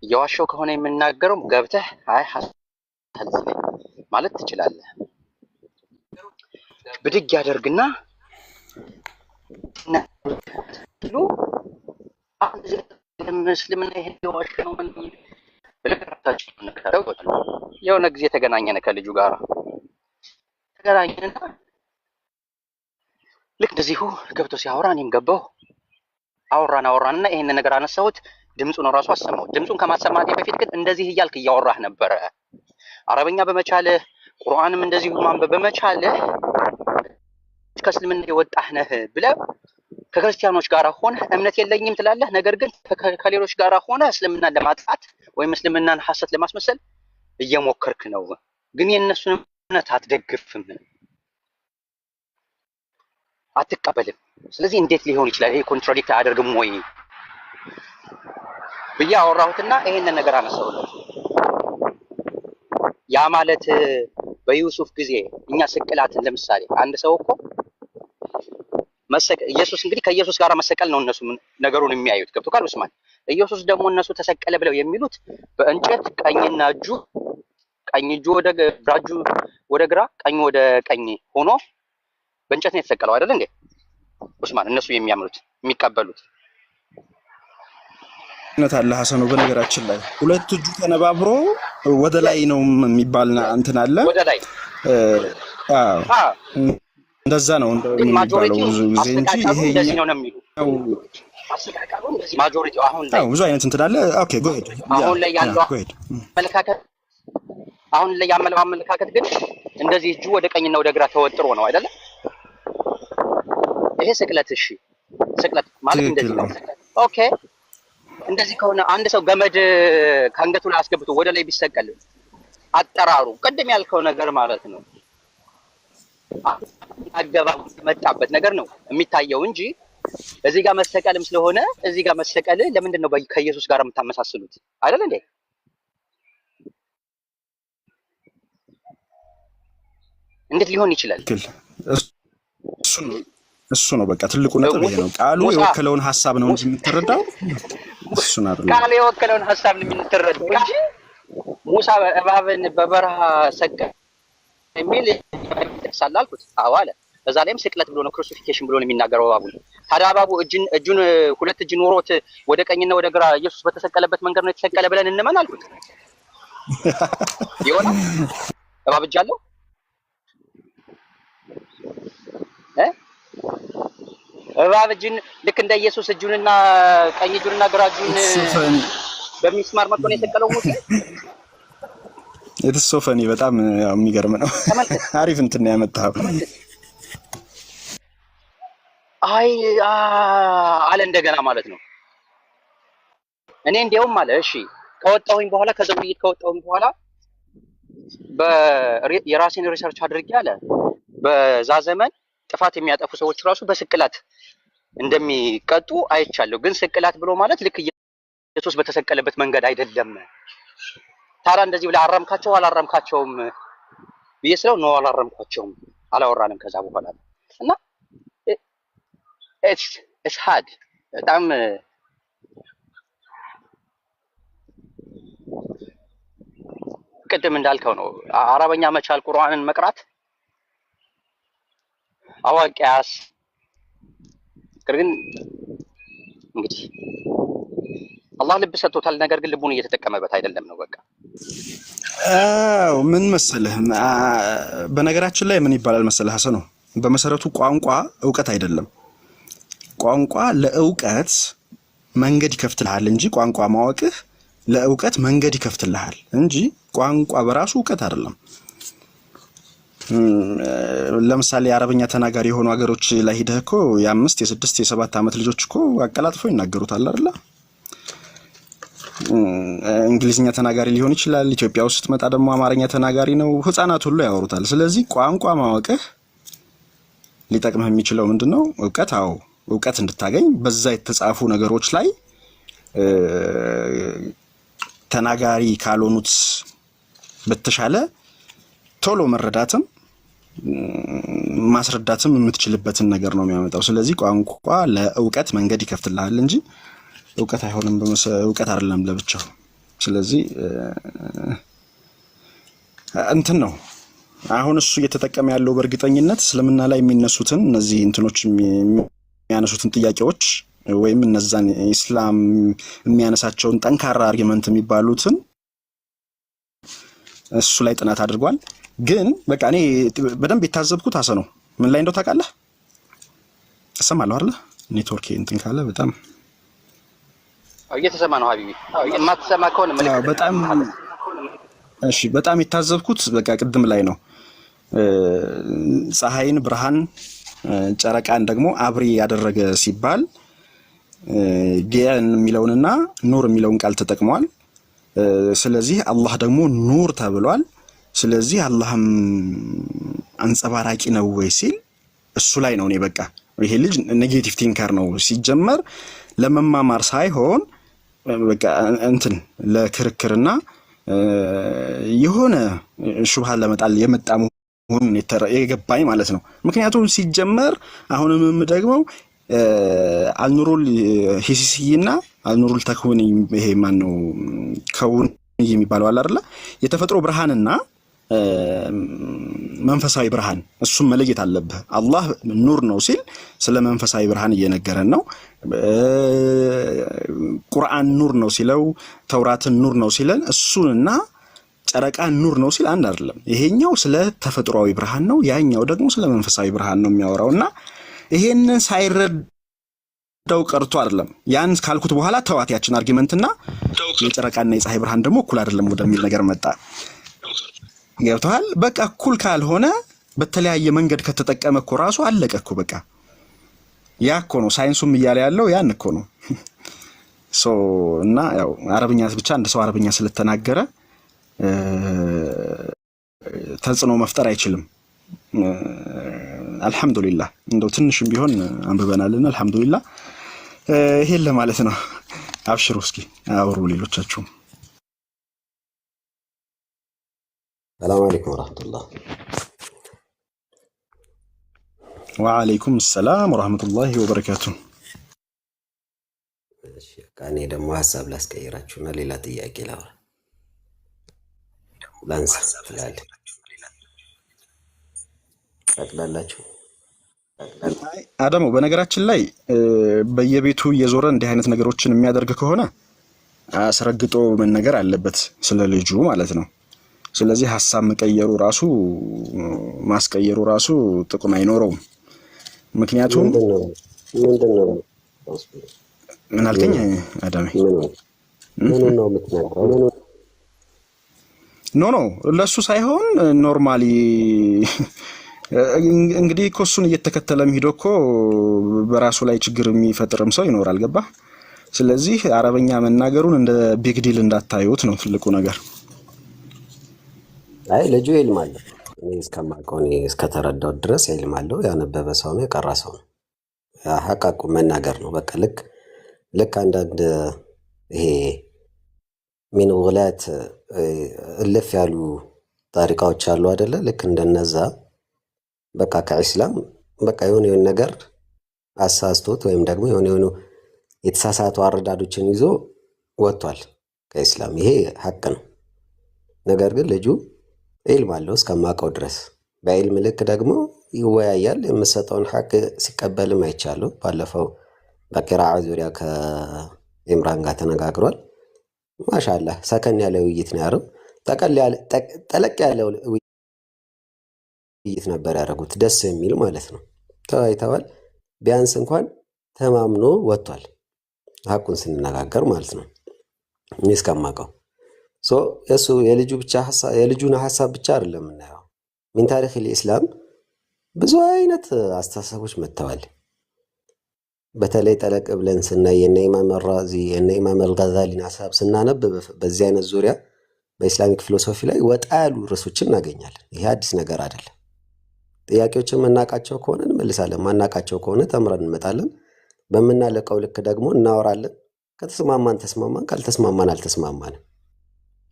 S14: እየዋሸው ከሆነ የምናገረው ገብተህ አይ ሐሳብ ማለት ትችላለህ ብድግ ያደርግና ሁሉ እስልምና ይሄ የዋሸ ነው ምን የሆነ ጊዜ ተገናኘን ከልጁ ጋር ተገናኘንና ልክ እንደዚሁ ገብቶ ሲያወራ እኔም ገባሁ። አወራንና ይሄን ነገር አነሳሁት። ድምፁን ራሱ አሰማው። ድምፁን ከማሰማቴ በፊት ግን እንደዚህ እያልክ እያወራህ ነበረ። አረበኛ በመቻልህ ቁርአንም እንደዚሁ ማንበብ በመቻልህ ከእስልምና የወጣህ ነህ ብለህ ከክርስቲያኖች ጋር ሆነህ እምነት የለኝም ትላለህ። ነገር ግን ከሌሎች ጋር ሆነህ እስልምናን ለማጥፋት ወይም እስልምናን ሐሰት ለማስመሰል እየሞከርክ ነው። ግን የእነሱን እምነት አትደግፍም፣ አትቀበልም። ስለዚህ እንዴት ሊሆን ይችላል? ይሄ ኮንትራዲክት አያደርግም ወይ ብዬ አወራሁትና ይሄንን ነገር አነሳሁለት። ያ ማለት በዩሱፍ ጊዜ እኛ ስቅላትን ለምሳሌ አንድ ሰው እኮ ኢየሱስ እንግዲህ ከኢየሱስ ጋር መሰቀል ነው እነሱ ነገሩን የሚያዩት። ገብቶካል ኡስማን? ኢየሱስ ደግሞ እነሱ ተሰቀለ ብለው የሚሉት በእንጨት ቀኝ እጁ ወደ ግራ ቀኙ ወደ ቀኝ ሆኖ በእንጨት ነው የተሰቀለው አይደል እንዴ ኡስማን? እነሱ የሚያምኑት የሚቀበሉት
S9: እውነት አለ ሐሰኑ። በነገራችን ላይ ሁለት እጁ ተነባብሮ ወደ ላይ ነው የሚባል እንትን አለ
S14: ወደ ላይ
S9: እንደዛ ነው እንደሚባለው ብዙ ጊዜ እንጂ ይሄ
S14: እንደዚህ ነው የሚሉ ማጆሪቲው አሁን ላይ
S9: ብዙ አይነት እንትን አለ። ኦኬ ጎ ሄድ።
S14: አሁን ላይ ያለው አመለካከት ግን እንደዚህ እጁ ወደ ቀኝና ወደ ግራ ተወጥሮ ነው አይደለ? ይሄ ስቅለት። እሺ ስቅለት ማለት እንደዚህ ነው። ኦኬ እንደዚህ ከሆነ አንድ ሰው ገመድ ከአንገቱ ላይ አስገብቶ ወደ ላይ ቢሰቀል አጠራሩ ቅድም ያልከው ነገር ማለት ነው አገባብ መጣበት ነገር ነው የሚታየው እንጂ እዚህ ጋር መሰቀልም ስለሆነ እዚህ ጋር መሰቀል ለምንድን ነው ከኢየሱስ ጋር የምታመሳስሉት? አይደል እንዴ? እንዴት ሊሆን ይችላል?
S9: እሱ ነው በቃ ትልቁ ነጥብ ይሄ ነው። ቃሉ የወከለውን ሐሳብ ነው እንጂ የምትረዳው እሱን አይደለም።
S14: ቃሉ የወከለውን ሐሳብ ነው የምትረዳው እንጂ ሙሳ እባብን በበረሃ ሰቀለ የሚል ይጠቅሳል አልኩት። አዎ አለ። በዛ ላይም ስቅለት ብሎ ነው ክሩሲፊኬሽን ብሎ ነው የሚናገረው እባቡ። ታዲያ እባቡ እጁን ሁለት እጅ ኖሮት ወደ ቀኝና ወደ ግራ ኢየሱስ በተሰቀለበት መንገድ ነው የተሰቀለ ብለን እንመን አልኩት። ይሆናል እባብ እጅ አለው እባብ እጁን ልክ እንደ ኢየሱስ እጁንና ቀኝ እጁንና ግራ እጁን በሚስማር መጥቶ ነው የሰቀለው ሙሴ።
S9: የተሶፈኒ በጣም የሚገርም ነው። አሪፍ እንትን ነው ያመጣው።
S14: አይ አለ እንደገና ማለት ነው። እኔ እንዲያውም አለ እሺ ከወጣሁኝ በኋላ ከዘውይት ከወጣሁኝ በኋላ የራሴን ሪሰርች አድርጌ አለ በዛ ዘመን ጥፋት የሚያጠፉ ሰዎች ራሱ በስቅላት እንደሚቀጡ አይቻለሁ። ግን ስቅላት ብሎ ማለት ልክ ኢየሱስ በተሰቀለበት መንገድ አይደለም። ታዲያ እንደዚህ ብለህ አራምካቸው አላራምካቸውም ብዬ ስለው ነው አላራምኳቸውም፣ አላወራንም ከዛ በኋላ እና it's hard በጣም ቅድም እንዳልከው ነው። አረበኛ መቻል ቁርአንን መቅራት አዋቂያስ ግን እንግዲህ አላህ ልብ ሰጥቶታል። ነገር ግን ልቡን እየተጠቀመበት አይደለም ነው በቃ።
S9: ምን መሰለህ፣ በነገራችን ላይ ምን ይባላል መሰለህ ሐሰኑ፣ በመሰረቱ ቋንቋ እውቀት አይደለም። ቋንቋ ለእውቀት መንገድ ይከፍትልሃል እንጂ ቋንቋ ማወቅህ ለእውቀት መንገድ ይከፍትልሃል እንጂ ቋንቋ በራሱ እውቀት አይደለም። ለምሳሌ አረበኛ ተናጋሪ የሆኑ ሀገሮች ላይ ሄደህ እኮ የ5 የ6 የ7 ዓመት ልጆች እኮ አቀላጥፈው ይናገሩታል አይደል? እንግሊዝኛ ተናጋሪ ሊሆን ይችላል። ኢትዮጵያ ውስጥ ስትመጣ ደግሞ አማርኛ ተናጋሪ ነው፣ ህፃናት ሁሉ ያወሩታል። ስለዚህ ቋንቋ ማወቅህ ሊጠቅምህ የሚችለው ምንድነው? እውቀት። አዎ እውቀት እንድታገኝ በዛ የተጻፉ ነገሮች ላይ ተናጋሪ ካልሆኑት በተሻለ ቶሎ መረዳትም ማስረዳትም የምትችልበትን ነገር ነው የሚያመጣው። ስለዚህ ቋንቋ ለእውቀት መንገድ ይከፍትልሃል እንጂ እውቀት አይሆንም። እውቀት አይደለም ለብቻው። ስለዚህ እንትን ነው አሁን እሱ እየተጠቀመ ያለው በእርግጠኝነት እስልምና ላይ የሚነሱትን እነዚህ እንትኖች የሚያነሱትን ጥያቄዎች ወይም እነዛን ኢስላም የሚያነሳቸውን ጠንካራ አርጊመንት የሚባሉትን እሱ ላይ ጥናት አድርጓል። ግን በቃ እኔ በደንብ የታዘብኩት ሐሰኑ ምን ላይ እንደው ታውቃለህ? እሰማለሁ አይደል? ኔትወርክ እንትን ካለ በጣም
S14: እየተሰማ ነው ሀቢቢ። የማትሰማ ከሆነ ምልክት
S9: በጣም እሺ። በጣም የታዘብኩት በቃ ቅድም ላይ ነው ፀሐይን ብርሃን ጨረቃን ደግሞ አብሪ ያደረገ ሲባል ዲያን የሚለውንና ኑር የሚለውን ቃል ተጠቅሟል። ስለዚህ አላህ ደግሞ ኑር ተብሏል። ስለዚህ አላህም አንጸባራቂ ነው ወይ ሲል እሱ ላይ ነው እኔ በቃ ይሄ ልጅ ኔጌቲቭ ቲንከር ነው ሲጀመር ለመማማር ሳይሆን በቃ እንትን ለክርክርና የሆነ ሹብሃን ለመጣል የመጣ መሆኑን የገባኝ ማለት ነው። ምክንያቱም ሲጀመር አሁንም ደግሞ አልኑሩል ሂሲሲና አልኑሩል ተክዊኒ ይሄ ማን ነው ከውን የሚባለው አለ አይደል? የተፈጥሮ ብርሃንና መንፈሳዊ ብርሃን እሱም መለየት አለብህ። አላህ ኑር ነው ሲል ስለ መንፈሳዊ ብርሃን እየነገረን ነው። ቁርአን ኑር ነው ሲለው ተውራትን ኑር ነው ሲለን እሱንና ጨረቃን ኑር ነው ሲል አንድ አይደለም። ይሄኛው ስለ ተፈጥሯዊ ብርሃን ነው፣ ያኛው ደግሞ ስለ መንፈሳዊ ብርሃን ነው የሚያወራውና ይሄንን ሳይረዳው ቀርቶ አይደለም። ያን ካልኩት በኋላ ተዋት ያችን አርጊመንትና የጨረቃና የፀሐይ ብርሃን ደግሞ እኩል አይደለም ወደሚል ነገር መጣ። ገብቶሃል? በቃ እኩል ካልሆነ በተለያየ መንገድ ከተጠቀመ እኮ ራሱ አለቀ እኮ በቃ ያ እኮ ነው ሳይንሱም እያለ ያለው ያን እኮ ነው። እና ያው አረብኛ ብቻ አንድ ሰው አረብኛ ስለተናገረ ተጽዕኖ መፍጠር አይችልም። አልহামዱሊላህ እንደው ትንሽም ቢሆን አንብበናልና አልহামዱሊላህ ይሄን ለማለት ነው። አብሽሩ እስኪ አውሩ ሌሎቻችሁ።
S15: ሰላም አለይኩም ወራህመቱላህ።
S9: ወአለይኩም ሰላም ወራህመቱላሂ ወበረካቱ።
S15: እሺ እኔ ደግሞ ሐሳብ ላስቀይራችሁና ሌላ ጥያቄ ላውራ ላንሳ ትላለህ ጠቅላላችሁ
S9: አደሙ። በነገራችን ላይ በየቤቱ እየዞረ እንዲህ አይነት ነገሮችን የሚያደርግ ከሆነ አስረግጦ መነገር አለበት ስለ ልጁ ማለት ነው። ስለዚህ ሐሳብ መቀየሩ ራሱ ማስቀየሩ ራሱ ጥቅም አይኖረውም። ምክንያቱም
S15: ምንድነው
S9: ምን አልከኝ አዳሜ?
S15: ምንድነው የምትነግረው?
S9: ኖ ለሱ ሳይሆን ኖርማሊ እንግዲህ እኮ እሱን እየተከተለም ሄዶ እኮ በራሱ ላይ ችግር የሚፈጥርም ሰው ይኖራል። ገባ? ስለዚህ አረበኛ መናገሩን እንደ ቢግ ዲል እንዳታዩት ነው ትልቁ ነገር።
S15: አይ ልጁ ይልማል እኔ እስከማውቀው እኔ እስከተረዳው ድረስ ይልማል። ያነበበ ሰው ነው፣ የቀራ ሰው ነው። ሐቃቁ መናገር ነው በቃ ልክ አንዳንድ ይሄ ምን ወላት እልፍ ያሉ ታሪካዎች አሉ አይደለ? ልክ እንደነዛ በቃ ከኢስላም በቃ የሆነ ነገር አሳስቶት ወይም ደግሞ የሆነ የተሳሳቱ አረዳዶችን ይዞ ወጥቷል ከኢስላም። ይሄ ሐቅ ነው። ነገር ግን ልጁ ኢልም አለው እስከማውቀው ድረስ። በኢልም ልክ ደግሞ ይወያያል። የምሰጠውን ሐቅ ሲቀበልም አይቻለሁ። ባለፈው በቂራዓ ዙሪያ ከኢምራን ጋር ተነጋግሯል። ማሻአላህ ሰከን ያለ ውይይት ነው ያደረው። ጠለቅ ያለ ውይይት ነበር ያደረጉት፣ ደስ የሚል ማለት ነው። ተወያይተዋል። ቢያንስ እንኳን ተማምኖ ወጥቷል፣ ሐቁን ስንነጋገር ማለት ነው። እኔ እስከማውቀው የሱ የልጁን ሐሳብ ብቻ አይደለም የምናየው። ሚን ታሪክ الاسلام ብዙ አይነት አስተሳሰቦች መጥተዋል። በተለይ ጠለቅ ብለን ስናይ የነ ኢማም አልራዚ የነ ኢማም አልጋዛሊን ሐሳብ ስናነብ በዚህ አይነት ዙሪያ በኢስላሚክ ፊሎሶፊ ላይ ወጣ ያሉ ርዕሶችን እናገኛለን። ይሄ አዲስ ነገር አይደለም። ጥያቄዎችን መናቃቸው ከሆነ እንመልሳለን፣ ማናቃቸው ከሆነ ተምረን እንመጣለን። በመናለቀው ልክ ደግሞ እናወራለን። ከተስማማን ተስማማን፣ ካልተስማማን አልተስማማንም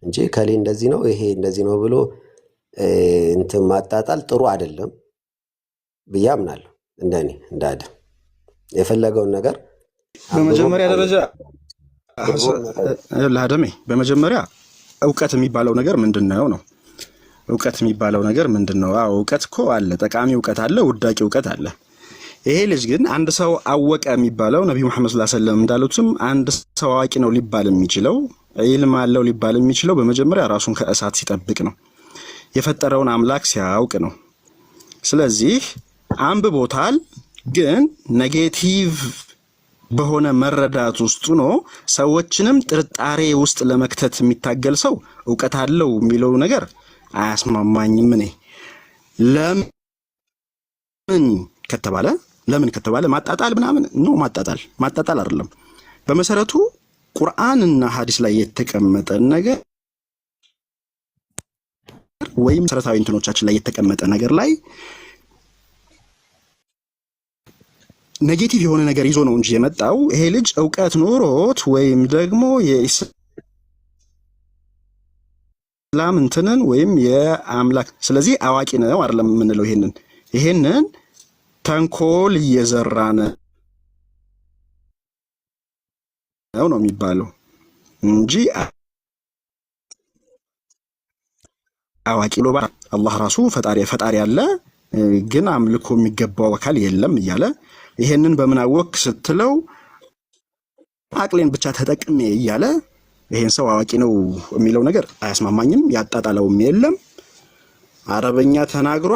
S15: እንጂ ከሌ እንደዚህ ነው ይሄ እንደዚህ ነው ብሎ እንትን ማጣጣል ጥሩ አይደለም ብዬ አምናለሁ። እንደኔ እንዳደ የፈለገውን ነገር
S9: በመጀመሪያ ደረጃ ለአደሜ በመጀመሪያ እውቀት የሚባለው ነገር ምንድነው ነው? እውቀት የሚባለው ነገር ምንድነው? አዎ እውቀት እኮ አለ፣ ጠቃሚ እውቀት አለ፣ ውዳቂ እውቀት አለ። ይሄ ልጅ ግን አንድ ሰው አወቀ የሚባለው ነብዩ መሐመድ ሰለላሁ ዐለይሂ ወሰለም እንዳሉትም አንድ ሰው አዋቂ ነው ሊባል የሚችለው ኢልም አለው ሊባል የሚችለው በመጀመሪያ ራሱን ከእሳት ሲጠብቅ ነው፣ የፈጠረውን አምላክ ሲያውቅ ነው። ስለዚህ አንብቦታል፣ ግን ኔጌቲቭ በሆነ መረዳት ውስጥ ሆኖ ሰዎችንም ጥርጣሬ ውስጥ ለመክተት የሚታገል ሰው እውቀት አለው የሚለው ነገር አያስማማኝም። እኔ ለምን ከተባለ ማጣጣል ምናምን ነው። ማጣጣል አይደለም። በመሰረቱ ቁርአንና ሐዲስ ላይ የተቀመጠ ነገር ወይም መሰረታዊ እንትኖቻችን ላይ የተቀመጠ ነገር ላይ ኔጌቲቭ የሆነ ነገር ይዞ ነው እንጂ የመጣው ይሄ ልጅ እውቀት ኖሮት ወይም ደግሞ የኢስላም እንትንን ወይም የአምላክ ስለዚህ አዋቂ ነው አይደለም የምንለው። ይሄንን ተንኮል እየዘራነ ነው የሚባለው እንጂ አዋቂ ሎባ አላህ ራሱ ፈጣሪ ያለ ግን አምልኮ የሚገባው አካል የለም እያለ ይሄንን በምን አወቅ ስትለው አቅሌን ብቻ ተጠቅሜ እያለ ይሄን ሰው አዋቂ ነው የሚለው ነገር አያስማማኝም። ያጣጣለውም የለም። አረበኛ ተናግሮ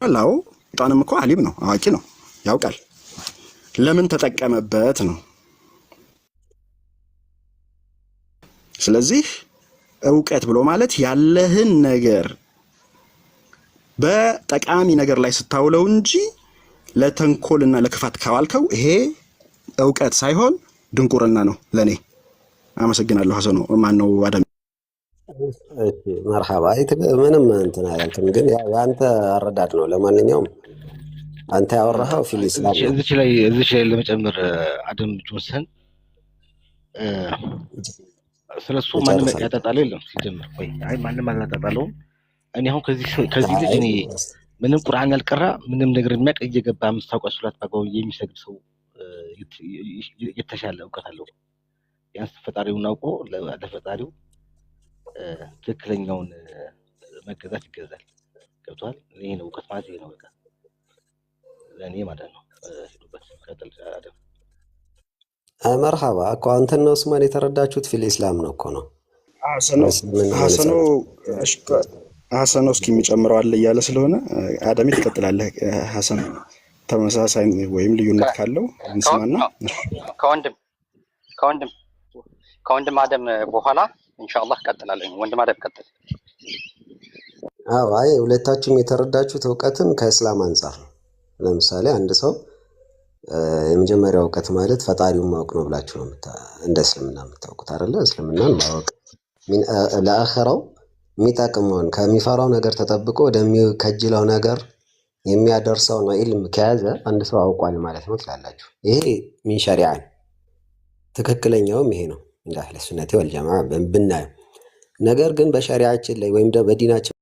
S9: አላው ጣንም እኮ አሊም ነው፣ አዋቂ ነው፣ ያውቃል። ለምን ተጠቀመበት ነው። ስለዚህ እውቀት ብሎ ማለት ያለህን ነገር በጠቃሚ ነገር ላይ ስታውለው እንጂ ለተንኮልና ለክፋት ካዋልከው ይሄ እውቀት ሳይሆን ድንቁርና ነው ለኔ። አመሰግናለሁ። ሐሰኑ ማን ነው አዳም?
S15: እሺ መርሐባ። ምንም እንትን አላልክም፣ ግን ያንተ አረዳድ ነው። ለማንኛውም አንተ ያወራኸው ፊልስላም
S10: እዚች ላይ ለመጨመር አደም ጆንሰን ስለሱ ማንም ያጣጣለው የለም ሲጀምር። አይ ማንም አላጣጣለውም። እኔ አሁን ከዚህ ልጅ እኔ ምንም ቁርአን ያልቀራ ምንም ነገር የሚያውቅ እየገባ 5 አውቃት ሶላት ባጋው የሚሰግድ ሰው የተሻለ እውቀት አለው። ያንስ ፈጣሪውን አውቆ ለፈጣሪው ትክክለኛውን መገዛት ይገዛል። ገብቷል? ይሄ ነው እውቀት ማለት፣ ይሄ ነው በቃ ለእኔ ማለት ነው። ሄዱበት ቀጥል አደም።
S15: መርሐባ እኮ አንተና ዑስማን የተረዳችሁት ፊል ኢስላም ነው እኮ ነው።
S9: ሐሰኑ እስኪ የሚጨምረው አለ እያለ ስለሆነ አዳሚ ትቀጥላለህ። ሐሰኑ ተመሳሳይ ወይም ልዩነት ካለው እንስማና
S14: ከወንድም አደም በኋላ ኢንሻአላህ ቀጥላለሁ። ወንድም አደም ቀጥል።
S15: አዎ አይ ሁለታችሁም የተረዳችሁት እውቀትን ከእስላም አንፃር ነው። ለምሳሌ አንድ ሰው የመጀመሪያው እውቀት ማለት ፈጣሪውን ማወቅ ነው ብላችሁ ነው እንደ እስልምና የምታውቁት አይደለ? እስልምናን ማወቅ ለአኺራው የሚጠቅመውን ከሚፈራው ነገር ተጠብቆ ወደሚከጅለው ነገር የሚያደርሰውን ኢልም ከያዘ አንድ ሰው አውቋል ማለት ነው ትላላችሁ። ይሄ ሚን ሸሪዓን ትክክለኛውም ይሄ ነው እንደ አህለ ሱነቲ ወል ጀማዓ ብናየው። ነገር ግን በሸሪዓችን ላይ ወይም በዲናችን